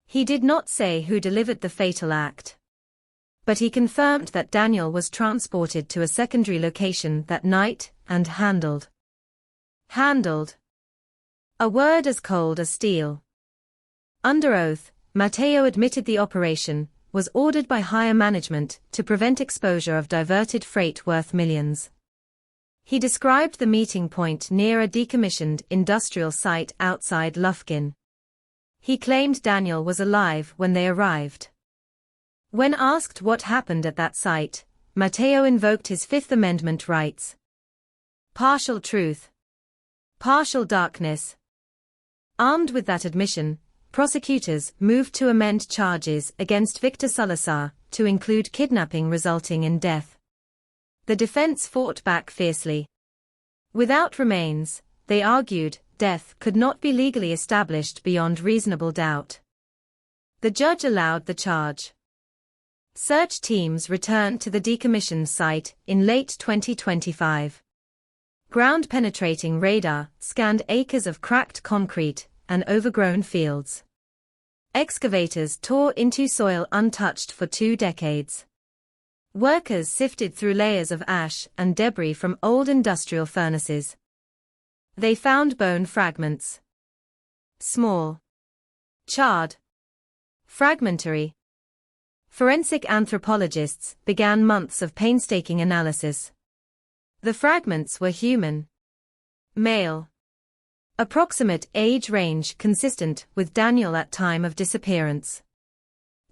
He did not say who delivered the fatal act. But he confirmed that Daniel was transported to a secondary location that night and handled. Handled. A word as cold as steel. Under oath, Mateo admitted the operation was ordered by higher management to prevent exposure of diverted freight worth millions. He described the meeting point near a decommissioned industrial site outside Lufkin. He claimed Daniel was alive when they arrived. When asked what happened at that site, Mateo invoked his Fifth Amendment rights. Partial truth. Partial darkness. Armed with that admission, prosecutors moved to amend charges against Victor Salazar to include kidnapping resulting in death. The defense fought back fiercely. Without remains, they argued, death could not be legally established beyond reasonable doubt. The judge allowed the charge. Search teams returned to the decommissioned site in late 2025. Ground-penetrating radar scanned acres of cracked concrete and overgrown fields. Excavators tore into soil untouched for 2 decades. Workers sifted through layers of ash and debris from old industrial furnaces. They found bone fragments. Small. Charred. Fragmentary. Forensic anthropologists began months of painstaking analysis. The fragments were human. Male. Approximate age range consistent with Daniel at time of disappearance.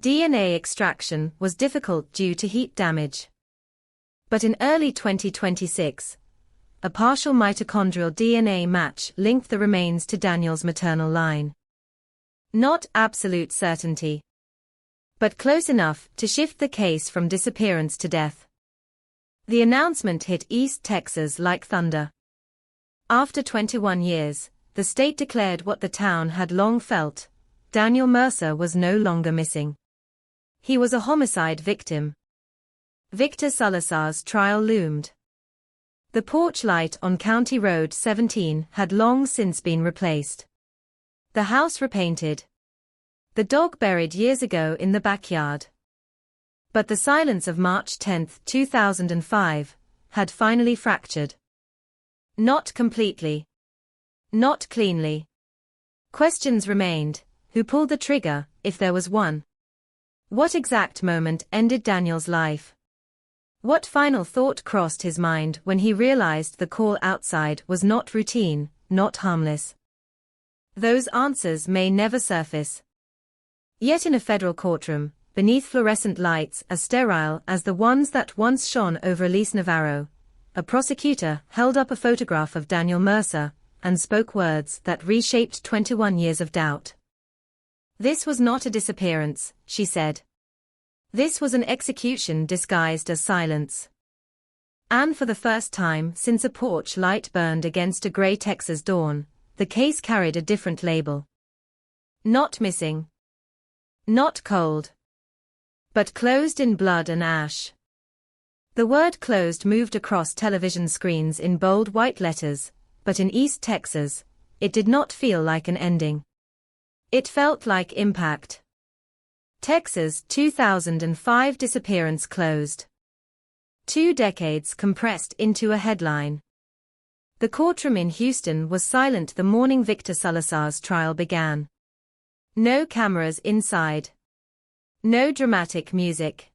DNA extraction was difficult due to heat damage. But in early 2026, a partial mitochondrial DNA match linked the remains to Daniel's maternal line. Not absolute certainty, but close enough to shift the case from disappearance to death. The announcement hit East Texas like thunder. After 21 years, the state declared what the town had long felt: Daniel Mercer was no longer missing. He was a homicide victim. Victor Salazar's trial loomed. The porch light on County Road 17 had long since been replaced. The house repainted. The dog buried years ago in the backyard. But the silence of March 10, 2005, had finally fractured. Not completely. Not cleanly. Questions remained: who pulled the trigger, if there was one? What exact moment ended Daniel's life? What final thought crossed his mind when he realized the call outside was not routine, not harmless? Those answers may never surface. Yet in a federal courtroom, beneath fluorescent lights as sterile as the ones that once shone over Elise Navarro, a prosecutor held up a photograph of Daniel Mercer and spoke words that reshaped 21 years of doubt. "This was not a disappearance," she said. "This was an execution disguised as silence." And for the first time since a porch light burned against a gray Texas dawn, the case carried a different label. Not missing. Not cold. But closed in blood and ash. The word closed moved across television screens in bold white letters, but in East Texas, it did not feel like an ending. It felt like impact. Texas 2005 disappearance closed. 2 decades compressed into a headline. The courtroom in Houston was silent the morning Victor Salazar's trial began. No cameras inside. No dramatic music.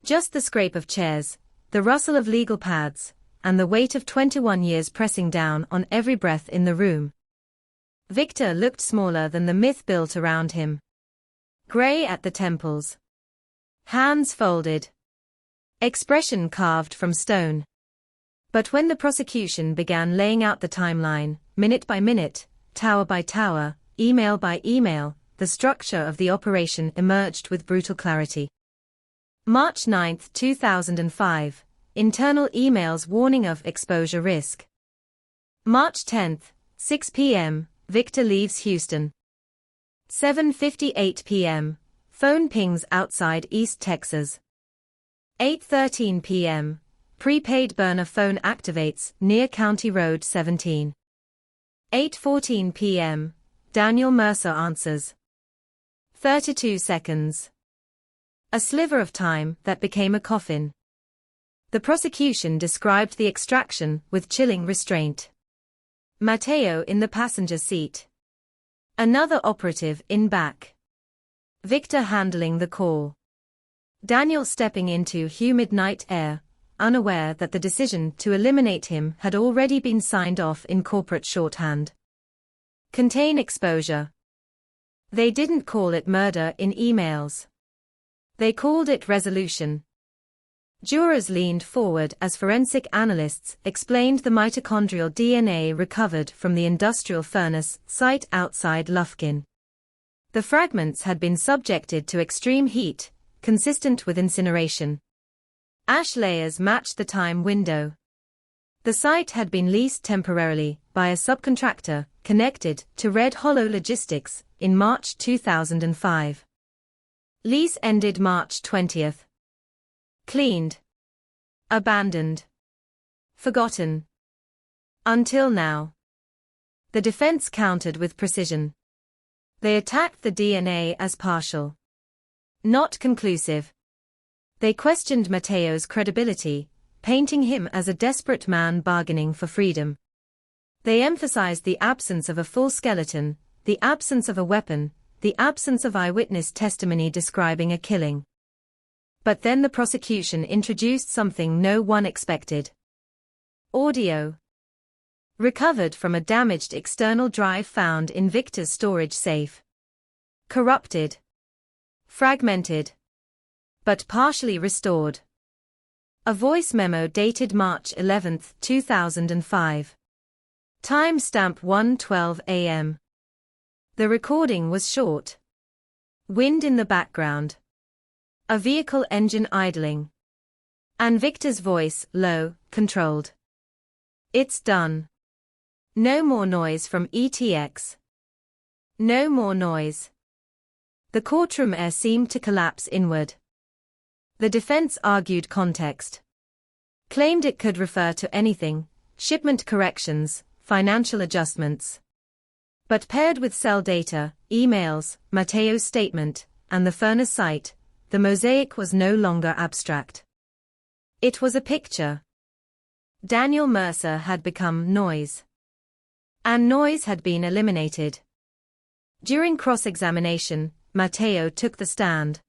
Just the scrape of chairs, the rustle of legal pads, and the weight of 21 years pressing down on every breath in the room. Victor looked smaller than the myth built around him. Gray at the temples. Hands folded. Expression carved from stone. But when the prosecution began laying out the timeline, minute by minute, tower by tower, email by email, the structure of the operation emerged with brutal clarity. March 9, 2005, internal emails warning of exposure risk. March 10, 6 p.m., Victor leaves Houston. 7:58 p.m., phone pings outside East Texas. 8:13 p.m., prepaid burner phone activates near County Road 17. 8:14 p.m., Daniel Mercer answers. 32 seconds. A sliver of time that became a coffin. The prosecution described the extraction with chilling restraint. Mateo in the passenger seat. Another operative in back. Victor handling the call. Daniel stepping into humid night air, unaware that the decision to eliminate him had already been signed off in corporate shorthand. Contain exposure. They didn't call it murder in emails. They called it resolution. Jurors leaned forward as forensic analysts explained the mitochondrial DNA recovered from the industrial furnace site outside Lufkin. The fragments had been subjected to extreme heat, consistent with incineration. Ash layers matched the time window. The site had been leased temporarily by a subcontractor connected to Red Hollow Logistics in March 2005. Lease ended March 20th. Cleaned. Abandoned. Forgotten. Until now. The defense countered with precision. They attacked the DNA as partial. Not conclusive. They questioned Matteo's credibility, painting him as a desperate man bargaining for freedom. They emphasized the absence of a full skeleton, the absence of a weapon, the absence of eyewitness testimony describing a killing. But then the prosecution introduced something no one expected. Audio. Recovered from a damaged external drive found in Victor's storage safe. Corrupted. Fragmented. But partially restored. A voice memo dated March 11, 2005. Timestamp 1:12 a.m. The recording was short. Wind in the background. A vehicle engine idling. And Victor's voice, low, controlled. It's done. No more noise from ETX. No more noise. The courtroom air seemed to collapse inward. The defense argued context. Claimed it could refer to anything, shipment corrections, financial adjustments. But paired with cell data, emails, Matteo's statement, and the furnace site, the mosaic was no longer abstract. It was a picture. Daniel Mercer had become noise. And noise had been eliminated. During cross-examination, Matteo took the stand.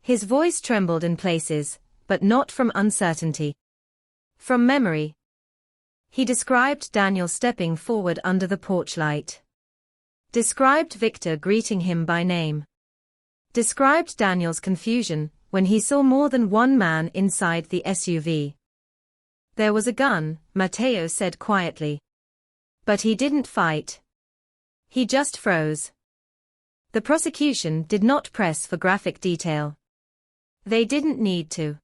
His voice trembled in places, but not from uncertainty. From memory. He described Daniel stepping forward under the porch light. Described Victor greeting him by name. Described Daniel's confusion when he saw more than one man inside the SUV. There was a gun, Matteo said quietly. But he didn't fight. He just froze. The prosecution did not press for graphic detail. They didn't need to.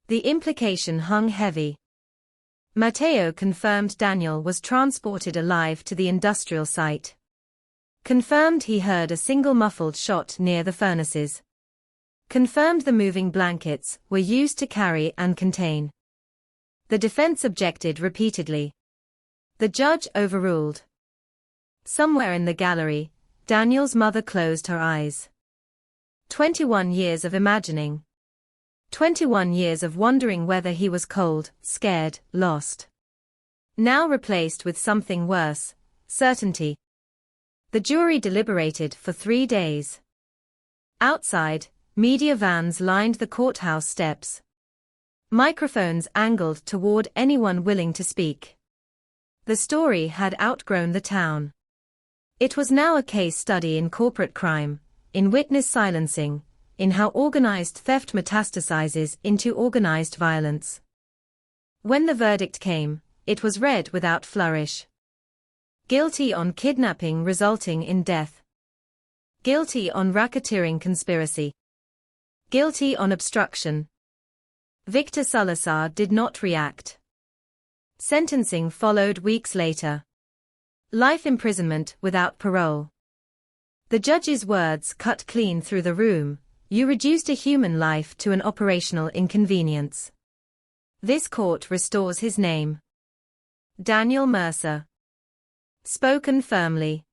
The implication hung heavy. Matteo confirmed Daniel was transported alive to the industrial site. Confirmed he heard a single muffled shot near the furnaces. Confirmed the moving blankets were used to carry and contain. The defense objected repeatedly. The judge overruled. Somewhere in the gallery, Daniel's mother closed her eyes. 21 years of imagining. 21 years of wondering whether he was cold, scared, lost. Now replaced with something worse, certainty. The jury deliberated for 3 days. Outside, media vans lined the courthouse steps. Microphones angled toward anyone willing to speak. The story had outgrown the town. It was now a case study in corporate crime, in witness silencing, in how organized theft metastasizes into organized violence. When the verdict came, it was read without flourish. Guilty on kidnapping resulting in death. Guilty on racketeering conspiracy. Guilty on obstruction. Victor Salazar did not react. Sentencing followed weeks later. Life imprisonment without parole. The judge's words cut clean through the room. You reduced a human life to an operational inconvenience. This court restores his name. Daniel Mercer. Spoken firmly.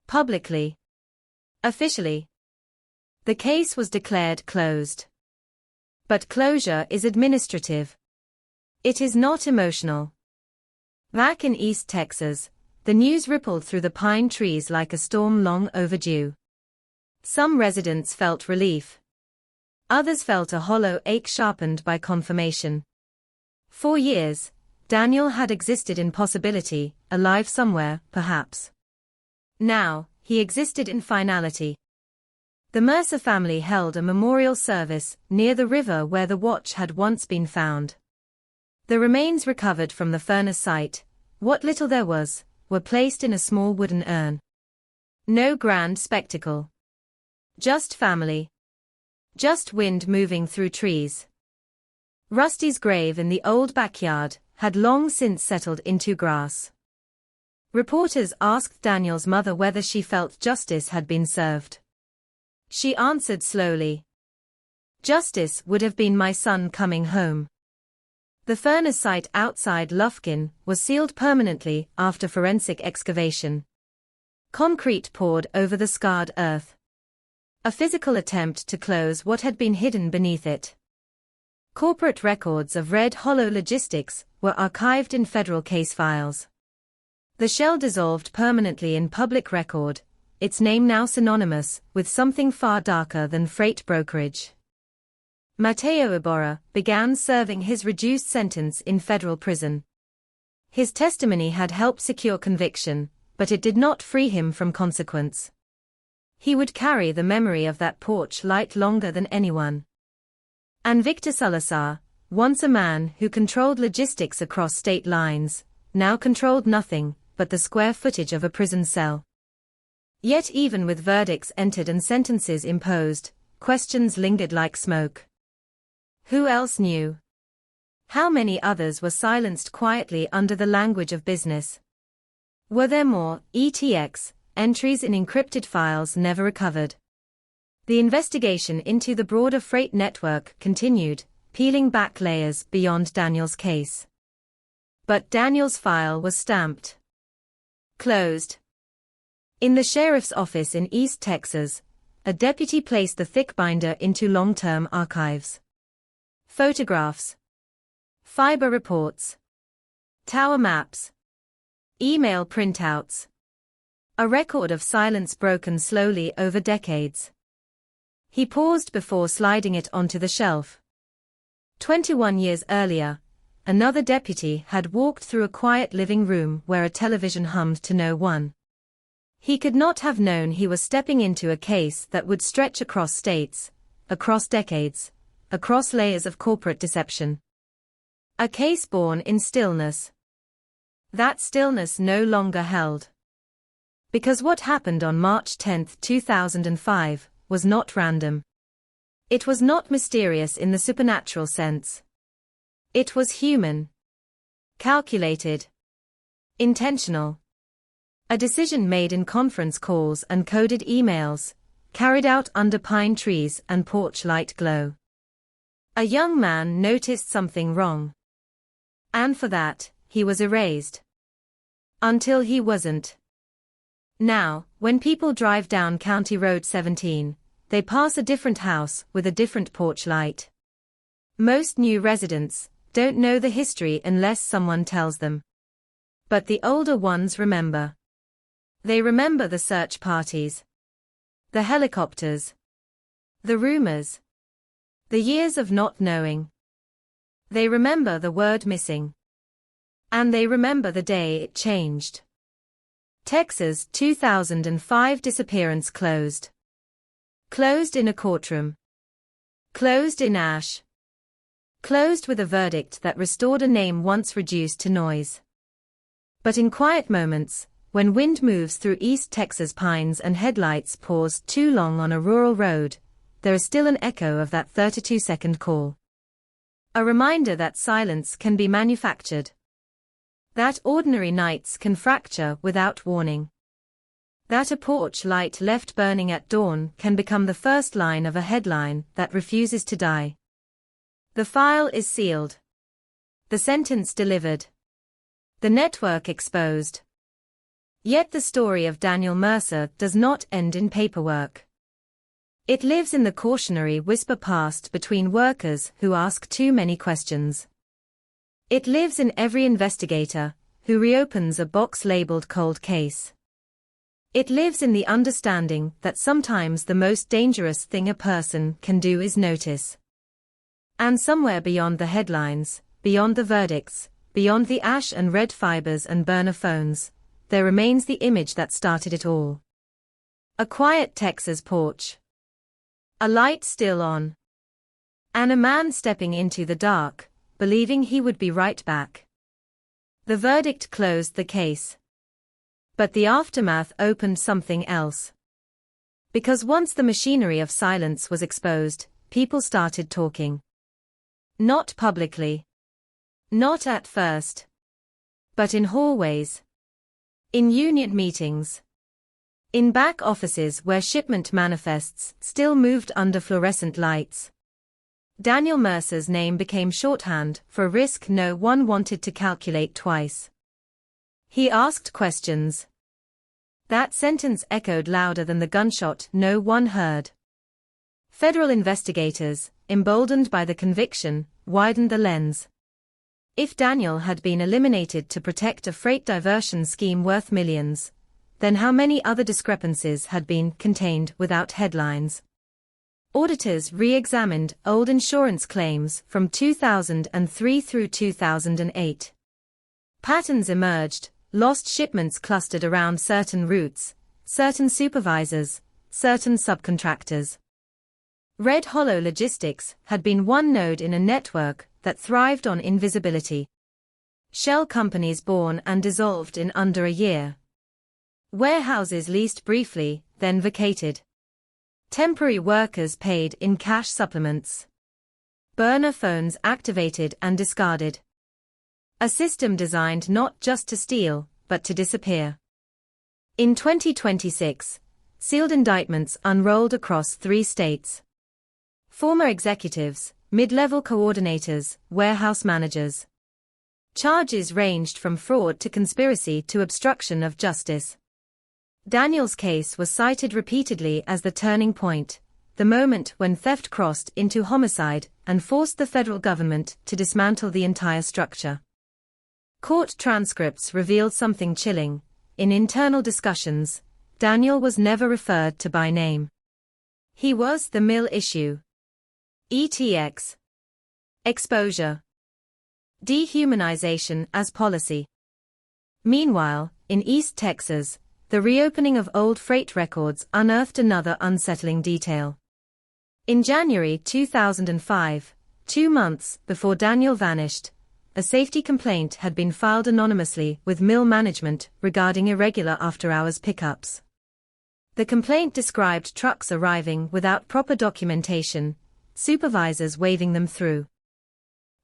Publicly. Officially. The case was declared closed. But closure is administrative. It is not emotional. Back in East Texas, the news rippled through the pine trees like a storm long overdue. Some residents felt relief. Others felt a hollow ache sharpened by confirmation. For years, Daniel had existed in possibility, alive somewhere, perhaps. Now, he existed in finality. The Mercer family held a memorial service near the river where the watch had once been found. The remains recovered from the furnace site, what little there was, were placed in a small wooden urn. No grand spectacle. Just family. Just wind moving through trees. Rusty's grave in the old backyard had long since settled into grass. Reporters asked Daniel's mother whether she felt justice had been served. She answered slowly. Justice would have been my son coming home. The furnace site outside Lufkin was sealed permanently after forensic excavation. Concrete poured over the scarred earth. A physical attempt to close what had been hidden beneath it. Corporate records of Red Hollow Logistics were archived in federal case files. The shell dissolved permanently in public record, its name now synonymous with something far darker than freight brokerage. Mateo Ibarra began serving his reduced sentence in federal prison. His testimony had helped secure conviction, but it did not free him from consequence. He would carry the memory of that porch light longer than anyone. And Victor Salazar, once a man who controlled logistics across state lines, now controlled nothing but the square footage of a prison cell. Yet even with verdicts entered and sentences imposed, questions lingered like smoke. Who else knew? How many others were silenced quietly under the language of business? Were there more ETX entries in encrypted files never recovered? The investigation into the broader freight network continued, peeling back layers beyond Daniel's case. But Daniel's file was stamped closed. In the sheriff's office in East Texas, a deputy placed the thick binder into long-term archives. Photographs, fiber reports, tower maps, email printouts. A record of silence broken slowly over decades. He paused before sliding it onto the shelf. 21 years earlier, another deputy had walked through a quiet living room where a television hummed to no one. He could not have known he was stepping into a case that would stretch across states, across decades, across layers of corporate deception. A case born in stillness. That stillness no longer held. Because what happened on March 10, 2005, was not random. It was not mysterious in the supernatural sense. It was human. Calculated. Intentional. A decision made in conference calls and coded emails, carried out under pine trees and porch light glow. A young man noticed something wrong. And for that, he was erased. Until he wasn't. Now, when people drive down County Road 17, they pass a different house with a different porch light. Most new residents don't know the history unless someone tells them. But the older ones remember. They remember the search parties, the helicopters, the rumors, the years of not knowing. They remember the word missing. And they remember the day it changed. Texas 2005 disappearance closed. Closed in a courtroom. Closed in ash. Closed with a verdict that restored a name once reduced to noise. But in quiet moments, when wind moves through East Texas pines and headlights pause too long on a rural road, there is still an echo of that 32-second call. A reminder that silence can be manufactured. That ordinary nights can fracture without warning. That a porch light left burning at dawn can become the first line of a headline that refuses to die. The file is sealed. The sentence delivered. The network exposed. Yet the story of Daniel Mercer does not end in paperwork. It lives in the cautionary whisper passed between workers who ask too many questions. It lives in every investigator who reopens a box labeled cold case. It lives in the understanding that sometimes the most dangerous thing a person can do is notice. And somewhere beyond the headlines, beyond the verdicts, beyond the ash and red fibers and burner phones, there remains the image that started it all. A quiet Texas porch. A light still on. And a man stepping into the dark, believing he would be right back. The verdict closed the case. But the aftermath opened something else. Because once the machinery of silence was exposed, people started talking. Not publicly. Not at first. But in hallways. In union meetings. In back offices where shipment manifests still moved under fluorescent lights. Daniel Mercer's name became shorthand for a risk no one wanted to calculate twice. He asked questions. That sentence echoed louder than the gunshot no one heard. Federal investigators, emboldened by the conviction, widened the lens. If Daniel had been eliminated to protect a freight diversion scheme worth millions, then how many other discrepancies had been contained without headlines? Auditors re-examined old insurance claims from 2003 through 2008. Patterns emerged, lost shipments clustered around certain routes, certain supervisors, certain subcontractors. Red Hollow Logistics had been one node in a network that thrived on invisibility. Shell companies born and dissolved in under a year. Warehouses leased briefly, then vacated. Temporary workers paid in cash supplements. Burner phones activated and discarded. A system designed not just to steal, but to disappear. In 2026, sealed indictments unrolled across 3 states. Former executives, mid-level coordinators, warehouse managers. Charges ranged from fraud to conspiracy to obstruction of justice. Daniel's case was cited repeatedly as the turning point, the moment when theft crossed into homicide and forced the federal government to dismantle the entire structure. Court transcripts revealed something chilling. In internal discussions, Daniel was never referred to by name. He was the mill issue. ETX. Exposure. Dehumanization as policy. Meanwhile, in East Texas, the reopening of old freight records unearthed another unsettling detail. In January 2005, 2 months before Daniel vanished, a safety complaint had been filed anonymously with mill management regarding irregular after-hours pickups. The complaint described trucks arriving without proper documentation, supervisors waving them through.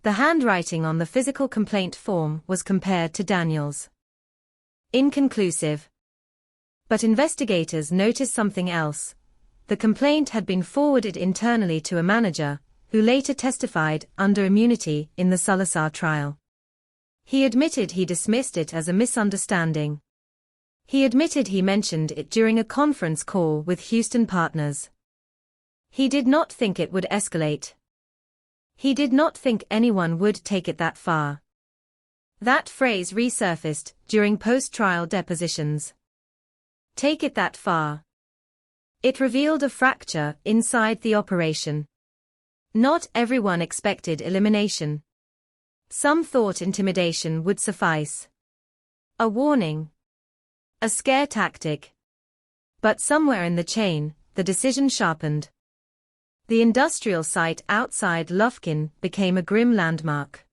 The handwriting on the physical complaint form was compared to Daniel's. Inconclusive. But investigators noticed something else. The complaint had been forwarded internally to a manager, who later testified under immunity in the Salazar trial. He admitted he dismissed it as a misunderstanding. He admitted he mentioned it during a conference call with Houston partners. He did not think it would escalate. He did not think anyone would take it that far. That phrase resurfaced during post-trial depositions. Take it that far. It revealed a fracture inside the operation. Not everyone expected elimination. Some thought intimidation would suffice. A warning. A scare tactic. But somewhere in the chain, the decision sharpened. The industrial site outside Lufkin became a grim landmark.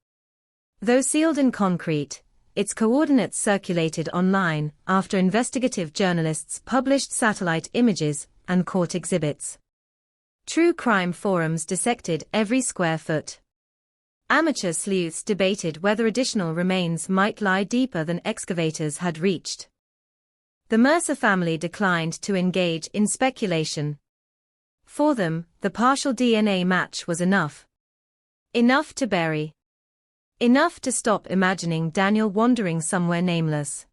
Though sealed in concrete, its coordinates circulated online after investigative journalists published satellite images and court exhibits. True crime forums dissected every square foot. Amateur sleuths debated whether additional remains might lie deeper than excavators had reached. The Mercer family declined to engage in speculation. For them, the partial DNA match was enough. Enough to bury. Enough to stop imagining Daniel wandering somewhere nameless.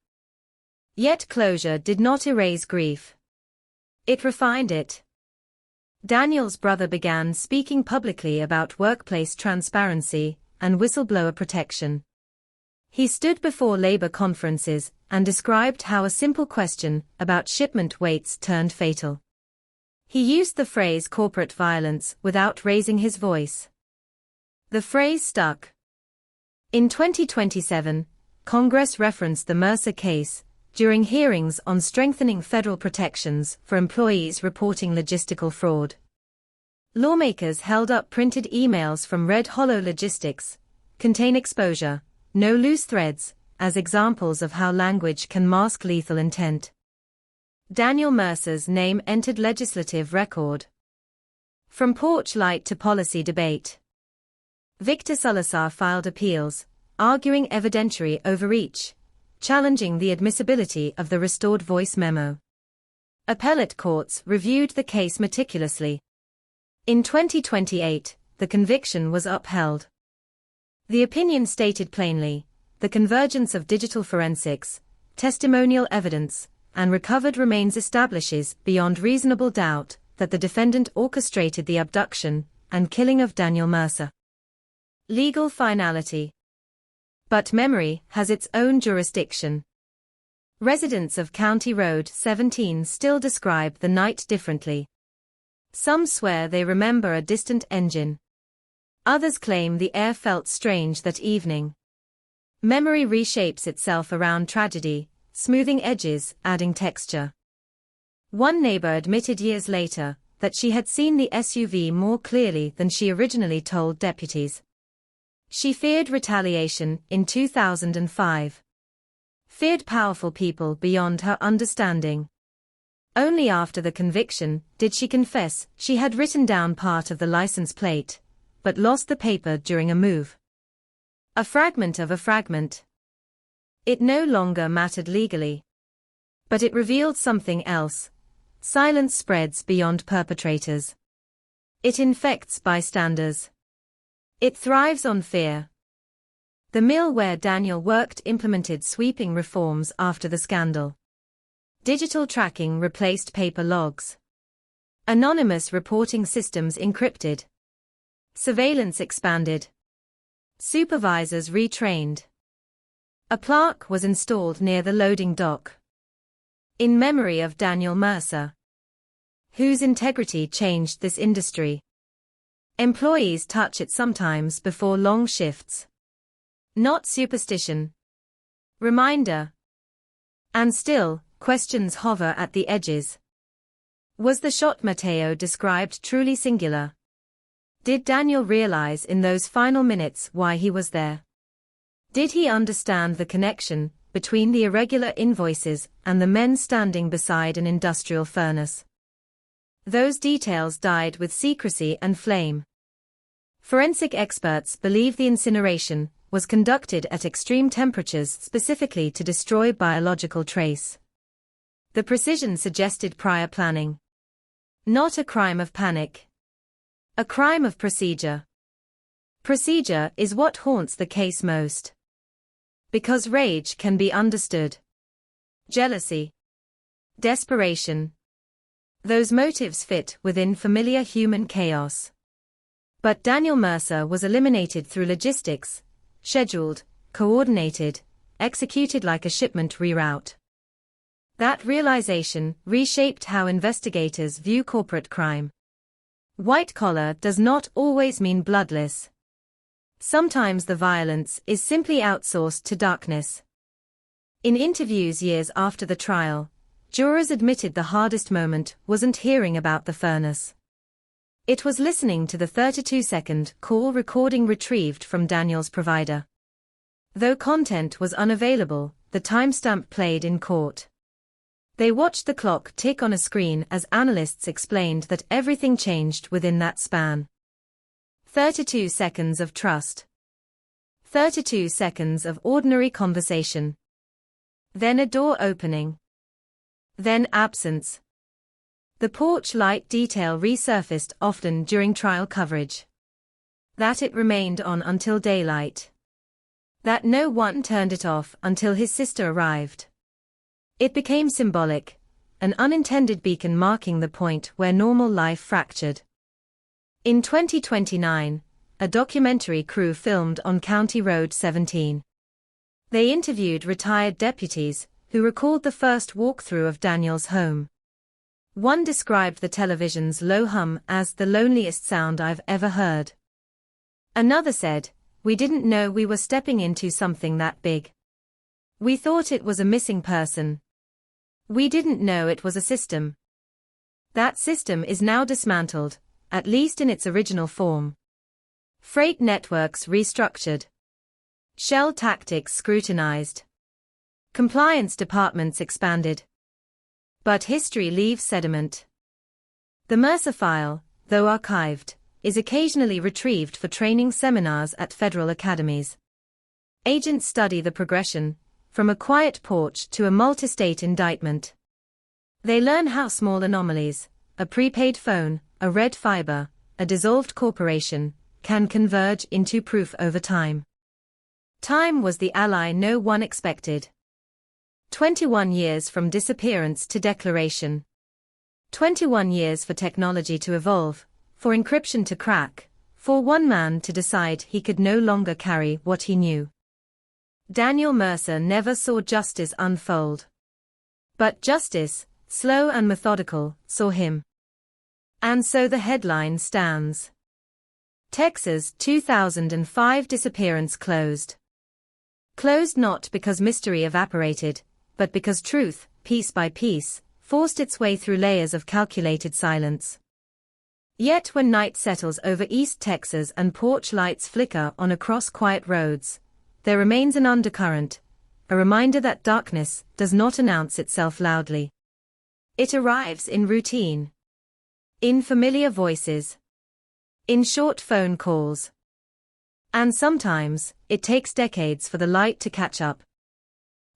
Yet closure did not erase grief. It refined it. Daniel's brother began speaking publicly about workplace transparency and whistleblower protection. He stood before labor conferences and described how a simple question about shipment weights turned fatal. He used the phrase corporate violence without raising his voice. The phrase stuck. In 2027, Congress referenced the Mercer case during hearings on strengthening federal protections for employees reporting logistical fraud. Lawmakers held up printed emails from Red Hollow Logistics, contain exposure, no loose threads, as examples of how language can mask lethal intent. Daniel Mercer's name entered legislative record. From porch light to policy debate. Victor Salazar filed appeals, arguing evidentiary overreach, challenging the admissibility of the restored voice memo. Appellate courts reviewed the case meticulously. In 2028, the conviction was upheld. The opinion stated plainly, the convergence of digital forensics, testimonial evidence, and recovered remains establishes beyond reasonable doubt that the defendant orchestrated the abduction and killing of Daniel Mercer. Legal finality. But memory has its own jurisdiction. Residents of County Road 17 still describe the night differently. Some swear they remember a distant engine. Others claim the air felt strange that evening. Memory reshapes itself around tragedy, smoothing edges, adding texture. One neighbor admitted years later that she had seen the SUV more clearly than she originally told deputies. She feared retaliation in 2005. Feared powerful people beyond her understanding. Only after the conviction did she confess she had written down part of the license plate, but lost the paper during a move. A fragment of a fragment. It no longer mattered legally. But it revealed something else. Silence spreads beyond perpetrators. It infects bystanders. It thrives on fear. The mill where Daniel worked implemented sweeping reforms after the scandal. Digital tracking replaced paper logs. Anonymous reporting systems encrypted. Surveillance expanded. Supervisors retrained. A plaque was installed near the loading dock. In memory of Daniel Mercer, whose integrity changed this industry. Employees touch it sometimes before long shifts. Not superstition. Reminder. And still, questions hover at the edges. Was the shot Matteo described truly singular? Did Daniel realize in those final minutes why he was there? Did he understand the connection between the irregular invoices and the men standing beside an industrial furnace? Those details died with secrecy and flame. Forensic experts believe the incineration was conducted at extreme temperatures specifically to destroy biological trace. The precision suggested prior planning. Not a crime of panic. A crime of procedure. Procedure is what haunts the case most. Because rage can be understood. Jealousy. Desperation. Those motives fit within familiar human chaos. But Daniel Mercer was eliminated through logistics, scheduled, coordinated, executed like a shipment reroute. That realization reshaped how investigators view corporate crime. White collar does not always mean bloodless. Sometimes the violence is simply outsourced to darkness. In interviews years after the trial, jurors admitted the hardest moment wasn't hearing about the furnace. It was listening to the 32-second call recording retrieved from Daniel's provider. Though content was unavailable, the timestamp played in court. They watched the clock tick on a screen as analysts explained that everything changed within that span. 32 seconds of trust. 32 seconds of ordinary conversation. Then a door opening. Then absence. The porch light detail resurfaced often during trial coverage. That it remained on until daylight. That no one turned it off until his sister arrived. It became symbolic, an unintended beacon marking the point where normal life fractured. In 2029, a documentary crew filmed on County Road 17. They interviewed retired deputies who recalled the first walkthrough of Daniel's home. One described the television's low hum as the loneliest sound I've ever heard. Another said, "We didn't know we were stepping into something that big. We thought it was a missing person. We didn't know it was a system. That system is now dismantled, at least in its original form. Freight networks restructured. Shell tactics scrutinized. Compliance departments expanded. But history leaves sediment. The Mercer file, though archived, is occasionally retrieved for training seminars at federal academies. Agents study the progression, from a quiet porch to a multi-state indictment. They learn how small anomalies, a prepaid phone, a red fiber, a dissolved corporation, can converge into proof over time. Time was the ally no one expected. 21 years from disappearance to declaration. 21 years for technology to evolve, for encryption to crack, for one man to decide he could no longer carry what he knew. Daniel Mercer never saw justice unfold. But justice, slow and methodical, saw him. And so the headline stands. Texas 2005 disappearance closed. Closed not because mystery evaporated, but because truth, piece by piece, forced its way through layers of calculated silence. Yet when night settles over East Texas and porch lights flicker on across quiet roads, there remains an undercurrent, a reminder that darkness does not announce itself loudly. It arrives in routine. In familiar voices. In short phone calls. And sometimes, it takes decades for the light to catch up.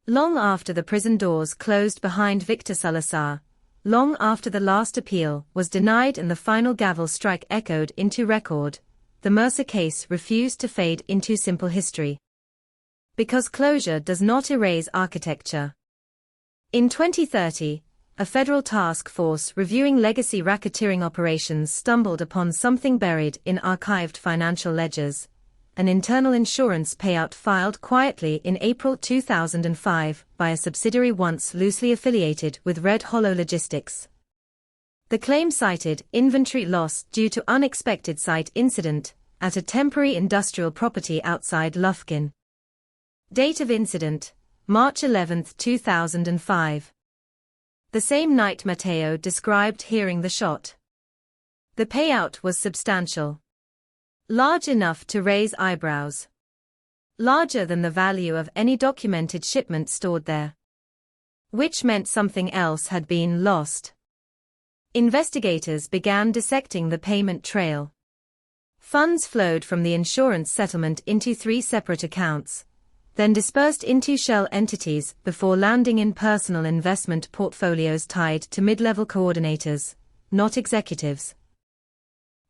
Long after the prison doors closed behind Victor Salazar, long after the last appeal was denied and the final gavel strike echoed into record, the Mercer case refused to fade into simple history. Because closure does not erase architecture. In 2030, a federal task force reviewing legacy racketeering operations stumbled upon something buried in archived financial ledgers, an internal insurance payout filed quietly in April 2005 by a subsidiary once loosely affiliated with Red Hollow Logistics. The claim cited inventory loss due to unexpected site incident at a temporary industrial property outside Lufkin. Date of incident, March 11, 2005. The same night Mateo described hearing the shot. The payout was substantial. Large enough to raise eyebrows. Larger than the value of any documented shipment stored there. Which meant something else had been lost. Investigators began dissecting the payment trail. Funds flowed from the insurance settlement into 3 separate accounts, then dispersed into shell entities before landing in personal investment portfolios tied to mid-level coordinators, not executives.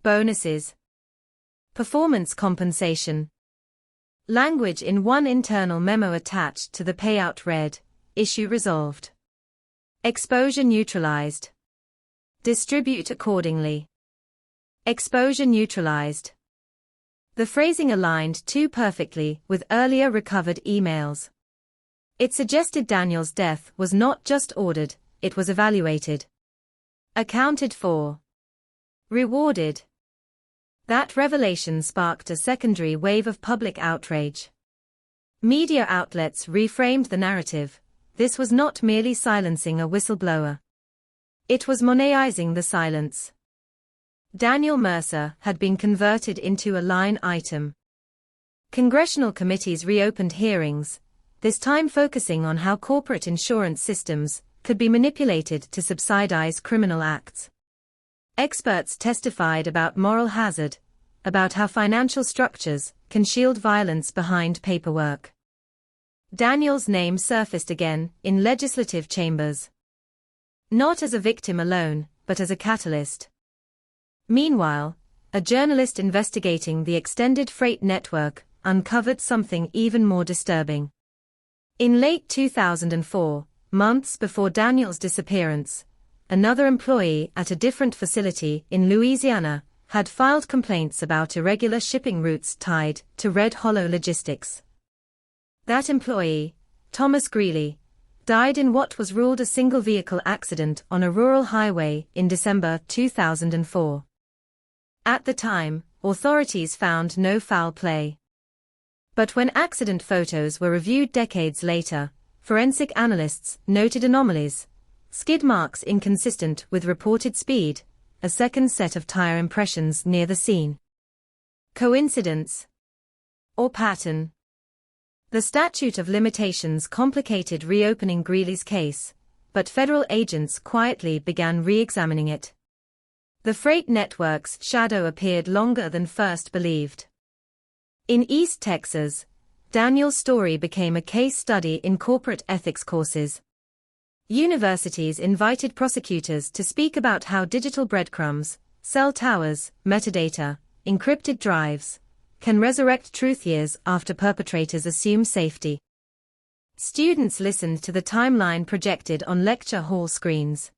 Bonuses. Performance compensation. Language in one internal memo attached to the payout read, "Issue resolved. Exposure neutralized. Distribute accordingly." Exposure neutralized. The phrasing aligned too perfectly with earlier recovered emails. It suggested Daniel's death was not just ordered, it was evaluated. Accounted for. Rewarded. That revelation sparked a secondary wave of public outrage. Media outlets reframed the narrative. This was not merely silencing a whistleblower. It was monetizing the silence. Daniel Mercer had been converted into a line item. Congressional committees reopened hearings, this time focusing on how corporate insurance systems could be manipulated to subsidize criminal acts. Experts testified about moral hazard, about how financial structures can shield violence behind paperwork. Daniel's name surfaced again in legislative chambers. Not as a victim alone, but as a catalyst. Meanwhile, a journalist investigating the extended freight network uncovered something even more disturbing. In late 2004, months before Daniel's disappearance, another employee at a different facility in Louisiana had filed complaints about irregular shipping routes tied to Red Hollow Logistics. That employee, Thomas Greeley, died in what was ruled a single-vehicle accident on a rural highway in December 2004. At the time, authorities found no foul play. But when accident photos were reviewed decades later, forensic analysts noted anomalies, skid marks inconsistent with reported speed, a second set of tire impressions near the scene. Coincidence? Or pattern? The statute of limitations complicated reopening Greeley's case, but federal agents quietly began re-examining it. The freight network's shadow appeared longer than first believed. In East Texas, Daniel's story became a case study in corporate ethics courses. Universities invited prosecutors to speak about how digital breadcrumbs, cell towers, metadata, encrypted drives, can resurrect truth years after perpetrators assume safety. Students listened to the timeline projected on lecture hall screens.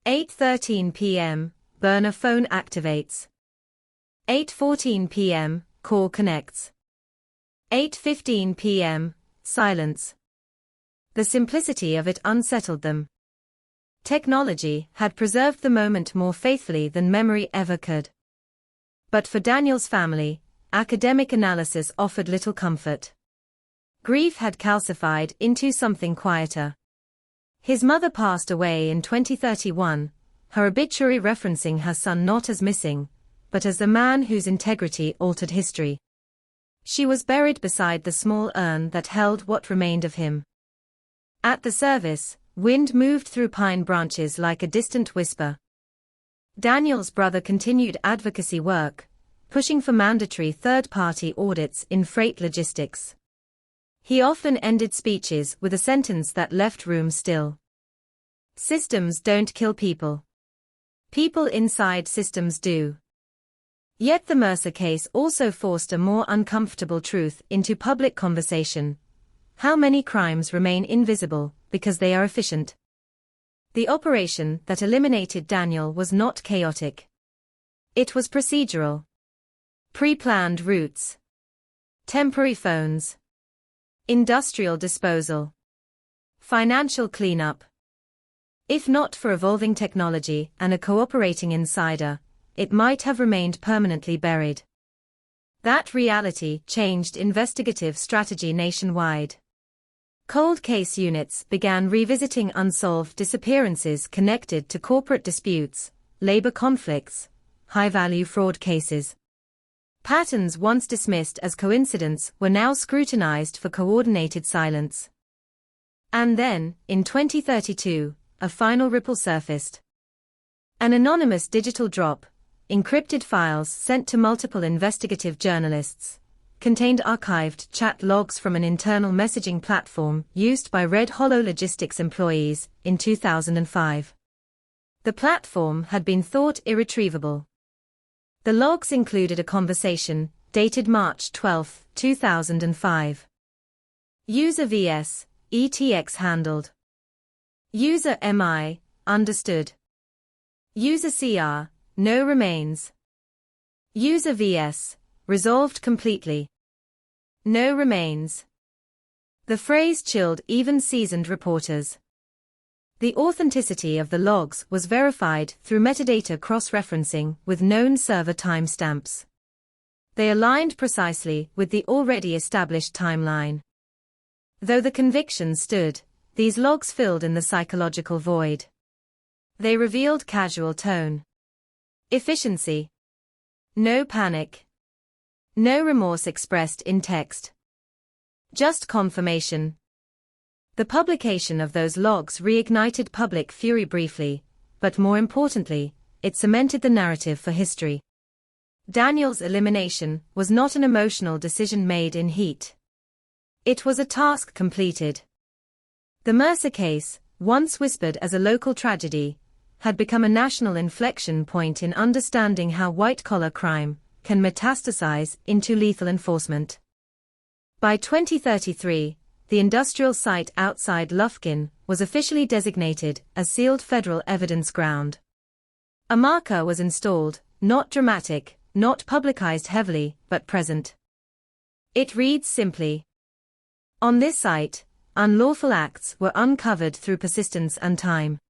8:13 p.m., burner phone activates. 8:14 p.m., call connects. 8:15 p.m., silence. The simplicity of it unsettled them. Technology had preserved the moment more faithfully than memory ever could. But for Daniel's family, academic analysis offered little comfort. Grief had calcified into something quieter. His mother passed away in 2031, her obituary referencing her son not as missing, but as the man whose integrity altered history. She was buried beside the small urn that held what remained of him. At the service, wind moved through pine branches like a distant whisper. Daniel's brother continued advocacy work, pushing for mandatory third-party audits in freight logistics. He often ended speeches with a sentence that left room still. Systems don't kill people. People inside systems do. Yet the Mercer case also forced a more uncomfortable truth into public conversation. How many crimes remain invisible because they are efficient? The operation that eliminated Daniel was not chaotic. It was procedural. Pre-planned routes. Temporary phones. Industrial disposal. Financial cleanup. If not for evolving technology and a cooperating insider, it might have remained permanently buried. That reality changed investigative strategy nationwide. Cold case units began revisiting unsolved disappearances connected to corporate disputes, labor conflicts, high-value fraud cases. Patterns once dismissed as coincidence were now scrutinized for coordinated silence. And then, in 2032, a final ripple surfaced. An anonymous digital drop, encrypted files sent to multiple investigative journalists, contained archived chat logs from an internal messaging platform used by Red Hollow Logistics employees in 2005. The platform had been thought irretrievable. The logs included a conversation, dated March 12, 2005. User vs. ETX handled. User MI, understood. User CR, no remains. User vs. resolved completely. No remains. The phrase chilled even seasoned reporters. The authenticity of the logs was verified through metadata cross-referencing with known server timestamps. They aligned precisely with the already established timeline. Though the conviction stood, these logs filled in the psychological void. They revealed casual tone. Efficiency. No panic. No remorse expressed in text. Just confirmation. The publication of those logs reignited public fury briefly, but more importantly, it cemented the narrative for history. Daniel's elimination was not an emotional decision made in heat. It was a task completed. The Mercer case, once whispered as a local tragedy, had become a national inflection point in understanding how white-collar crime can metastasize into lethal enforcement. By 2033, the industrial site outside Lufkin was officially designated as sealed federal evidence ground. A marker was installed, not dramatic, not publicized heavily, but present. It reads simply: on this site, unlawful acts were uncovered through persistence and time.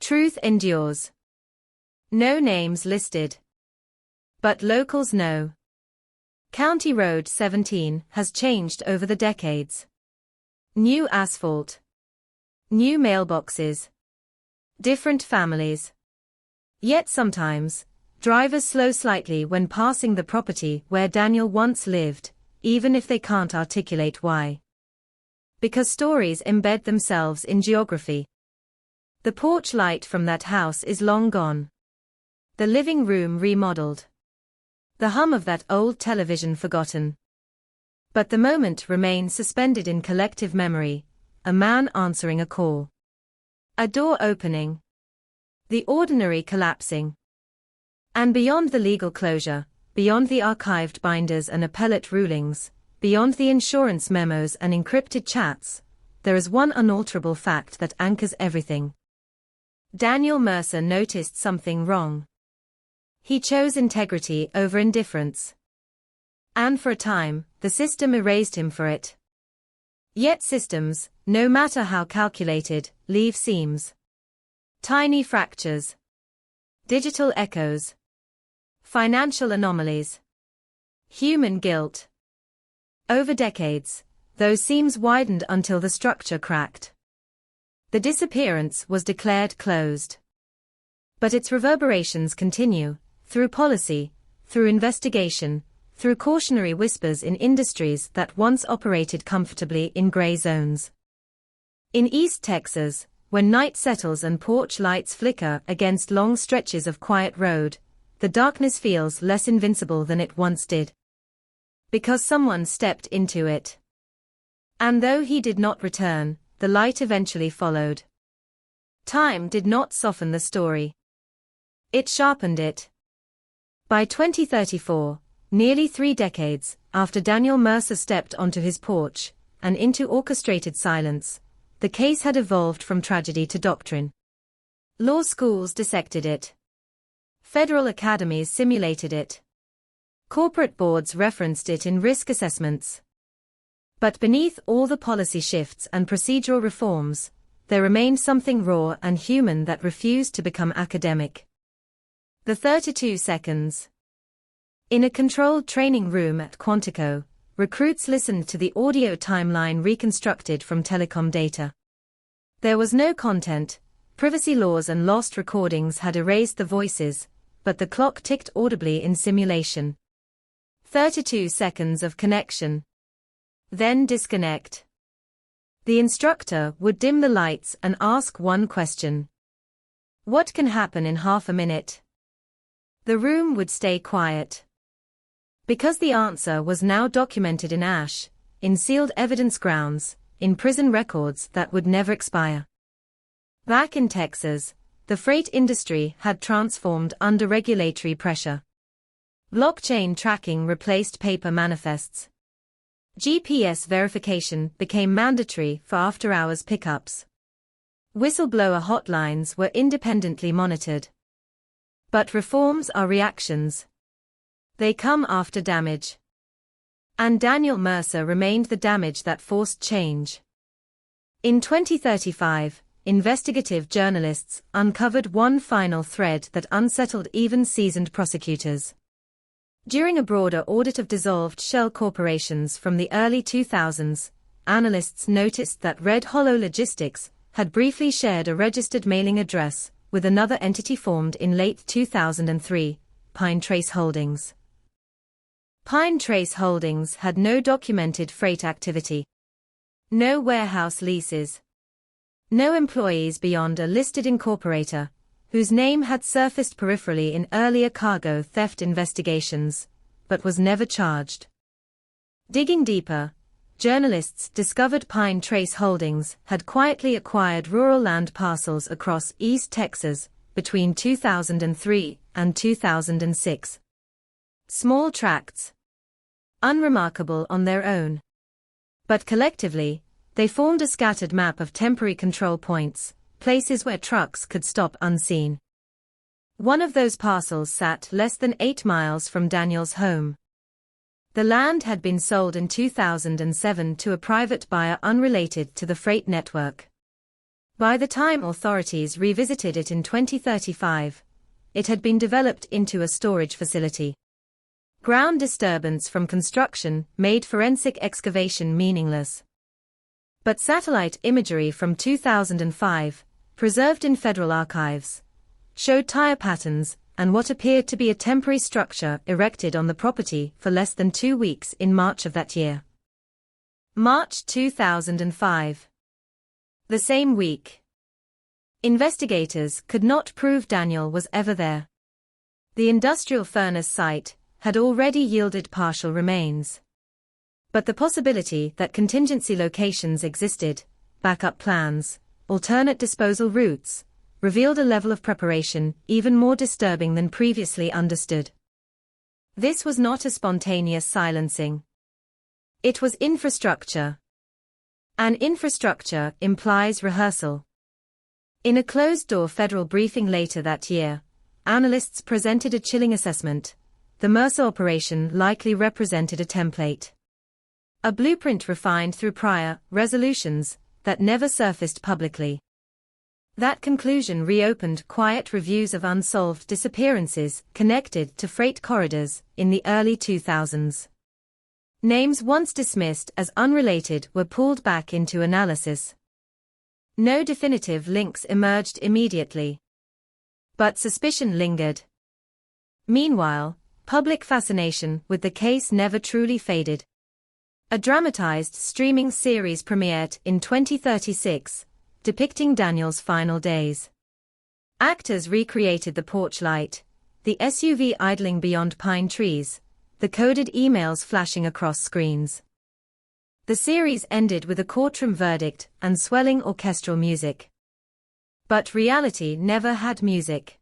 Truth endures. No names listed. But locals know. County Road 17 has changed over the decades. New asphalt. New mailboxes. Different families. Yet sometimes, drivers slow slightly when passing the property where Daniel once lived, even if they can't articulate why. Because stories embed themselves in geography. The porch light from that house is long gone. The living room remodeled. The hum of that old television forgotten. But the moment remains suspended in collective memory, a man answering a call. A door opening. The ordinary collapsing. And beyond the legal closure, beyond the archived binders and appellate rulings, beyond the insurance memos and encrypted chats, there is one unalterable fact that anchors everything. Daniel Mercer noticed something wrong. He chose integrity over indifference. And for a time, the system erased him for it. Yet systems, no matter how calculated, leave seams. Tiny fractures. Digital echoes. Financial anomalies. Human guilt. Over decades, those seams widened until the structure cracked. The disappearance was declared closed. But its reverberations continue, through policy, through investigation, through cautionary whispers in industries that once operated comfortably in gray zones. In East Texas, when night settles and porch lights flicker against long stretches of quiet road, the darkness feels less invincible than it once did. Because someone stepped into it. And though he did not return, the light eventually followed. Time did not soften the story. It sharpened it. By 2034, nearly 3 decades after Daniel Mercer stepped onto his porch and into orchestrated silence, the case had evolved from tragedy to doctrine. Law schools dissected it. Federal academies simulated it. Corporate boards referenced it in risk assessments. But beneath all the policy shifts and procedural reforms, there remained something raw and human that refused to become academic. The 32 seconds. In a controlled training room at Quantico, recruits listened to the audio timeline reconstructed from telecom data. There was no content, privacy laws and lost recordings had erased the voices, but the clock ticked audibly in simulation. 32 seconds of connection. Then disconnect. The instructor would dim the lights and ask one question. What can happen in half a minute? The room would stay quiet. Because the answer was now documented in ash, in sealed evidence grounds, in prison records that would never expire. Back in Texas, the freight industry had transformed under regulatory pressure. Blockchain tracking replaced paper manifests. GPS verification became mandatory for after-hours pickups. Whistleblower hotlines were independently monitored. But reforms are reactions. They come after damage. And Daniel Mercer remained the damage that forced change. In 2035, investigative journalists uncovered one final thread that unsettled even seasoned prosecutors. During a broader audit of dissolved shell corporations from the early 2000s, analysts noticed that Red Hollow Logistics had briefly shared a registered mailing address with another entity formed in late 2003, Pine Trace Holdings. Pine Trace Holdings had no documented freight activity. No warehouse leases. No employees beyond a listed incorporator, whose name had surfaced peripherally in earlier cargo theft investigations, but was never charged. Digging deeper, journalists discovered Pine Trace Holdings had quietly acquired rural land parcels across East Texas between 2003 and 2006. Small tracts. Unremarkable on their own. But collectively, they formed a scattered map of temporary control points, places where trucks could stop unseen. One of those parcels sat less than 8 miles from Daniel's home. The land had been sold in 2007 to a private buyer unrelated to the freight network. By the time authorities revisited it in 2035, it had been developed into a storage facility. Ground disturbance from construction made forensic excavation meaningless. But satellite imagery from 2005, preserved in federal archives, showed tire patterns and what appeared to be a temporary structure erected on the property for less than 2 weeks in March of that year. March 2005. The same week. Investigators could not prove Daniel was ever there. The industrial furnace site had already yielded partial remains. But the possibility that contingency locations existed, backup plans, alternate disposal routes, revealed a level of preparation even more disturbing than previously understood. This was not a spontaneous silencing. It was infrastructure. And infrastructure implies rehearsal. In a closed-door federal briefing later that year, analysts presented a chilling assessment. The Mercer operation likely represented a template. A blueprint refined through prior resolutions that never surfaced publicly. That conclusion reopened quiet reviews of unsolved disappearances connected to freight corridors in the early 2000s. Names once dismissed as unrelated were pulled back into analysis. No definitive links emerged immediately. But suspicion lingered. Meanwhile, public fascination with the case never truly faded. A dramatized streaming series premiered in 2036, depicting Daniel's final days. Actors recreated the porch light, the SUV idling beyond pine trees, the coded emails flashing across screens. The series ended with a courtroom verdict and swelling orchestral music. But reality never had music.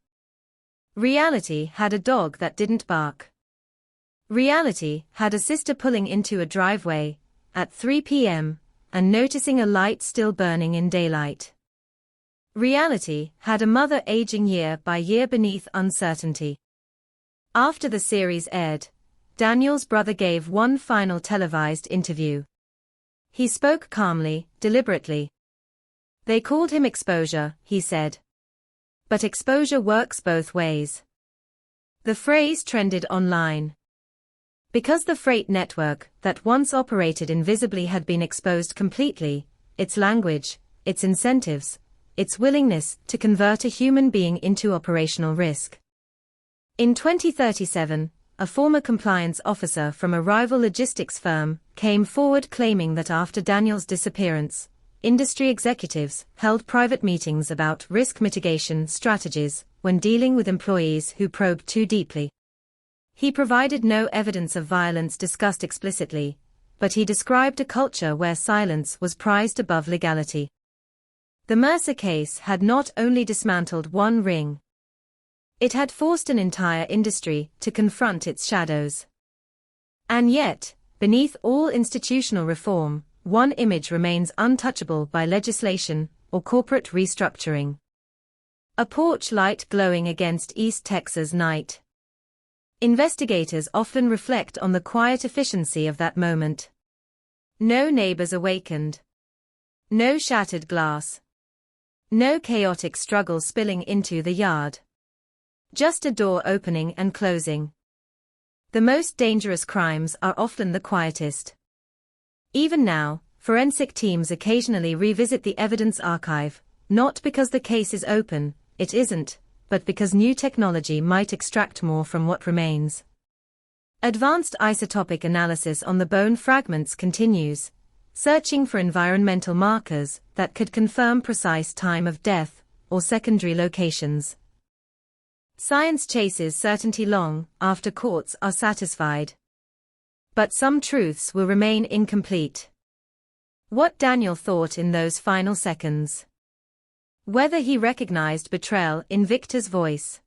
Reality had a dog that didn't bark. Reality had a sister pulling into a driveway at 3 p.m. and noticing a light still burning in daylight. Reality had a mother aging year by year beneath uncertainty. After the series aired, Daniel's brother gave one final televised interview. He spoke calmly, deliberately. They called him exposure, he said. But exposure works both ways. The phrase trended online. Because the freight network that once operated invisibly had been exposed completely, its language, its incentives, its willingness to convert a human being into operational risk. In 2037, a former compliance officer from a rival logistics firm came forward claiming that after Daniel's disappearance, industry executives held private meetings about risk mitigation strategies when dealing with employees who probed too deeply. He provided no evidence of violence discussed explicitly, but he described a culture where silence was prized above legality. The Mercer case had not only dismantled one ring. It had forced an entire industry to confront its shadows. And yet, beneath all institutional reform, one image remains untouchable by legislation or corporate restructuring. A porch light glowing against East Texas night. Investigators often reflect on the quiet efficiency of that moment. No neighbors awakened. No shattered glass. No chaotic struggle spilling into the yard. Just a door opening and closing. The most dangerous crimes are often the quietest. Even now, forensic teams occasionally revisit the evidence archive, not because the case is open, it isn't, but because new technology might extract more from what remains. Advanced isotopic analysis on the bone fragments continues, searching for environmental markers that could confirm precise time of death or secondary locations. Science chases certainty long after courts are satisfied. But some truths will remain incomplete. What Daniel thought in those final seconds. Whether he recognized betrayal in Victor's voice.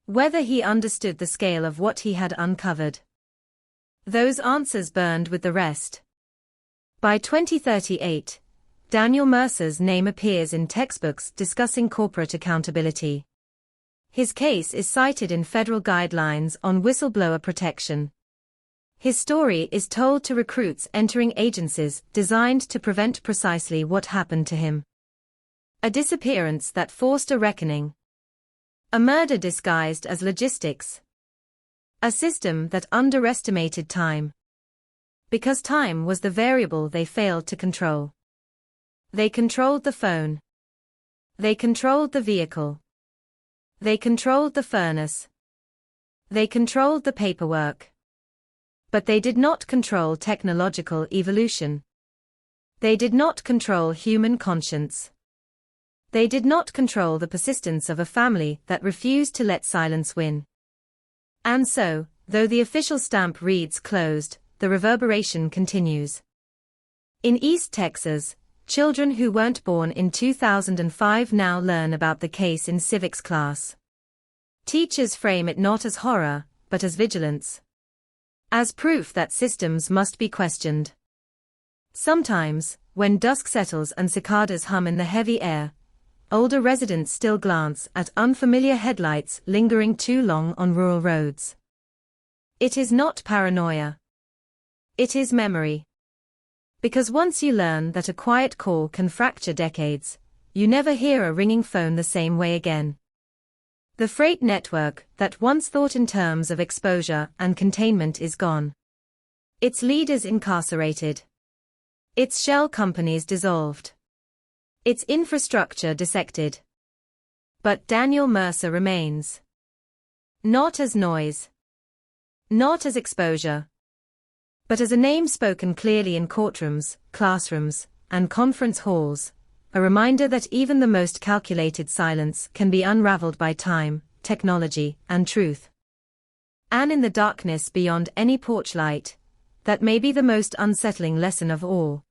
Whether he understood the scale of what he had uncovered. Those answers burned with the rest. By 2038, Daniel Mercer's name appears in textbooks discussing corporate accountability. His case is cited in federal guidelines on whistleblower protection. His story is told to recruits entering agencies designed to prevent precisely what happened to him. A disappearance that forced a reckoning. A murder disguised as logistics. A system that underestimated time. Because time was the variable they failed to control. They controlled the phone. They controlled the vehicle. They controlled the furnace. They controlled the paperwork. But they did not control technological evolution. They did not control human conscience. They did not control the persistence of a family that refused to let silence win. And so, though the official stamp reads closed, the the reverberation continues. In East Texas, children who weren't born in 2005 now learn about the case in civics class. Teachers frame it not as horror, but as vigilance. As proof that systems must be questioned. Sometimes, when dusk settles and cicadas hum in the heavy air, older residents still glance at unfamiliar headlights lingering too long on rural roads. It is not paranoia. It is memory. Because once you learn that a quiet call can fracture decades, you never hear a ringing phone the same way again. The freight network that once thought in terms of exposure and containment is gone. Its leaders incarcerated. Its shell companies dissolved. Its infrastructure dissected. But Daniel Mercer remains. Not as noise. Not as exposure. But as a name spoken clearly in courtrooms, classrooms, and conference halls, a reminder that even the most calculated silence can be unraveled by time, technology, and truth. And in the darkness beyond any porch light, that may be the most unsettling lesson of all.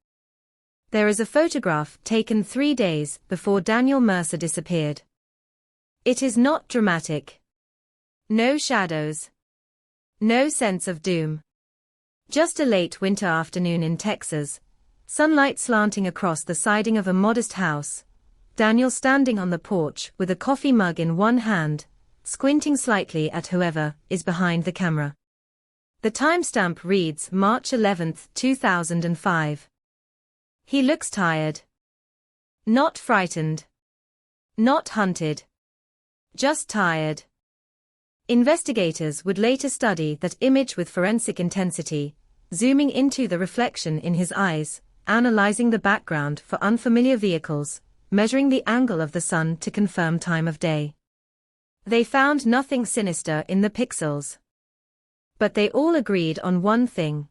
There is a photograph taken 3 days before Daniel Mercer disappeared. It is not dramatic. No shadows. No sense of doom. Just a late winter afternoon in Texas, sunlight slanting across the siding of a modest house, Daniel standing on the porch with a coffee mug in one hand, squinting slightly at whoever is behind the camera. The timestamp reads March 11, 2005. He looks tired. Not frightened. Not hunted. Just tired. Investigators would later study that image with forensic intensity, zooming into the reflection in his eyes, analyzing the background for unfamiliar vehicles, measuring the angle of the sun to confirm time of day. They found nothing sinister in the pixels. But they all agreed on one thing.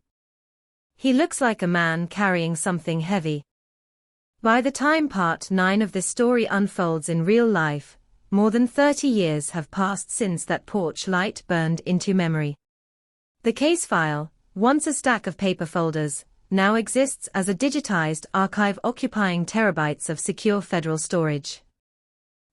He looks like a man carrying something heavy. By the time part 9 of this story unfolds in real life, more than 30 years have passed since that porch light burned into memory. The case file, once a stack of paper folders, now exists as a digitized archive occupying terabytes of secure federal storage.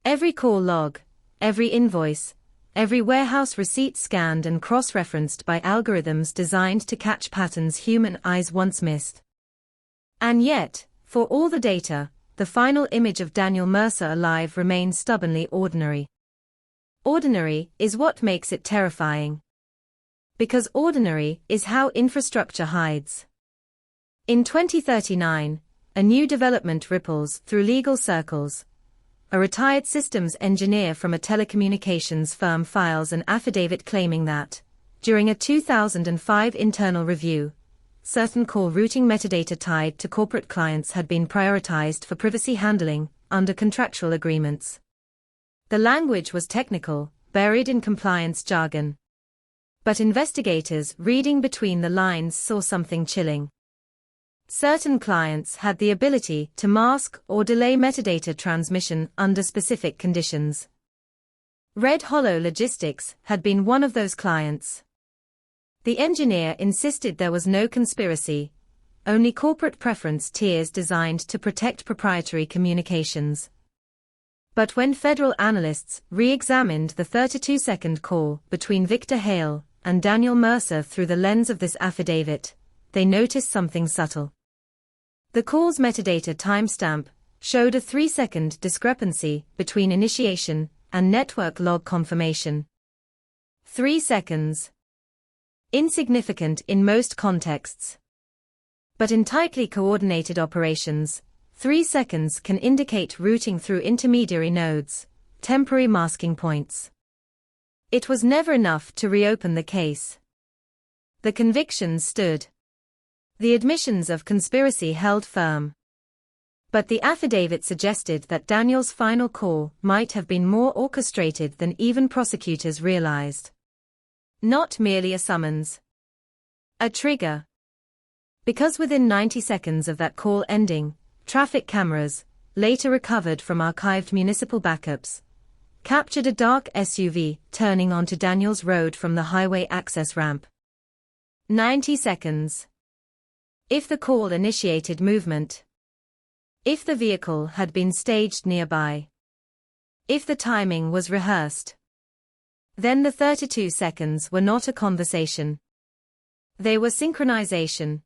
Every call log, every invoice, every warehouse receipt scanned and cross-referenced by algorithms designed to catch patterns human eyes once missed. And yet, for all the data, the final image of Daniel Mercer alive remains stubbornly ordinary. Ordinary is what makes it terrifying. Because ordinary is how infrastructure hides. In 2039, a new development ripples through legal circles. A retired systems engineer from a telecommunications firm files an affidavit claiming that, during a 2005 internal review, certain call routing metadata tied to corporate clients had been prioritized for privacy handling under contractual agreements. The language was technical, buried in compliance jargon. But investigators reading between the lines saw something chilling. Certain clients had the ability to mask or delay metadata transmission under specific conditions. Red Hollow Logistics had been one of those clients. The engineer insisted there was no conspiracy, only corporate preference tiers designed to protect proprietary communications. But when federal analysts re-examined the 32-second call between Victor Hale and Daniel Mercer through the lens of this affidavit, they noticed something subtle. The call's metadata timestamp showed a 3-second discrepancy between initiation and network log confirmation. 3 seconds. Insignificant in most contexts. But in tightly coordinated operations, 3 seconds can indicate routing through intermediary nodes, temporary masking points. It was never enough to reopen the case. The convictions stood. The admissions of conspiracy held firm. But the affidavit suggested that Daniel's final call might have been more orchestrated than even prosecutors realized. Not merely a summons. A trigger. Because within 90 seconds of that call ending, traffic cameras, later recovered from archived municipal backups, captured a dark SUV turning onto Daniel's road from the highway access ramp. 90 seconds. If the call initiated movement. If the vehicle had been staged nearby. If the timing was rehearsed. Then the 32 seconds were not a conversation. They were synchronization.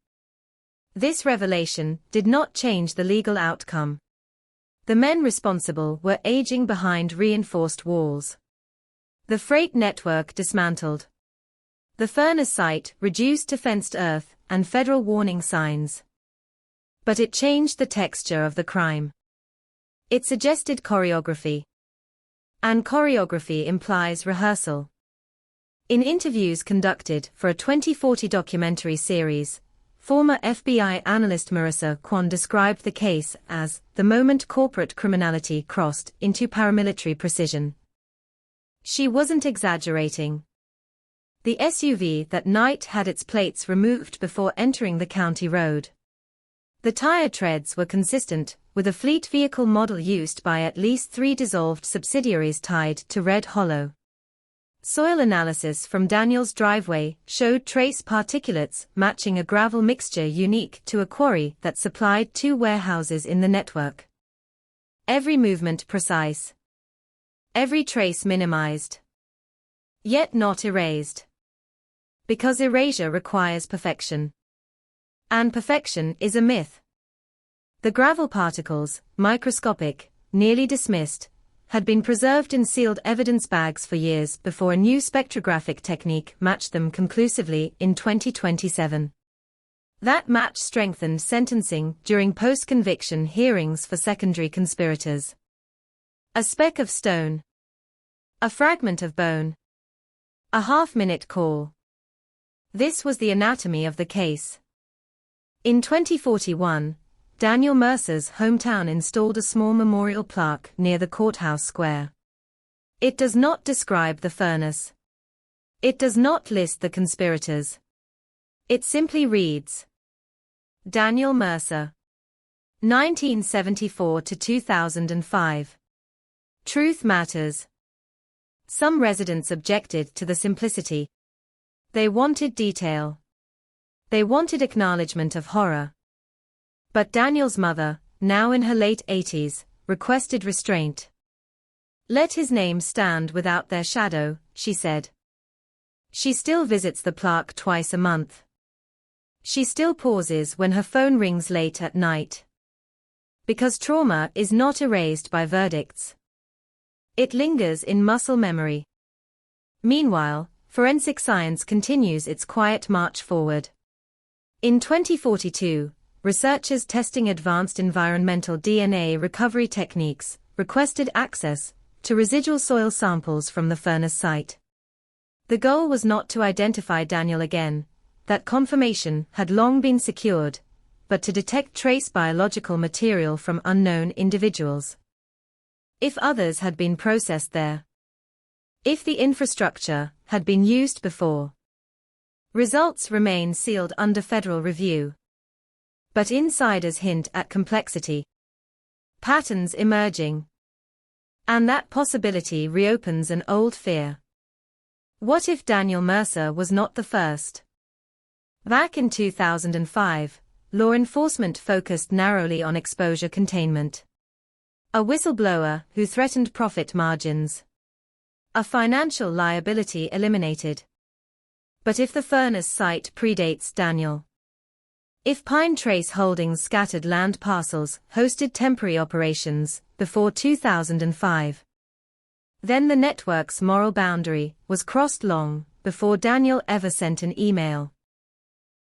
This revelation did not change the legal outcome. The men responsible were aging behind reinforced walls. The freight network dismantled. The furnace site reduced to fenced earth and federal warning signs. But it changed the texture of the crime. It suggested choreography. And choreography implies rehearsal. In interviews conducted for a 2040 documentary series, former FBI analyst Marissa Kwon described the case as the moment corporate criminality crossed into paramilitary precision. She wasn't exaggerating. The SUV that night had its plates removed before entering the county road. The tire treads were consistent with a fleet vehicle model used by at least 3 dissolved subsidiaries tied to Red Hollow. Soil analysis from Daniel's driveway showed trace particulates matching a gravel mixture unique to a quarry that supplied 2 warehouses in the network. Every movement precise. Every trace minimized. Yet not erased. Because erasure requires perfection. And perfection is a myth. The gravel particles, microscopic, nearly dismissed, had been preserved in sealed evidence bags for years before a new spectrographic technique matched them conclusively in 2027. That match strengthened sentencing during post-conviction hearings for secondary conspirators. A speck of stone. A fragment of bone. A half-minute call. This was the anatomy of the case. In 2041, Daniel Mercer's hometown installed a small memorial plaque near the courthouse square. It does not describe the furnace. It does not list the conspirators. It simply reads, Daniel Mercer, 1974 to 2005. Truth matters. Some residents objected to the simplicity. They wanted detail. They wanted acknowledgement of horror. But Daniel's mother, now in her late 80s, requested restraint. Let his name stand without their shadow, she said. She still visits the plaque twice a month. She still pauses when her phone rings late at night. Because trauma is not erased by verdicts. It lingers in muscle memory. Meanwhile, forensic science continues its quiet march forward. In 2042, researchers testing advanced environmental DNA recovery techniques requested access to residual soil samples from the furnace site. The goal was not to identify Daniel again, that confirmation had long been secured, but to detect trace biological material from unknown individuals. If others had been processed there. If the infrastructure had been used before. Results remain sealed under federal review. But insiders hint at complexity. Patterns emerging. And that possibility reopens an old fear. What if Daniel Mercer was not the first? Back in 2005, law enforcement focused narrowly on exposure containment. A whistleblower who threatened profit margins. A financial liability eliminated. But if the furnace site predates Daniel? If Pine Trace Holdings' scattered land parcels hosted temporary operations before 2005, then the network's moral boundary was crossed long before Daniel ever sent an email.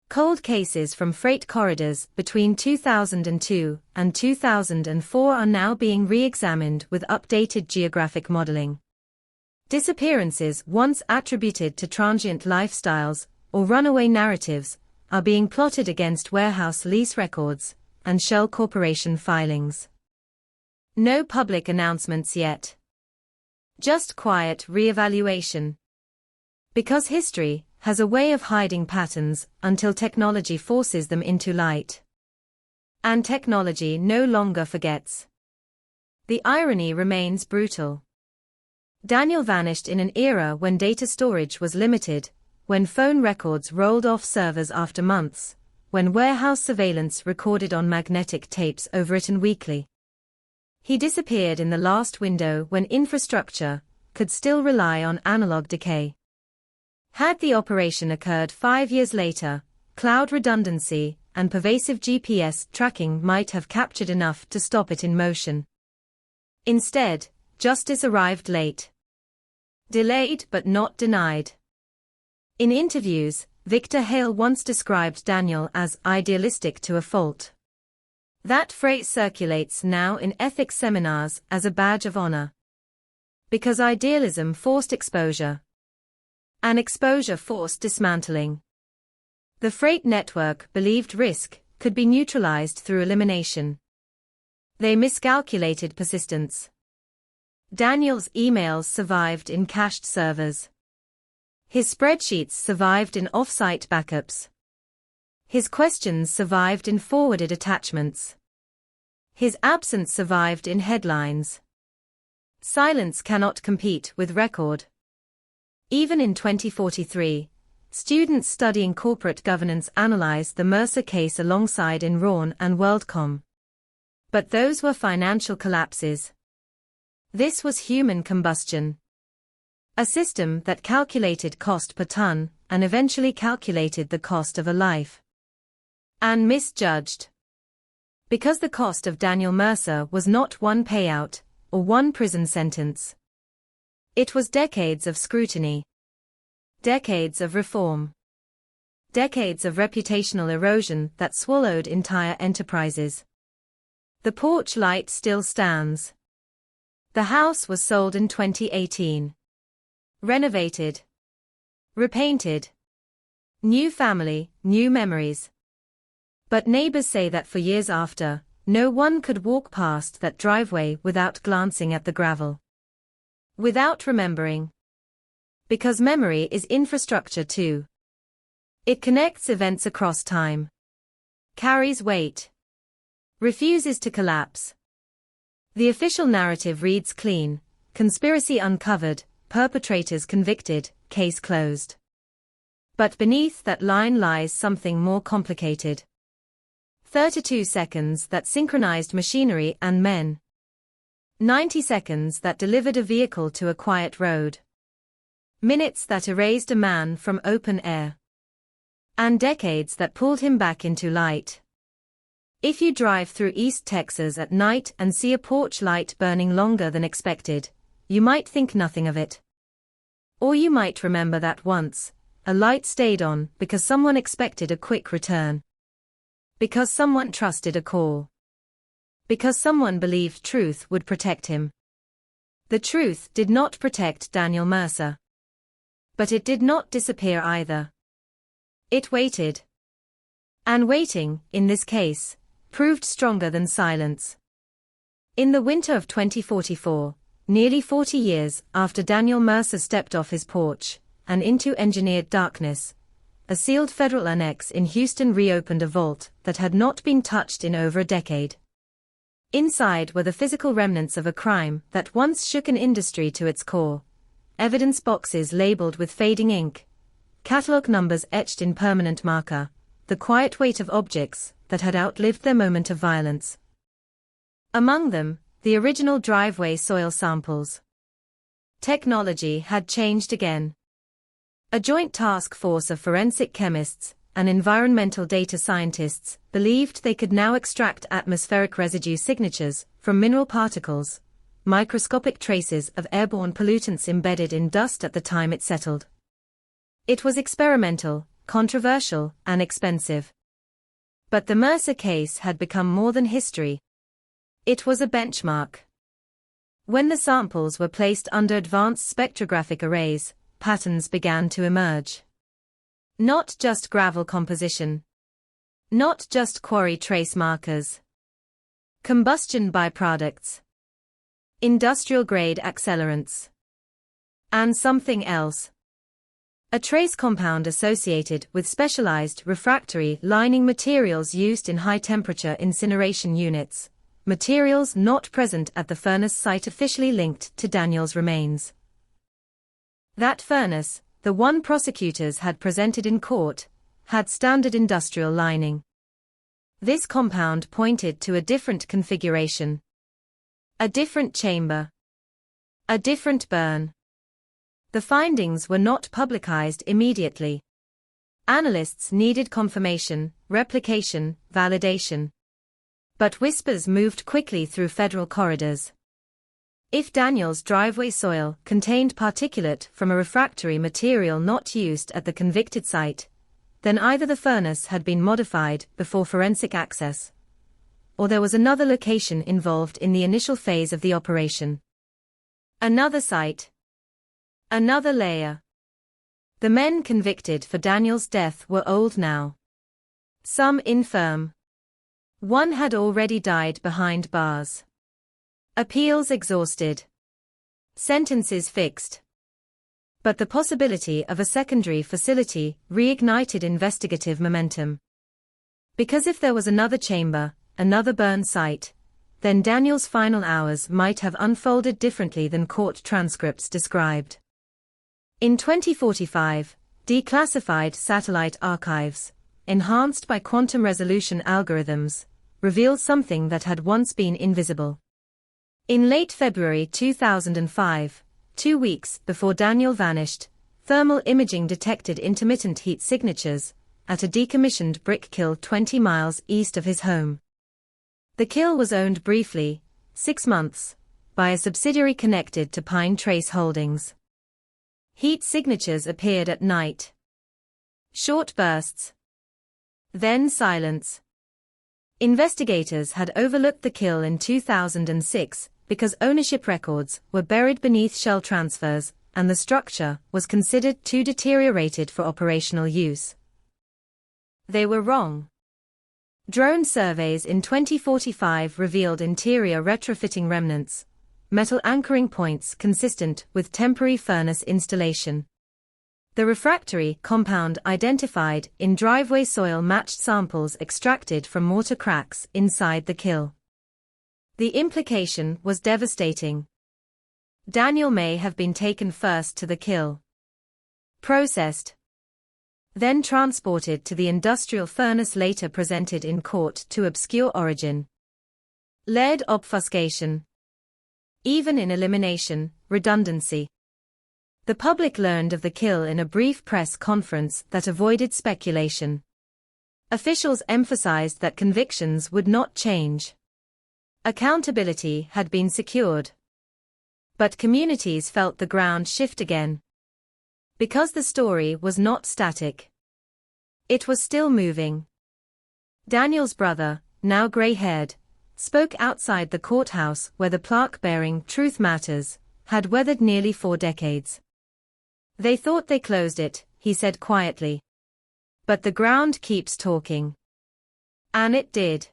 Cold cases from freight corridors between 2002 and 2004 are now being re-examined with updated geographic modeling. Disappearances once attributed to transient lifestyles or runaway narratives are being plotted against warehouse lease records and Shell Corporation filings. No public announcements yet. Just quiet re-evaluation. Because history has a way of hiding patterns until technology forces them into light. And technology no longer forgets. The irony remains brutal. Daniel vanished in an era when data storage was limited, when phone records rolled off servers after months, when warehouse surveillance recorded on magnetic tapes overwritten weekly. He disappeared in the last window when infrastructure could still rely on analog decay. Had the operation occurred 5 years later, cloud redundancy and pervasive GPS tracking might have captured enough to stop it in motion. Instead, justice arrived late. Delayed but not denied. In interviews, Victor Hale once described Daniel as idealistic to a fault. That phrase circulates now in ethics seminars as a badge of honor. Because idealism forced exposure. And exposure forced dismantling. The freight network believed risk could be neutralized through elimination. They miscalculated persistence. Daniel's emails survived in cached servers. His spreadsheets survived in off-site backups. His questions survived in forwarded attachments. His absence survived in headlines. Silence cannot compete with record. Even in 2043, students studying corporate governance analyzed the Mercer case alongside Enron and WorldCom. But those were financial collapses. This was human combustion. A system that calculated cost per ton and eventually calculated the cost of a life. And misjudged. Because the cost of Daniel Mercer was not one payout or one prison sentence. It was decades of scrutiny. Decades of reform. Decades of reputational erosion that swallowed entire enterprises. The porch light still stands. The house was sold in 2018. Renovated. Repainted. New family, new memories. But neighbors say that for years after, no one could walk past that driveway without glancing at the gravel. Without remembering. Because memory is infrastructure too. It connects events across time. Carries weight. Refuses to collapse. The official narrative reads clean, conspiracy uncovered, perpetrators convicted, case closed. But beneath that line lies something more complicated. 32 seconds that synchronized machinery and men. 90 seconds that delivered a vehicle to a quiet road. Minutes that erased a man from open air. And decades that pulled him back into light. If you drive through East Texas at night and see a porch light burning longer than expected, you might think nothing of it. Or you might remember that once, a light stayed on because someone expected a quick return. Because someone trusted a call. Because someone believed truth would protect him. The truth did not protect Daniel Mercer. But it did not disappear either. It waited. And waiting, in this case, proved stronger than silence. In the winter of 2044, nearly 40 years after Daniel Mercer stepped off his porch and into engineered darkness, a sealed federal annex in Houston reopened a vault that had not been touched in over a decade. Inside were the physical remnants of a crime that once shook an industry to its core. Evidence boxes labeled with fading ink. Catalog numbers etched in permanent marker. The quiet weight of objects that had outlived their moment of violence. Among them, the original driveway soil samples. Technology had changed again. A joint task force of forensic chemists and environmental data scientists believed they could now extract atmospheric residue signatures from mineral particles, microscopic traces of airborne pollutants embedded in dust at the time it settled. It was experimental, controversial, and expensive. But the Mercer case had become more than history. It was a benchmark. When the samples were placed under advanced spectrographic arrays, patterns began to emerge. Not just gravel composition. Not just quarry trace markers. Combustion byproducts. Industrial-grade accelerants. And something else. A trace compound associated with specialized refractory lining materials used in high-temperature incineration units, materials not present at the furnace site officially linked to Daniel's remains. That furnace, the one prosecutors had presented in court, had standard industrial lining. This compound pointed to a different configuration. A different chamber. A different burn. The findings were not publicized immediately. Analysts needed confirmation, replication, validation. But whispers moved quickly through federal corridors. If Daniel's driveway soil contained particulate from a refractory material not used at the convicted site, then either the furnace had been modified before forensic access, or there was another location involved in the initial phase of the operation. Another site. Another layer. The men convicted for Daniel's death were old now. Some infirm. One had already died behind bars. Appeals exhausted. Sentences fixed. But the possibility of a secondary facility reignited investigative momentum. Because if there was another chamber, another burn site, then Daniel's final hours might have unfolded differently than court transcripts described. In 2045, declassified satellite archives, enhanced by quantum resolution algorithms, revealed something that had once been invisible. In late February 2005, 2 weeks before Daniel vanished, thermal imaging detected intermittent heat signatures at a decommissioned brick kiln 20 miles east of his home. The kiln was owned briefly, 6 months, by a subsidiary connected to Pine Trace Holdings. Heat signatures appeared at night. Short bursts. Then silence. Investigators had overlooked the kiln in 2006 because ownership records were buried beneath shell transfers, and the structure was considered too deteriorated for operational use. They were wrong. Drone surveys in 2045 revealed interior retrofitting remnants, metal anchoring points consistent with temporary furnace installation. The refractory compound identified in driveway soil matched samples extracted from mortar cracks inside the kiln. The implication was devastating. Daniel may have been taken first to the kiln, processed, then transported to the industrial furnace, later presented in court to obscure origin. Lead obfuscation. Even in elimination, redundancy. The public learned of the kiln in a brief press conference that avoided speculation. Officials emphasized that convictions would not change. Accountability had been secured. But communities felt the ground shift again. Because the story was not static. It was still moving. Daniel's brother, now gray-haired, spoke outside the courthouse where the plaque bearing "Truth Matters" had weathered nearly 4 decades. They thought they closed it, he said quietly. But the ground keeps talking. And it did.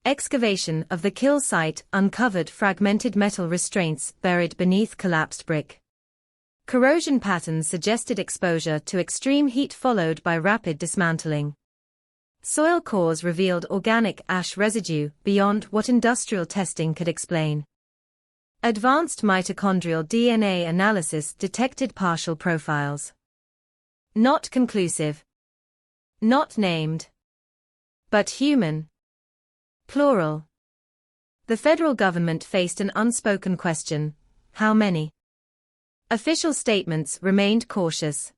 Excavation of the kiln site uncovered fragmented metal restraints buried beneath collapsed brick. Corrosion patterns suggested exposure to extreme heat followed by rapid dismantling. Soil cores revealed organic ash residue beyond what industrial testing could explain. Advanced mitochondrial DNA analysis detected partial profiles. Not conclusive. Not named. But human. Plural. The federal government faced an unspoken question: how many? Official statements remained cautious.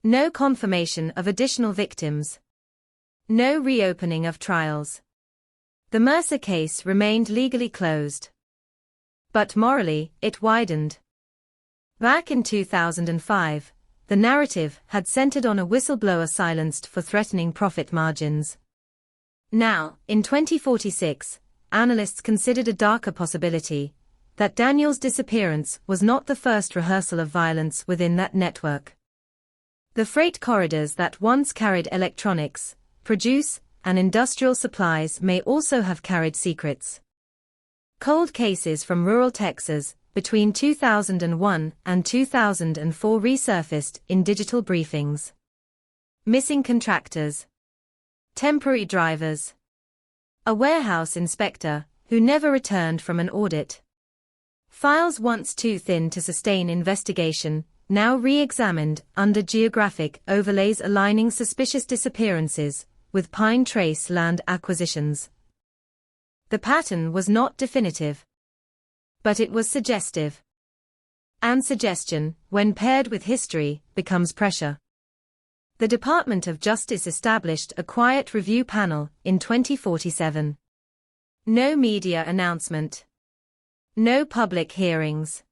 No confirmation of additional victims. No reopening of trials. The Mercer case remained legally closed. But morally, it widened. Back in 2005, the narrative had centered on a whistleblower silenced for threatening profit margins. Now, in 2046, analysts considered a darker possibility: that Daniel's disappearance was not the first rehearsal of violence within that network. The freight corridors that once carried electronics, produce, and industrial supplies may also have carried secrets. Cold cases from rural Texas between 2001 and 2004 resurfaced in digital briefings. Missing contractors. Temporary drivers. A warehouse inspector who never returned from an audit. Files once too thin to sustain investigation, now re-examined under geographic overlays aligning suspicious disappearances with Pine Trace land acquisitions. The pattern was not definitive, but it was suggestive. And suggestion, when paired with history, becomes pressure. The Department of Justice established a quiet review panel in 2047. No media announcement. No public hearings.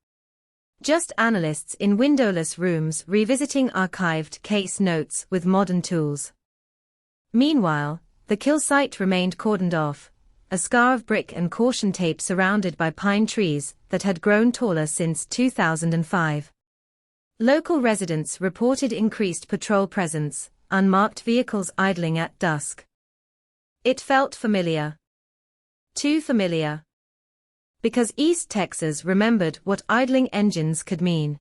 Just analysts in windowless rooms revisiting archived case notes with modern tools. Meanwhile, the kill site remained cordoned off, a scar of brick and caution tape surrounded by pine trees that had grown taller since 2005. Local residents reported increased patrol presence, unmarked vehicles idling at dusk. It felt familiar. Too familiar. Because East Texas remembered what idling engines could mean.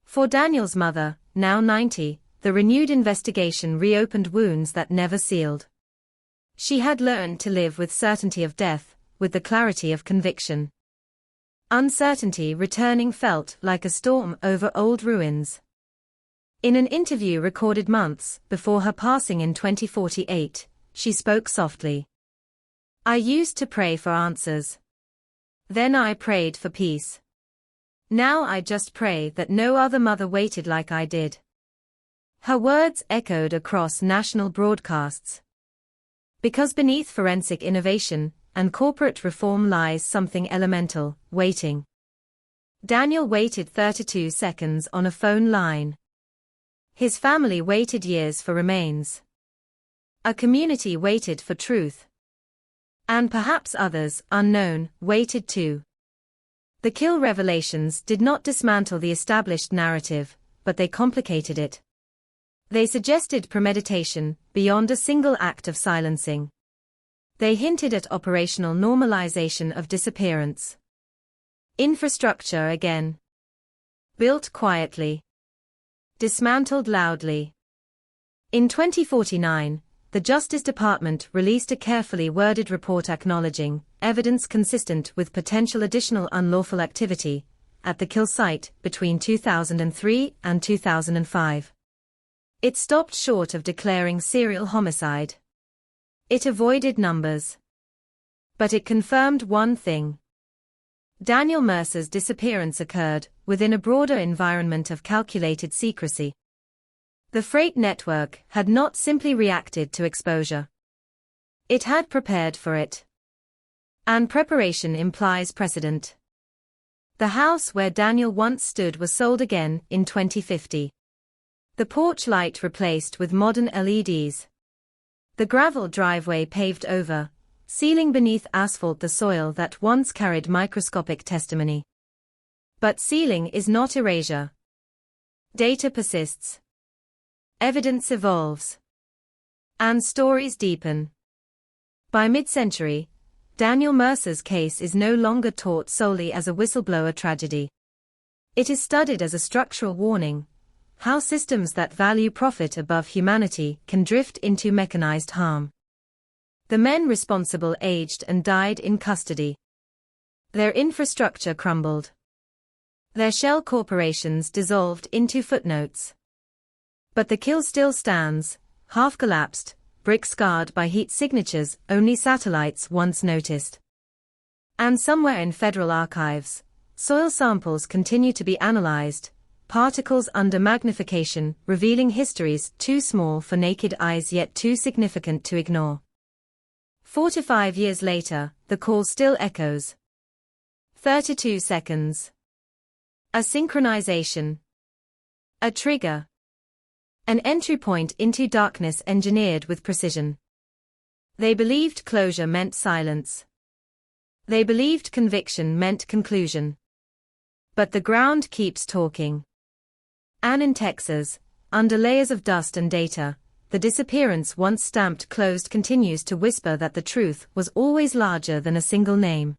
For Daniel's mother, now 90, the renewed investigation reopened wounds that never sealed. She had learned to live with certainty of death, with the clarity of conviction. Uncertainty returning felt like a storm over old ruins. In an interview recorded months before her passing in 2048, she spoke softly. "I used to pray for answers. Then I prayed for peace. Now I just pray that no other mother waited like I did." Her words echoed across national broadcasts. Because beneath forensic innovation and corporate reform lies something elemental: waiting. Daniel waited 32 seconds on a phone line. His family waited years for remains. A community waited for truth. And perhaps others, unknown, waited too. The kill revelations did not dismantle the established narrative, but they complicated it. They suggested premeditation, beyond a single act of silencing. They hinted at operational normalization of disappearance. Infrastructure again. Built quietly. Dismantled loudly. In 2049, the Justice Department released a carefully worded report acknowledging evidence consistent with potential additional unlawful activity at the kill site between 2003 and 2005. It stopped short of declaring serial homicide. It avoided numbers. But it confirmed one thing. Daniel Mercer's disappearance occurred within a broader environment of calculated secrecy. The freight network had not simply reacted to exposure. It had prepared for it. And preparation implies precedent. The house where Daniel once stood was sold again in 2050. The porch light replaced with modern LEDs. The gravel driveway paved over, sealing beneath asphalt the soil that once carried microscopic testimony. But sealing is not erasure. Data persists. Evidence evolves. And stories deepen. By mid-century, Daniel Mercer's case is no longer taught solely as a whistleblower tragedy. It is studied as a structural warning. How systems that value profit above humanity can drift into mechanized harm. The men responsible aged and died in custody. Their infrastructure crumbled. Their shell corporations dissolved into footnotes. But the kill still stands, half collapsed, brick scarred by heat signatures only satellites once noticed. And somewhere in federal archives, soil samples continue to be analyzed, particles under magnification revealing histories too small for naked eyes yet too significant to ignore. 4 to 5 years later, the call still echoes. 32 seconds. A synchronization. A trigger. An entry point into darkness engineered with precision. They believed closure meant silence. They believed conviction meant conclusion. But the ground keeps talking. And in Texas, under layers of dust and data, the disappearance once stamped closed continues to whisper that the truth was always larger than a single name.